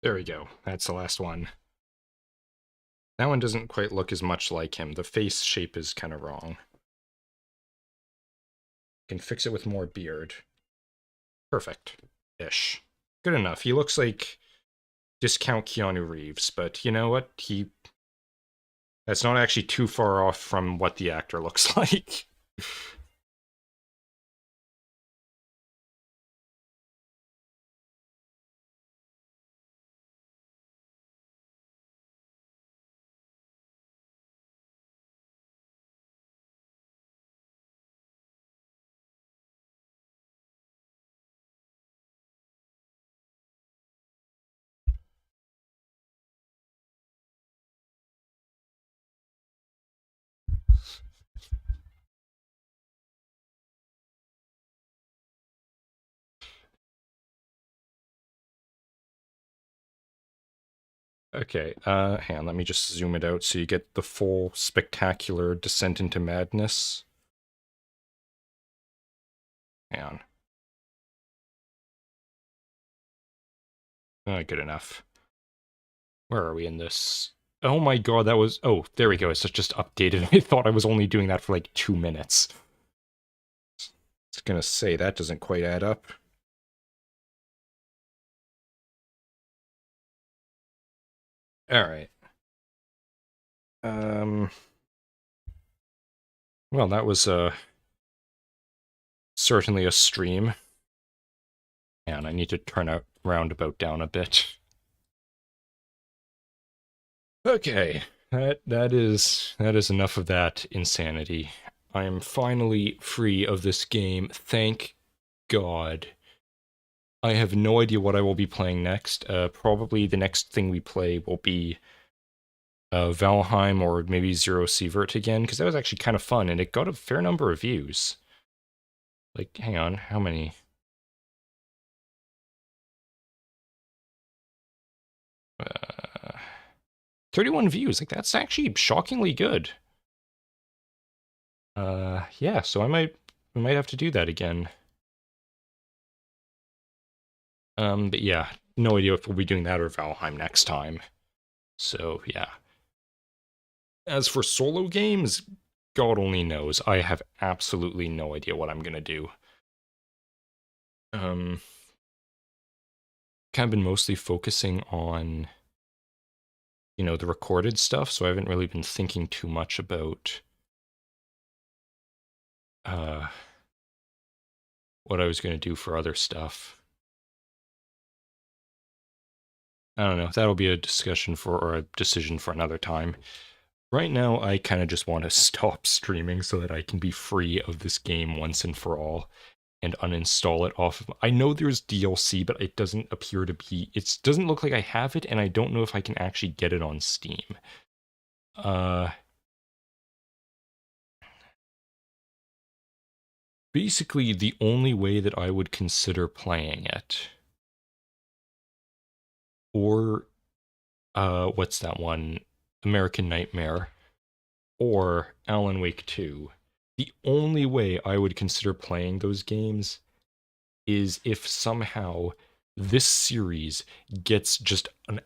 There we go. That's the last one. That one doesn't quite look as much like him. The face shape is kind of wrong. Can fix it with more beard. Perfect-ish. Good enough. He looks like discount Keanu Reeves, but you know what? That's not actually too far off from what the actor looks like. Okay, hang on, let me just zoom it out so you get the full spectacular descent into madness. Hang on. Good enough. Where are we in this? Oh my god, that was... Oh, there we go, it's just updated. I thought I was only doing that for like 2 minutes. I was gonna say, that doesn't quite add up. Alright. Well, that was, certainly a stream. And I need to turn a roundabout down a bit. Okay, that is enough of that insanity. I am finally free of this game, thank God. I have no idea what I will be playing next. Probably the next thing we play will be Valheim or maybe Zero Sievert again, because that was actually kind of fun, and it got a fair number of views. Like, hang on, how many? 31 views, like that's actually shockingly good. Yeah, so we might have to do that again. But yeah, no idea if we'll be doing that or Valheim next time. So yeah. As for solo games, God only knows. I have absolutely no idea what I'm gonna do. Kind of been mostly focusing on, you know, the recorded stuff, so I haven't really been thinking too much about what I was gonna do for other stuff. I don't know, that'll be a discussion for, or a decision for another time. Right now, I kind of just want to stop streaming so that I can be free of this game once and for all and uninstall it off of... I know there's DLC, but it doesn't appear to be... It doesn't look like I have it, and I don't know if I can actually get it on Steam. Basically, the only way that I would consider playing it... Or... what's that one? American Nightmare. Or Alan Wake 2. The only way I would consider playing those games is if somehow this series gets just an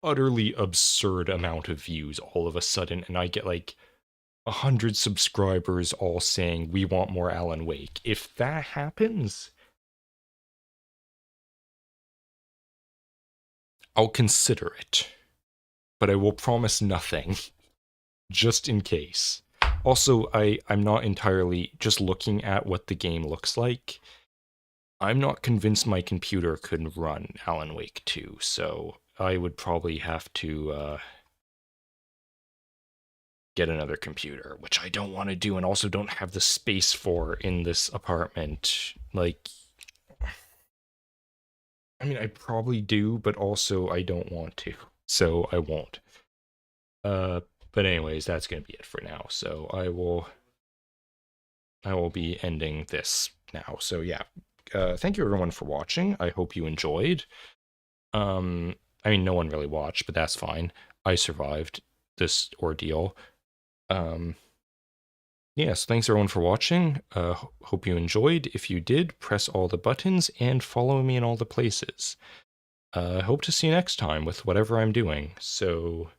utterly absurd amount of views all of a sudden, and I get like 100 subscribers all saying we want more Alan Wake. If that happens, I'll consider it, but I will promise nothing, just in case. Also, I'm not entirely just looking at what the game looks like. I'm not convinced my computer could run Alan Wake 2, so I would probably have to get another computer, which I don't want to do and also don't have the space for in this apartment. Like, I mean, I probably do, but also I don't want to, so I won't. But anyways, that's going to be it for now. So I will be ending this now. So yeah, thank you everyone for watching. I hope you enjoyed. I mean, no one really watched, but that's fine. I survived this ordeal. Yes, thanks everyone for watching. Hope you enjoyed. If you did, press all the buttons and follow me in all the places. I hope to see you next time with whatever I'm doing. So,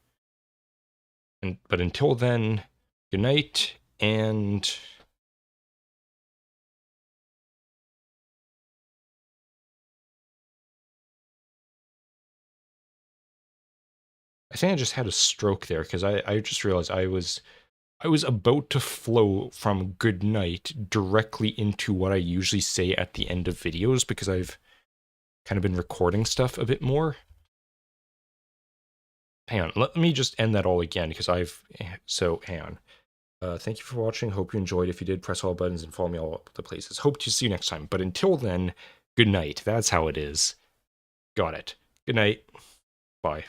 but until then, good night, and I think I just had a stroke there because I just realized I was about to flow from good night directly into what I usually say at the end of videos because I've kind of been recording stuff a bit more. Hang on, let me just end that all again because hang on. Thank you for watching. Hope you enjoyed. If you did, press all buttons and follow me all the places. Hope to see you next time. But until then, good night. That's how it is. Got it. Good night. Bye.